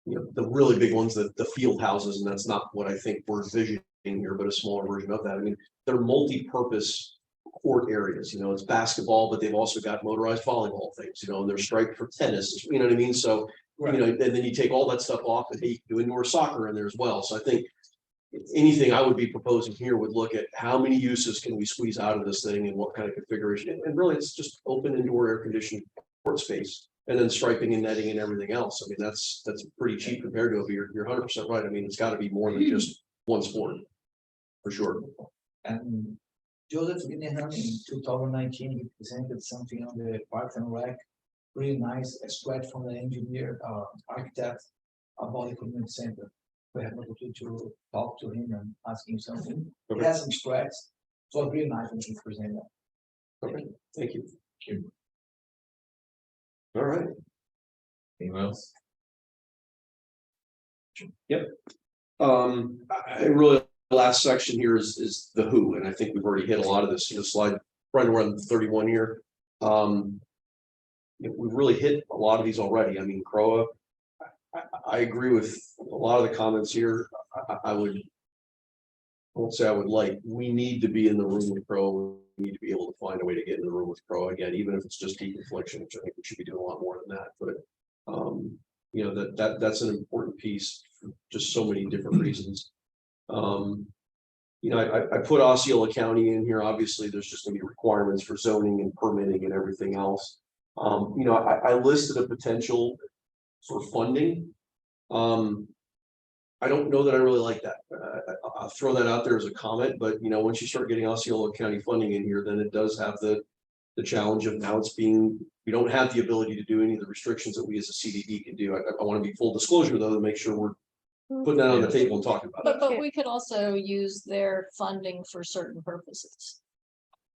the really big ones, the field houses, and that's not what I think we're envisioning here, but a smaller version of that. I mean, they're multi-purpose court areas, it's basketball, but they've also got motorized volleyball things, and they're striped for tennis, you know what I mean? So, and then you take all that stuff off and you do indoor soccer in there as well. So I think anything I would be proposing here would look at how many uses can we squeeze out of this thing and what kind of configuration. And really, it's just open indoor air conditioned court space. And then striping and netting and everything else. I mean, that's pretty cheap compared to it. You're 100% right. I mean, it's got to be more than just one sport, for sure. And Joseph Linehan in 2019, he presented something on the Parks and Rec, really nice, a scratch from the engineer, architect about the community center. We have an opportunity to talk to him and ask him something. He has some scratches, so it's really nice when he present that. Okay, thank you. All right. Anyone else? Yep. I really, the last section here is the who, and I think we've already hit a lot of this, slide right around 31 here. We've really hit a lot of these already. I mean, CROA, I agree with a lot of the comments here. I won't say I would like, we need to be in the room with CROA. We need to be able to find a way to get in the room with CROA again, even if it's just deflection, which I think we should be doing a lot more than that. But that's an important piece for just so many different reasons. I put Osceola County in here. Obviously, there's just gonna be requirements for zoning and permitting and everything else. I listed a potential for funding. I don't know that I really like that. I'll throw that out there as a comment, but once you start getting Osceola County funding in here, then it does have the challenge of now we don't have the ability to do any of the restrictions that we as a CDD can do. I want to be full disclosure though, to make sure we're putting that on the table and talking about it. But we could also use their funding for certain purposes.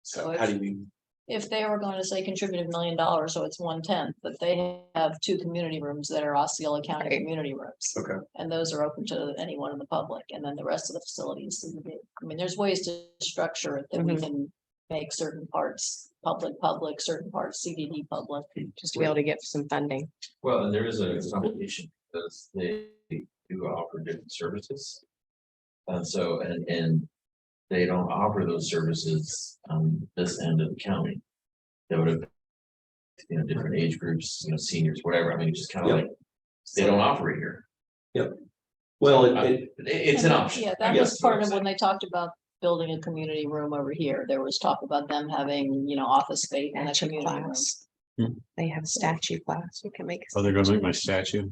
So How do you mean? if they were going to say contribute $1 million, so it's 1/10, but they have 2 community rooms that are Osceola County community rooms. Okay. And those are open to anyone in the public, and then the rest of the facilities. I mean, there's ways to structure it that we can make certain parts public, certain parts CDD public. Just to be able to get some funding. Well, and there is a complication because they do offer different services. And so, and they don't offer those services on this end of the county. They would have, different age groups, seniors, whatever. I mean, it's just kind of like, they don't offer it here. Yep. Well, it's an option. Yeah, that was part of when they talked about building a community room over here. There was talk about them having, office space in a community room. They have statue class. We can make. Oh, they're gonna make my statue.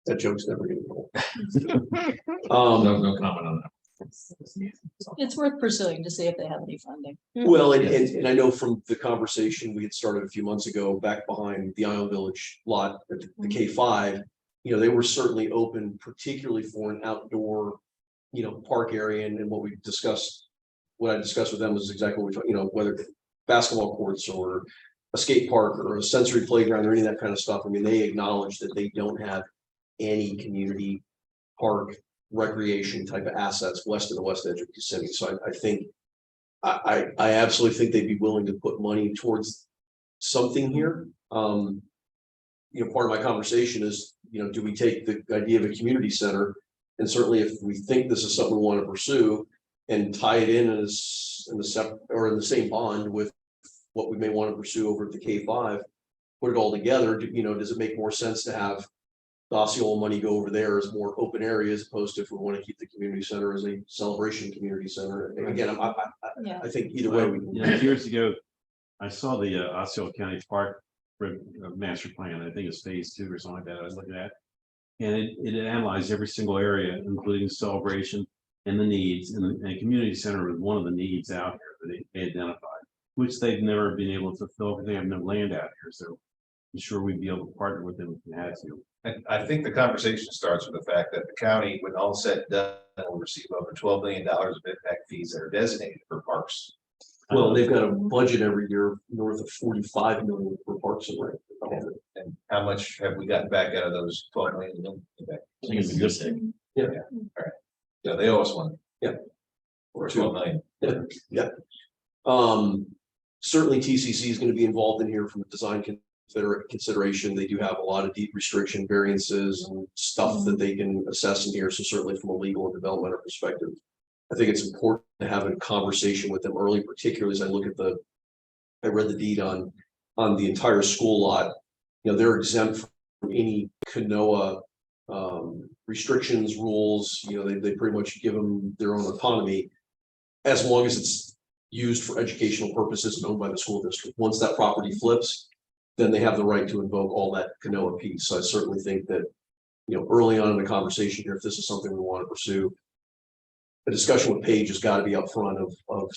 that joke's never gonna go. No comment on that. It's worth pursuing to see if they have any funding. Well, and I know from the conversation we had started a few months ago back behind the Ion Village lot at the K5, they were certainly open, particularly for an outdoor, park area. And what I discussed with them was exactly what whether basketball courts or a skate park or a sensory playground or any of that kind of stuff. I mean, they acknowledge that they don't have any community park recreation type of assets west of the west edge of Kissimmee. So I think I absolutely think they'd be willing to put money towards something here. Part of my conversation is, do we take the idea of a community center? And certainly if we think this is something we want to pursue and tie it in as in the same bond with what we may want to pursue over at the K5, put it all together, does it make more sense to have the Osceola money go over there as more open area as opposed to if we want to keep the community center as a celebration community center? And again, I think either way we can. Years ago, I saw the Osceola County Park master plan. I think it's phase 2 or something like that. I was looking at, and it analyzed every single area, including celebration and the needs. And the community center was one of the needs out here that they identified, which they've never been able to fulfill because they have no land out here. So I'm sure we'd be able to partner with them if we had to. And I think the conversation starts with the fact that the county, when all said and done, will receive over $12 million of impact fees that are designated for parks. Well, they've got a budget every year north of 45 million for parks and rec. And how much have we gotten back out of those 12 million? I think it's a good thing. Yeah. All right. So they owe us one. Yeah. Or 12 million. Yeah. Certainly TCC is going to be involved in here from a design consideration. They do have a lot of deep restriction variances and stuff that they can assess in here. So certainly from a legal and developmental perspective, I think it's important to have a conversation with them early, particularly as I look at I read the deed on the entire school lot. They're exempt from any Kanoa restrictions, rules. They pretty much give them their own autonomy as long as it's used for educational purposes and owned by the school district. Once that property flips, then they have the right to invoke all that Kanoa piece. So I certainly think that, early on in the conversation here, if this is something we want to pursue, a discussion with Paige has got to be up front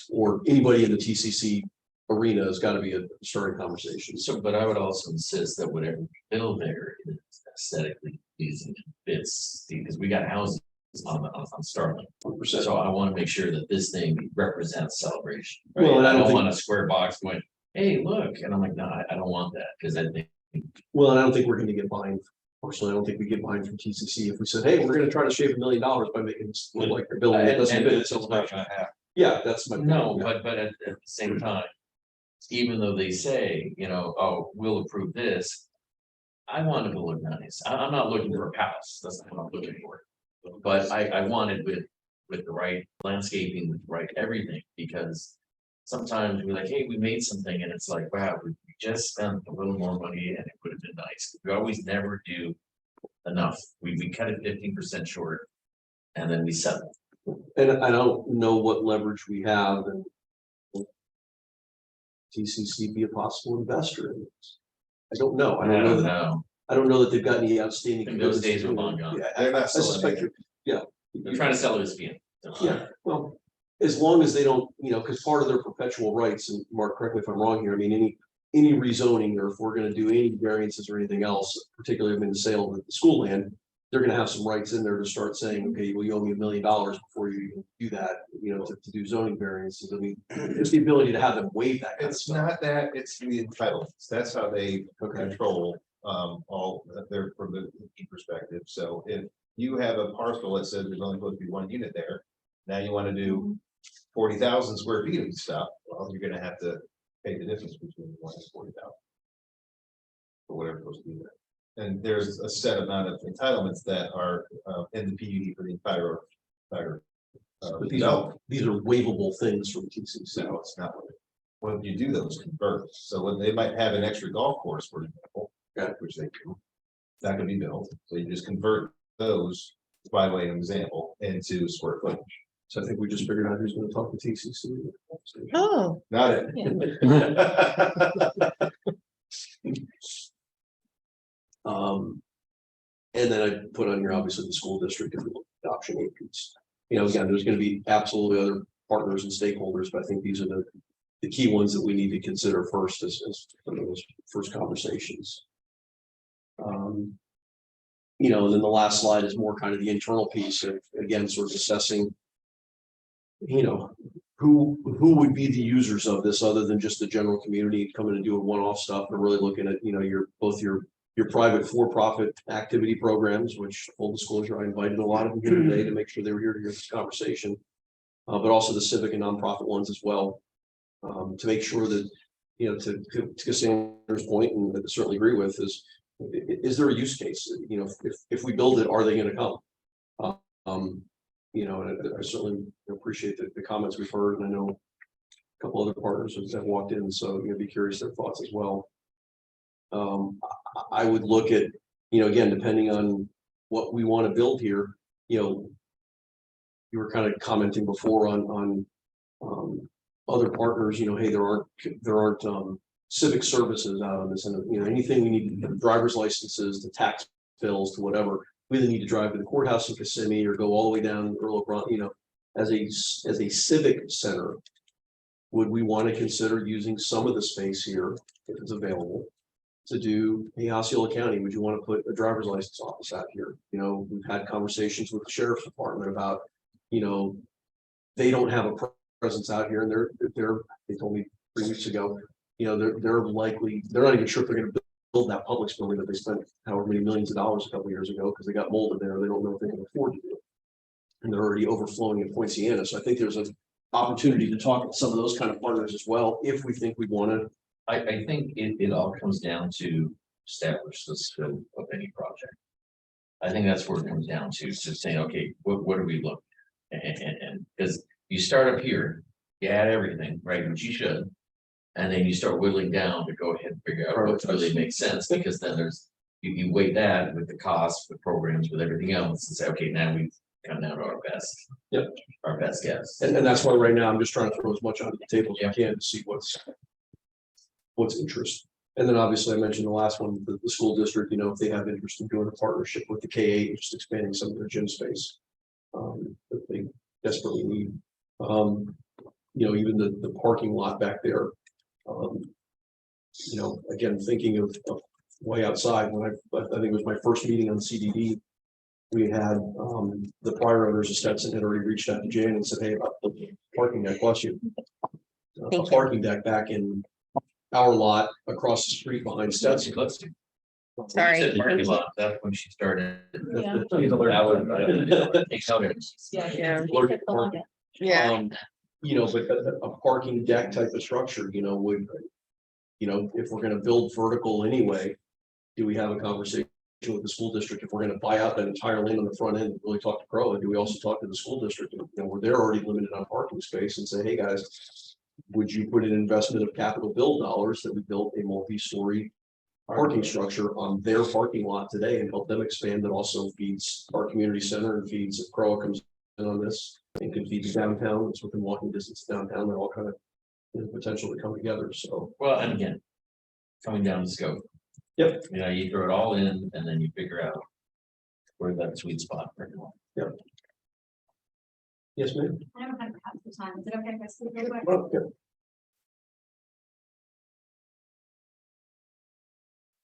or anybody in the TCC arena has got to be a starting conversation. So, but I would also insist that whatever we build there is aesthetically pleasing and fits, because we got houses on Starling. 100%. So I want to make sure that this thing represents celebration. Right? Well, and I don't want a square box going, hey, look, and I'm like, no, I don't want that, because I think. Well, and I don't think we're going to get behind. Personally, I don't think we get behind from TCC if we said, hey, we're going to try to shave $1 million by making this look like they're building. It doesn't fit its celebration. Yeah, that's my point. No, but at the same time, even though they say, oh, we'll approve this, I want it to look nice. I'm not looking for a palace. That's not what I'm looking for. But I want it with the right landscaping, with the right everything, because sometimes we're like, hey, we made something and it's like, wow, we just spent a little more money and it would have been nice. We always never do enough. We cut it 15% short and then we settle. And I don't know what leverage we have, and TCC be a possible investor in this. I don't know. I don't know. I don't know that they've got any outstanding. Those days are long gone. Yeah, They're not I suspect. Yeah. They're trying to sell it as being. Yeah, well, as long as they don't, because part of their perpetual rights, and Mark, correct me if I'm wrong here, I mean, any rezoning, or if we're gonna do any variances or anything else, particularly in the sale of the school land, they're gonna have some rights in there to start saying, okay, well, you owe me $1 million before you even do that, to do zoning variances. I mean, there's the ability to have them waive that kind of It's stuff. not that, it's the entitlements. That's how they control all their from the perspective. So if you have a parcel that says there's only supposed to be 1 unit there, now you want to do 40,000 square feet of stuff, well, you're gonna have to pay the difference between 1 and 40,000. Or whatever supposed to be there. And there's a set amount of entitlements that are in the PUD for the entire But these are waivable things from TCC. no, it's not. When you do those convert, so when they might have an extra golf course, for example, which they do, it's not gonna be built, so you just convert those, by way of example, into square footage. So I think we just figured out who's gonna talk to TCC. Oh, Not it. And then I put on here, obviously, the school district and the adoption aid piece. Again, there's gonna be absolutely other partners and stakeholders, but I think these are the key ones that we need to consider first as those first conversations. And then the last slide is more kind of the internal piece of, again, sort of assessing, who would be the users of this other than just the general community coming and doing one-off stuff, and really looking at, both your your private for-profit activity programs, which full disclosure, I invited a lot of them here today to make sure they were here to hear this conversation. But also the civic and nonprofit ones as well. To make sure that, you know, to Cassandra's point, and I certainly agree with, is there a use case? You know, if we build it, are they gonna come? You know, and I certainly appreciate the comments we've heard, and I know a couple other partners have walked in, so you know, be curious their thoughts as well. I would look at, you know, again, depending on what we want to build here, you know, you were kind of commenting before on other partners, you know, hey, there aren't civic services out on this, and you know, anything we need, driver's licenses, the tax bills, to whatever, we either need to drive to the courthouse in Kissimmee or go all the way down Earl O'Brien, you know, as a civic center. Would we want to consider using some of the space here, if it's available, to do, hey, Osceola County, would you want to put a driver's license office out here? You know, we've had conversations with the sheriff's department about, you know, they don't have a presence out here, and they told me 3 weeks ago, you know, they're not even sure if they're going to build that Publix building that they spent however many millions of dollars a couple of years ago because they got molded there. They don't know if they can afford to do it, and they're already overflowing in Poinciana. So I think there's an opportunity to talk to some of those kind of partners as well, if we think we want to. I think it all comes down to establish the scope of any project. I think that's where it comes down to saying, okay, what do we look at? And because you start up here, you add everything, right, which you should, and then you start whittling down to go ahead and figure out what really makes sense, because then there's, you weigh that with the costs, with programs, with everything else, and say, okay, now we've come down to our best. Yep. Our best guess. And that's why right now I'm just trying to throw as much onto the table as I can to see what's interest. And then obviously I mentioned the last one, the school district, you know, if they have interest in doing a partnership with the K-8, just expanding some of their gym space. That they desperately need. You know, even the parking lot back there. You know, again, thinking of way outside, when I think it was my first meeting on CDD, we had the prior owners of Stetson had already reached out to Jan and said, hey, about the parking deck, bless you. A parking deck back in our lot across the street behind Stetson. Sorry. Said parking lot, that's when she started. Yeah. Yeah. You know, but a parking deck type of structure, you know, would, you know, if we're gonna build vertical anyway, do we have a conversation with the school district? If we're gonna buy out that entire land on the front end, really talk to Crow, do we also talk to the school district? You know, where they're already limited on parking space, and say, hey, guys, would you put an investment of capital build dollars that we built a multi-story parking structure on their parking lot today and help them expand? That also feeds our community center and feeds, if Crow comes in on this, and could feed the downtown. It's within walking distance downtown. They're all kind of, you know, potential to come together. So, Well, and again, coming down to scope. Yep. You know, you throw it all in and then you figure out where that sweet spot. Yep. Yes, ma'am. I don't have the time. Is it okay if I speak really quick? Okay.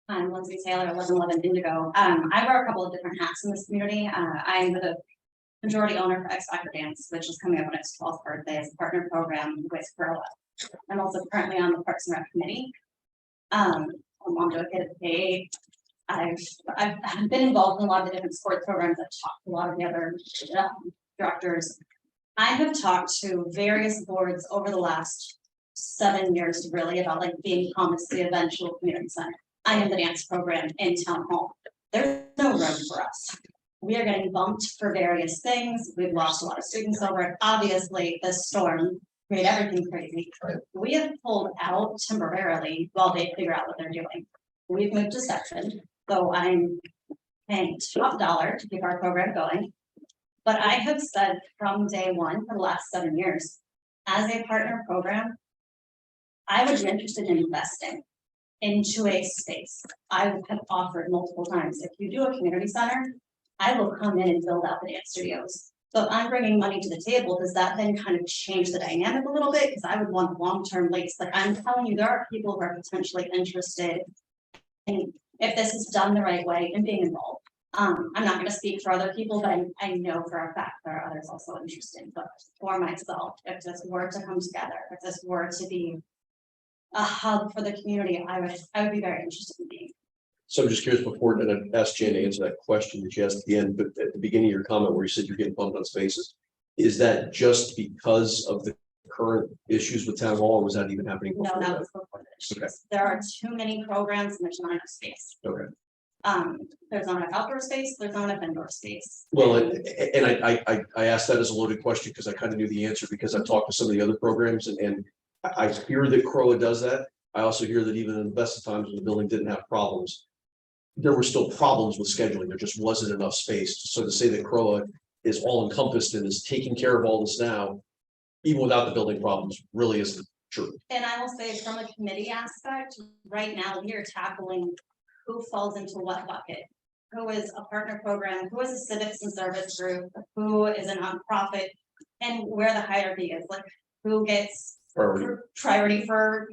I'm Lindsay Taylor, 1111 Indigo. I wear a couple of different hats in this community. I'm the majority owner for X Factor Dance, which is coming up on its 12th birthday as a partner program with Perla. I'm also currently on the Parks and Rec committee. I'm on to a kid at the I've been involved in a lot of the different sports programs. I've talked to a lot of the other directors. I have talked to various boards over the last 7 years really about like being promised the eventual community center. I am the dance program in town hall. There's no room for us. We are getting bumped for various things. We've lost a lot of students over it. Obviously, the storm made everything crazy. We have pulled out temporarily while they figure out what they're doing. We've moved to section, so I'm paying top dollar to keep our program going. But I have said from day one for the last 7 years, as a partner program, I would be interested in investing into a space. I have offered multiple times, if you do a community center, I will come in and build out the dance studios. So if I'm bringing money to the table, does that then kind of change the dynamic a little bit? Because I would want long-term lease. Like I'm telling you, there are people who are potentially interested in, if this is done the right way, and being involved. I'm not going to speak for other people, but I know for a fact there are others also interested. But for myself, if this were to come together, if this were to be a hub for the community, I would be very interested in being. So I'm just curious before, and I asked Jan to answer that question that you asked at the end, but at the beginning of your comment where you said you're getting bumped on spaces. Is that just because of the current issues with town hall, or was that even happening No, before? that was before the Okay. issues. There are too many programs and there's not enough space. Okay. There's not enough outdoor space, there's not enough indoor space. Well, and I asked that as a loaded question because I kind of knew the answer because I've talked to some of the other programs and I hear that CROA does that. I also hear that even in the best of times when the building didn't have problems, there were still problems with scheduling. There just wasn't enough space. So to say that CROA is all encompassed and is taking care of all this now, even without the building problems, really isn't true. And I will say from a committee aspect, right now, we are tackling who falls into what bucket. Who is a partner program, who is a civics and service group, who is a nonprofit, and where the hierarchy is, like who gets priority for,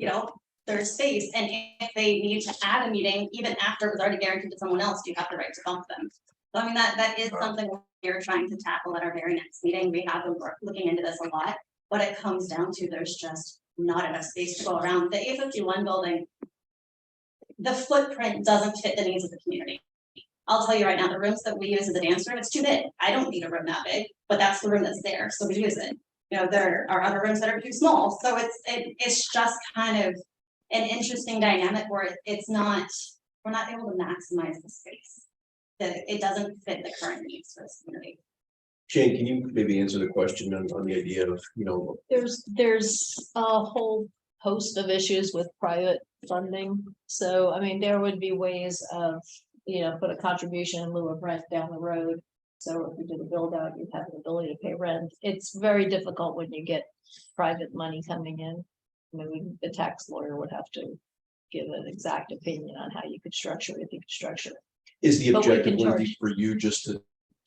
their space. And if they need to add a meeting, even after it was already guaranteed to someone else, you have the right to bump them. So I mean, that is something we're trying to tackle at our very next meeting. We have been looking into this a lot, but it comes down to there's just not enough space to go around. The A51 building, the footprint doesn't fit the needs of the community. I'll tell you right now, the rooms that we use as a dance room, it's too big. I don't need a room that big, but that's the room that's there, so we use it. There are other rooms that are too small, so it's just kind of an interesting dynamic where we're not able to maximize the space. That it doesn't fit the current needs for this community. Jane, can you maybe answer the question on the idea of, There's a whole host of issues with private funding. So, I mean, there would be ways of, put a contribution in lieu of rent down the road. So if we did a build out, you'd have the ability to pay rent. It's very difficult when you get private money coming in. The tax lawyer would have to give an exact opinion on how you could structure it, if you could structure it. is the But we objective can would be charge. for you just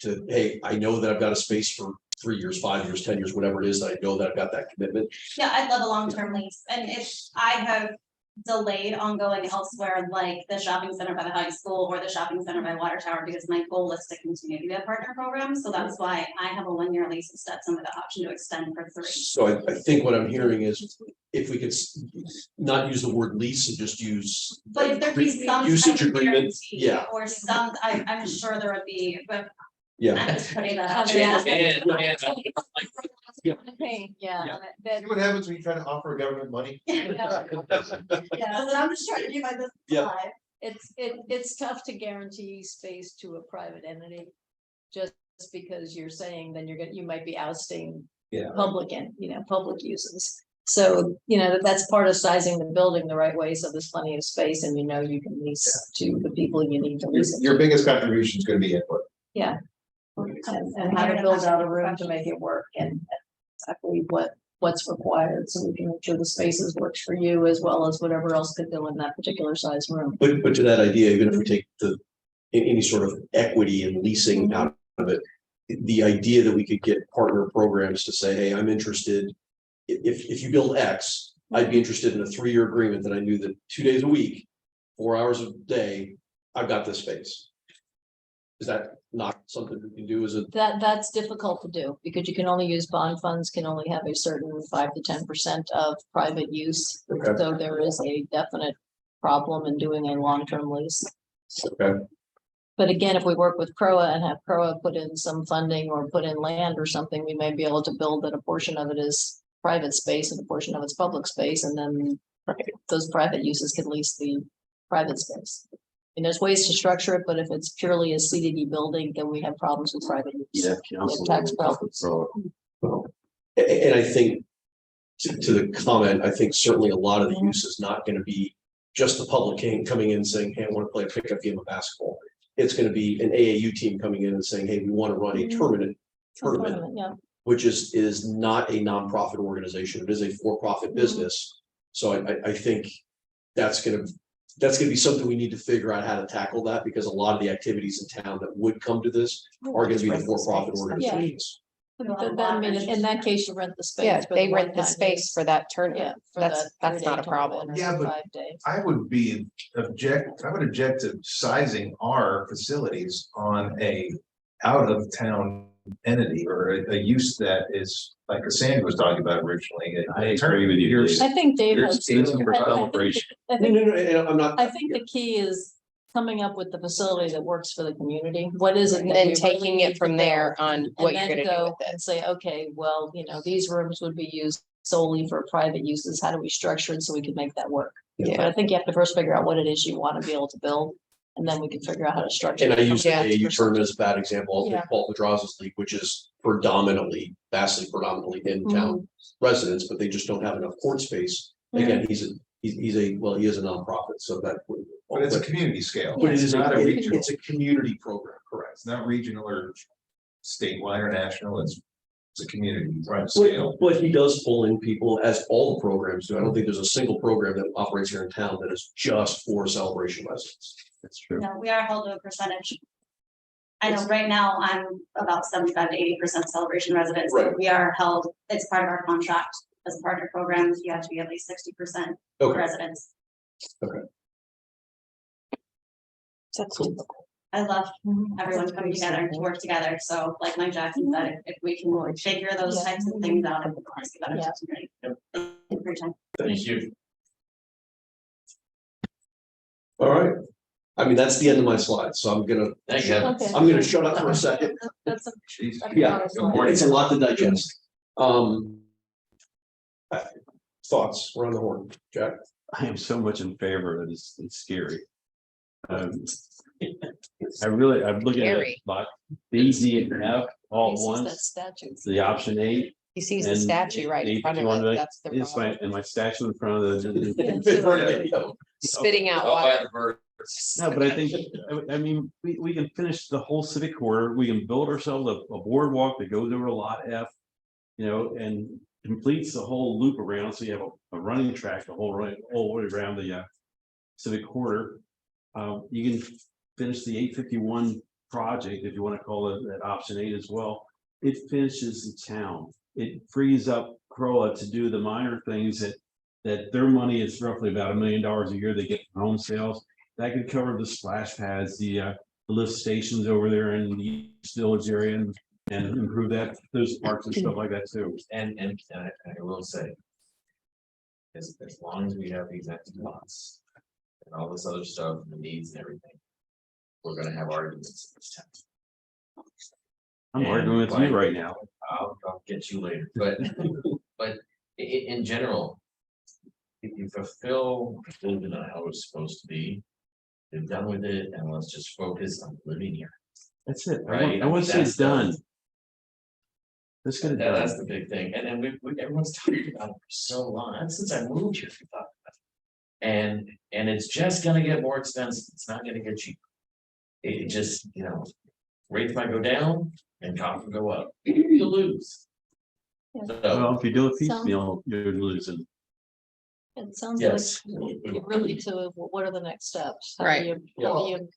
to, hey, I know that I've got a space for 3 years, 5 years, 10 years, whatever it is, I know that I've got that commitment. Yeah, I'd love a long-term lease, and if I have delayed on going elsewhere, like the shopping center by the high school or the shopping center by Water Tower, because my goal is to continue to be a partner program, so that's why I have a 1-year lease with Stetson with the option to extend for 3. So I think what I'm hearing is if we could not use the word lease and just use. But if there be some Usage type of agreement, guarantee yeah. or some, I'm sure there would be, but Yeah. I'm just putting that out Yeah. there. Yeah. See what happens when you try to offer government money? Yeah, but I'm just trying to keep my business Yeah. alive. it's tough to guarantee space to a private entity. Just because you're saying then you might be ousting public and, public uses. So, that's part of sizing the building the right way. So there's plenty of space and you can lease to the people you need to lease. it Your to. biggest contribution is gonna be input. Yeah. And how to build out a room to make it work and exactly what's required, so we can make sure the spaces works for you as well as whatever else could go in that particular size room. But to that idea, even if we take any sort of equity and leasing out of it, the idea that we could get partner programs to say, hey, I'm interested. If you build X, I'd be interested in a 3-year agreement that I knew that 2 days a week, 4 hours a day, I've got this space. Is that not something we can do as a? That's difficult to do because you can only use bond funds, can only have a certain 5 to 10% of private use. Okay. So there is a definite problem in doing a long-term lease. Okay. But again, if we work with CROA and have CROA put in some funding or put in land or something, we may be able to build that a portion of it is private space and a portion of it's public space, and then those private uses can lease the private space. And there's ways to structure it, but if it's purely a CDD building, then we have problems with private use. Yeah. We have tax problems. And I think to the comment, I think certainly a lot of the use is not going to be just the public coming in saying, hey, I want to play a pickup game of basketball. It's going to be an AAU team coming in and saying, hey, we want to run a tournament, Yeah. which is not a nonprofit organization. It is a for-profit business. So I think that's going to be something we need to figure out how to tackle that, because a lot of the activities in town that would come to this are going to be the for-profit organizations. But I mean, in that case, you rent the space. Yeah, for they the rent the one-time space use. for that Yeah. tournament. for That's that 3-day not a problem. tournament or Yeah, but 5 day. I would object to sizing our facilities on a out of town entity or a use that is like Cassandra was talking about originally. I agree with you, You're- Dave. I think Dave you're has. stating for I think- celebration. I No, think no, no, I'm not. I think the key is coming up with the facility that works for the community. What is it? And that then we really taking need it to from there build? on what And you're then gonna do go with it. and say, okay, well, these rooms would be used solely for private uses. How do we structure it so we can make that work? Yeah. But I think you have to first figure out what it is you want to be able to build, and then we can figure out how to structure. And I it. use Yeah. the AU tournament as a bad example. I'll Yeah. take Paul Pedraza's league, which is predominantly, vastly predominantly in town Mm-hmm. residents, but they just don't have enough court space. Again, he is a nonprofit, so that. But it's a community scale. But it It's is not a regional, it's a community program, correct? it's not regional or statewide or national, it's a community But, scale. but he does pull in people, as all the programs do. I don't think there's a single program that operates here in town that is just for Celebration residents. That's true. No, we are held to a percentage. I know right now I'm about 75 to 80% Celebration residents, so Right. we are held, it's part of our contract as a partner program, you have to be at least 60% Okay. residents. That's I love everyone coming together to work together, so like Mike Jackson said, if we can figure those Yeah. types of things out, it would honestly better Yeah. to community. Every time. Thank you. All right. I mean, that's the end of my slides, so I'm gonna, Thank you. Okay. I'm gonna shut up for a second. That's a. Jeez. Yeah, morning. it's a lot to digest. Thoughts, we're on the horn, Jack. I am so much in favor of it. It's scary. I'm looking at Scary. it, but B, D, and F all This at is that once, statute. the option 8. He sees the And statue right in front of it. That's the It's my, problem. and my statue in front of the. Spitting out water. No, but I think, I mean, we can finish the whole civic corridor, we can build ourselves a boardwalk that goes over lot F. And completes the whole loop around, so you have a running track the whole way around the civic corridor. You can finish the 851 project, if you want to call it that option 8 as well. It finishes the town, it frees up Croa to do the minor things that their money is roughly about $1 million a year they get from home sales. That could cover the splash pads, the lift stations over there in the East Village area and improve those parks and stuff like that too. And I will say. As long as we have these empty lots. And all this other stuff, the needs and everything. We're gonna have arguments in this town. I'm arguing with you right now. I'll get you later, but in general. If you fulfill the vision on how it's supposed to be. You're done with it and let's just focus on living here. That's it. Right? I want to see it's done. Let's get it done. That's the big thing, and everyone's talking about it for so long, and since I moved here. we thought about it. And it's just gonna get more expensive, it's not gonna get cheaper. It just, rates might go down and costs will go up, you lose. Yeah. So, Well, if you do a piecemeal, you're losing. It sounds yes. like you're really to, what are the next steps? How do Right. you- Yeah. how do you-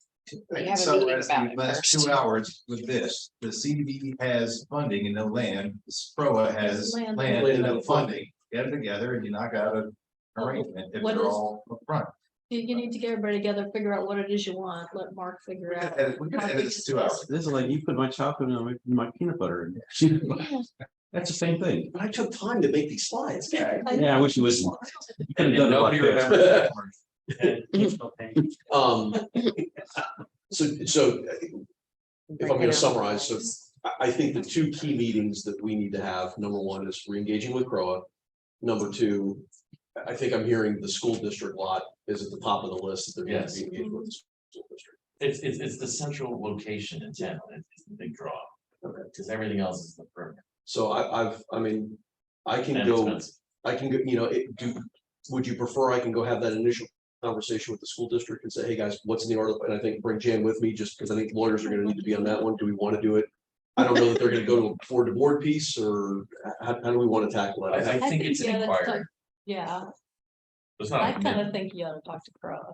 We have a So meeting as about the it last first. 2 hours with this, the CDD has funding and no land, Proa has Land. land and no funding. Get it together and you knock out an arrangement if What they're is- all upfront. You need to get everybody together, figure out what it is you want, let Mark figure We out. can edit- we can how edit big this is 2 this? hours. This is like you put my chocolate in my peanut butter. That's the same thing. But I took time to make these slides, Jack. Yeah, I wish you would. You could have done it Nobody like remembers that. So if I'm gonna summarize, so I think the 2 key meetings that we need to have, number 1 is re-engaging with Croa. Number 2, I think I'm hearing the school district lot is at the top of the list that they're going to Yes. be engaged with. The school district. It's the central location in town, it's the big draw. Okay. Because everything else is the perimeter. So I mean, I can And go, expensive. would you prefer I can go have that initial conversation with the school district and say, hey, guys, what's in the article? And I think bring Jan with me, just because I think lawyers are gonna need to be on that one. Do we want to do it? I don't know that they're gonna go to a board to board piece, or how do we want to tackle it? I think it's an you oughta talk- inquiry. Yeah, It's not a I kind commitment. of think you ought to talk to Crow.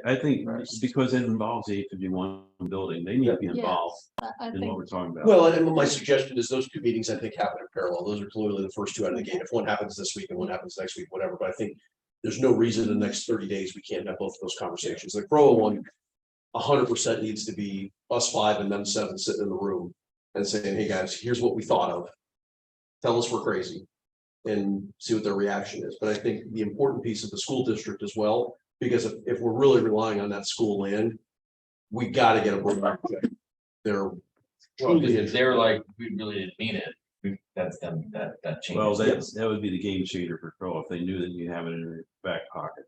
I think because it involves the 851 building, they need to be Yeah. involved I in what think, we're talking about. Well, and my suggestion is those 2 meetings, I think, happen in parallel. Those are clearly the first 2 out of the gate. If one happens this week and one happens next week, whatever, but I think there's no reason in the next 30 days we can't have both of those conversations. The Crow one 100% needs to be us 5 and them 7 sitting in the room and saying, hey, guys, here's what we thought of. Tell us we're crazy and see what their reaction is. But I think the important piece of the school district as well Because if we're really relying on that school land, we gotta get a board back. They're Well, truly, because they're like, we really didn't mean it. That's them, that Well, changes. that would be the game changer for Crow if they knew that you have it in your back pocket.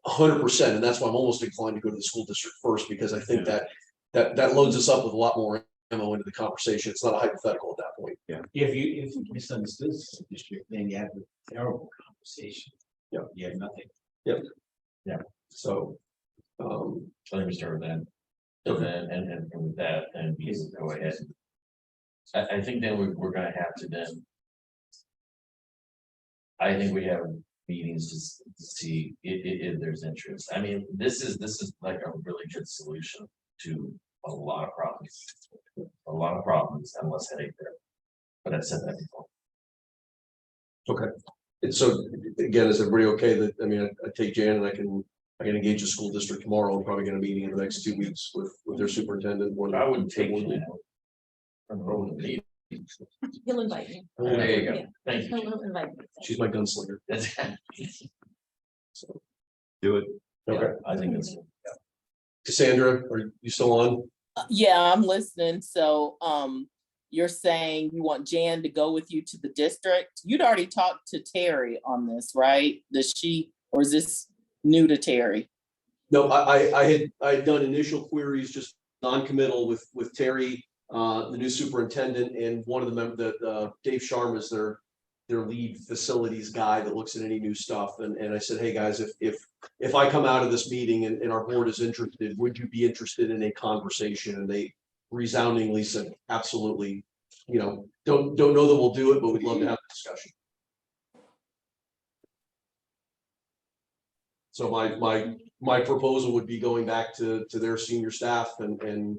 100%, and that's why I'm almost inclined to go to the school district first, because I think Yeah. that loads us up with a lot more ammo into the conversation. It's not a hypothetical at that point. If you misunderstood the district, then you have a terrible conversation. Yeah. You have nothing. So, Let me start with that. And with that, and we can go ahead. I think then we're gonna have to then. I think we have meetings to see if there's interest. I mean, this is like a really good solution to a lot of problems. A lot of problems and less headache there. But I've said that before. okay. And so, again, is everybody okay that, I mean, I take Jan and I can engage the school district tomorrow. I'm probably gonna meeting in the next 2 weeks with their superintendent. I wouldn't take it. He'll invite me. There you go. Yeah. Thank you. He'll invite me. She's my gunslinger. That's- So, Do it. okay. I think it's. Cassandra, are you still on? Yeah, I'm listening. So, you're saying you want Jan to go with you to the district? You'd already talked to Terry on this, right? Does she, or is this new to Terry? No, I had done initial queries, just non-committal with Terry, the new superintendent, and one of the members, Dave Sharma is their lead facilities guy that looks at any new stuff. And I said, hey, guys, if I come out of this meeting and our board is interested, would you be interested in a conversation? And they resoundingly said, absolutely. You know, don't know that we'll do it, but we'd love to have a discussion. So my proposal would be going back to their senior staff and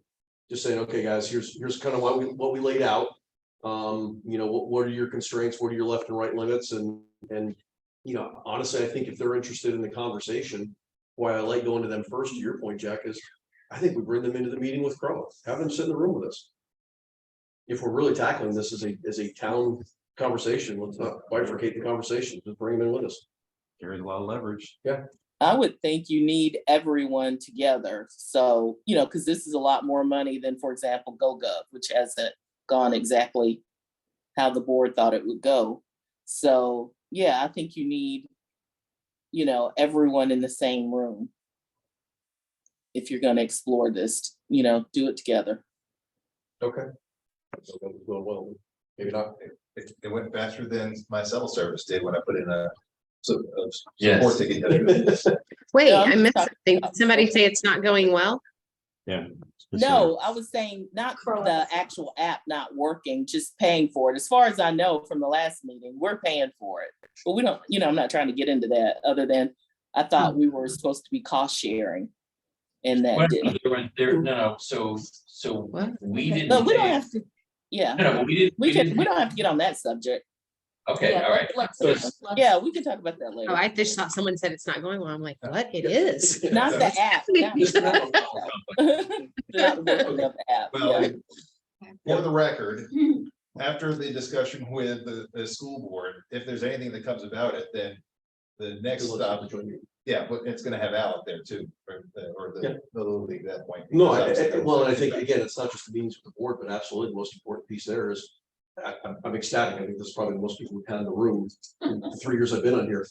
just saying, okay, guys, here's kind of what we laid out. You know, what are your constraints? What are your left and right limits? And you know, honestly, I think if they're interested in the conversation, why I like going to them first, to your point, Jack, is I think we bring them into the meeting with Crow, have them sit in the room with us. If we're really tackling this as a town conversation, let's not bifurcate the conversation, just bring them in with us. Carries a lot of leverage. Yeah. I would think you need everyone together. So, you know, because this is a lot more money than, for example, GoGov, which hasn't gone exactly how the board thought it would go. So, yeah, I think you need, you know, everyone in the same room. If you're going to explore this, you know, do it together. Okay. So that was going well. Maybe not. It went faster than my cell service did when I put in a Yes. support ticket. Wait, Yeah, I I'm missed talking something. about- Did somebody say it's not going well? Yeah. No, I was saying not the actual app not working, just paying for it. As far as I know from the last meeting, we're paying for it. But we don't, you know, I'm not trying to get into that other than I thought we were supposed to be cost sharing. And that didn't. No, so What? we didn't. No, we don't pay- have to, yeah. No, we didn't. We didn't- don't have to get on that subject. Okay, Yeah, all right. let's- Yeah, we can talk about that Oh, later. I just thought someone said it's not going well. I'm like, what? It is. Not the app. Not the working of the app, Well, yeah. for the record, after the discussion with the school board, if there's anything that comes about it, then the next stop, yeah, but it's gonna have Al there too, or the little league at that point. No, well, and I think, again, it's not just the meetings with the board, but absolutely the most important piece there is I'm ecstatic. I think this is probably the most people we've had in the room in the 3 years I've been on here.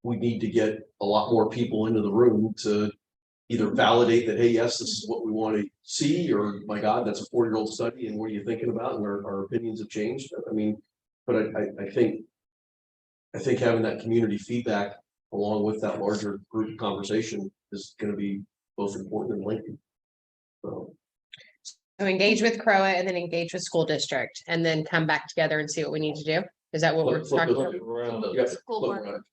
We need to get a lot more people into the room to either validate that, hey, yes, this is what we want to see, or my God, that's a 4-year-old study, and what are you thinking about? And our opinions have changed. I mean, but I think having that community feedback along with that larger group conversation is going to be both important and lengthy. So engage with CROA and then engage with school district and then come back together and see what we need to do. Is that what we're talking about?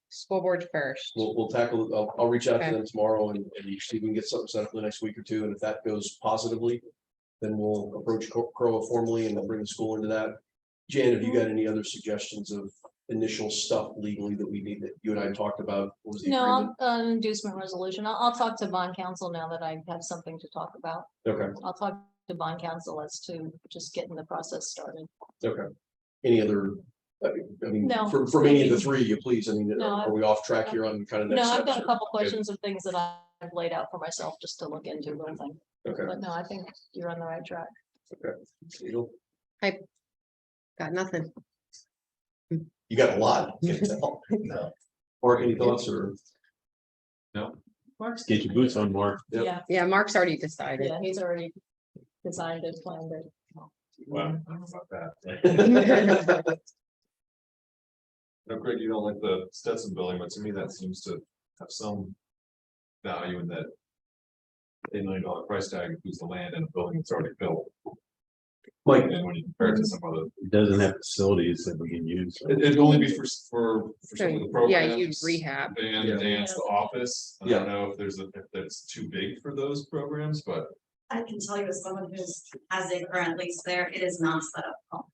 School board first. We'll tackle, I'll reach out to Okay. them tomorrow and see if we can get something set up for the next week or two. And if that goes positively, then we'll approach CROA formally and then bring the school into that. Jan, have you got any other suggestions of initial stuff legally that we need, that you and I talked about? What was the agreement? No, inducement resolution. I'll talk to bond counsel now that I have something to talk about. Okay, I'll talk to bond counsel as to just getting the process started. okay. Any other I mean, No. from any of the three, you please, I mean, No, are we off track here on kind of next No, I've steps? got a here? couple questions of things that I've laid out for myself just to look into, but I think, Okay. but no, I think you're on the right track. You Got nothing. got a lot. You can tell. No. Mark, any thoughts or? Mark's. Get your boots on, Mark. Yep. Yeah, Yeah, Mark's already decided. yeah, he's already designed it, planned it. Wow. No, Greg, you don't like the Stetson building, but to me, that seems to have some value in that $8 million price tag includes the land and the building that's already built. Mike, And when you compare it to some other, It doesn't have facilities that we can use. it'd only be for some of the programs. Yeah, you'd rehab. Band, Yeah. dance, the office. I Yeah. don't know if if that's too big for those programs, but I can tell you as someone who's has a current lease there, it is not set up. well.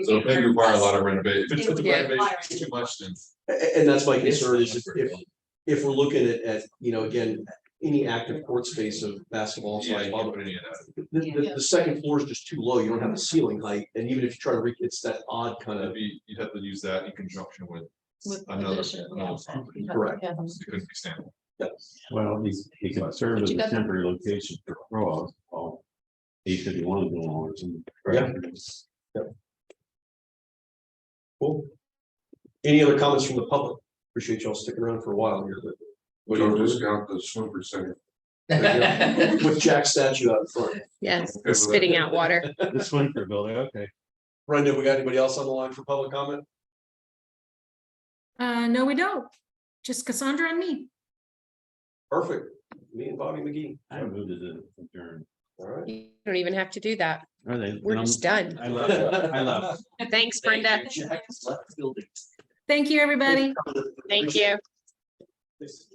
so it may require a lot of renovation. If it's Yeah. renovation too much, then. and that's my concern is if we're looking at, you know, again, any active court space of basketball. Yeah, slash you can't put any of that. The second floor is just too low. You don't have the ceiling height. And even if you try to it's that odd kind of. You'd have to use that in conjunction with With another. addition, yeah. property. Correct. Yeah. It couldn't be standard. Well, he can serve But as you a got the- temporary location for cross. 851 going on. Yeah. Cool. Any other comments from the public? Appreciate y'all sticking around for a while here, but. What do Don't you discount the swimmer center. With Jack's statue out in front. Yes, spitting out water. The Swinford building, okay. Brenda, we got anybody else on the line for public comment? No, we don't. Just Cassandra and me. Perfect. Me and Bobby McGee. I moved it to adjourn. All right. You don't even have to do that. Are they? We're just done. I love it. I love it. Thanks, Brenda. Jack has left the building. Thank you, everybody. Thank you. This-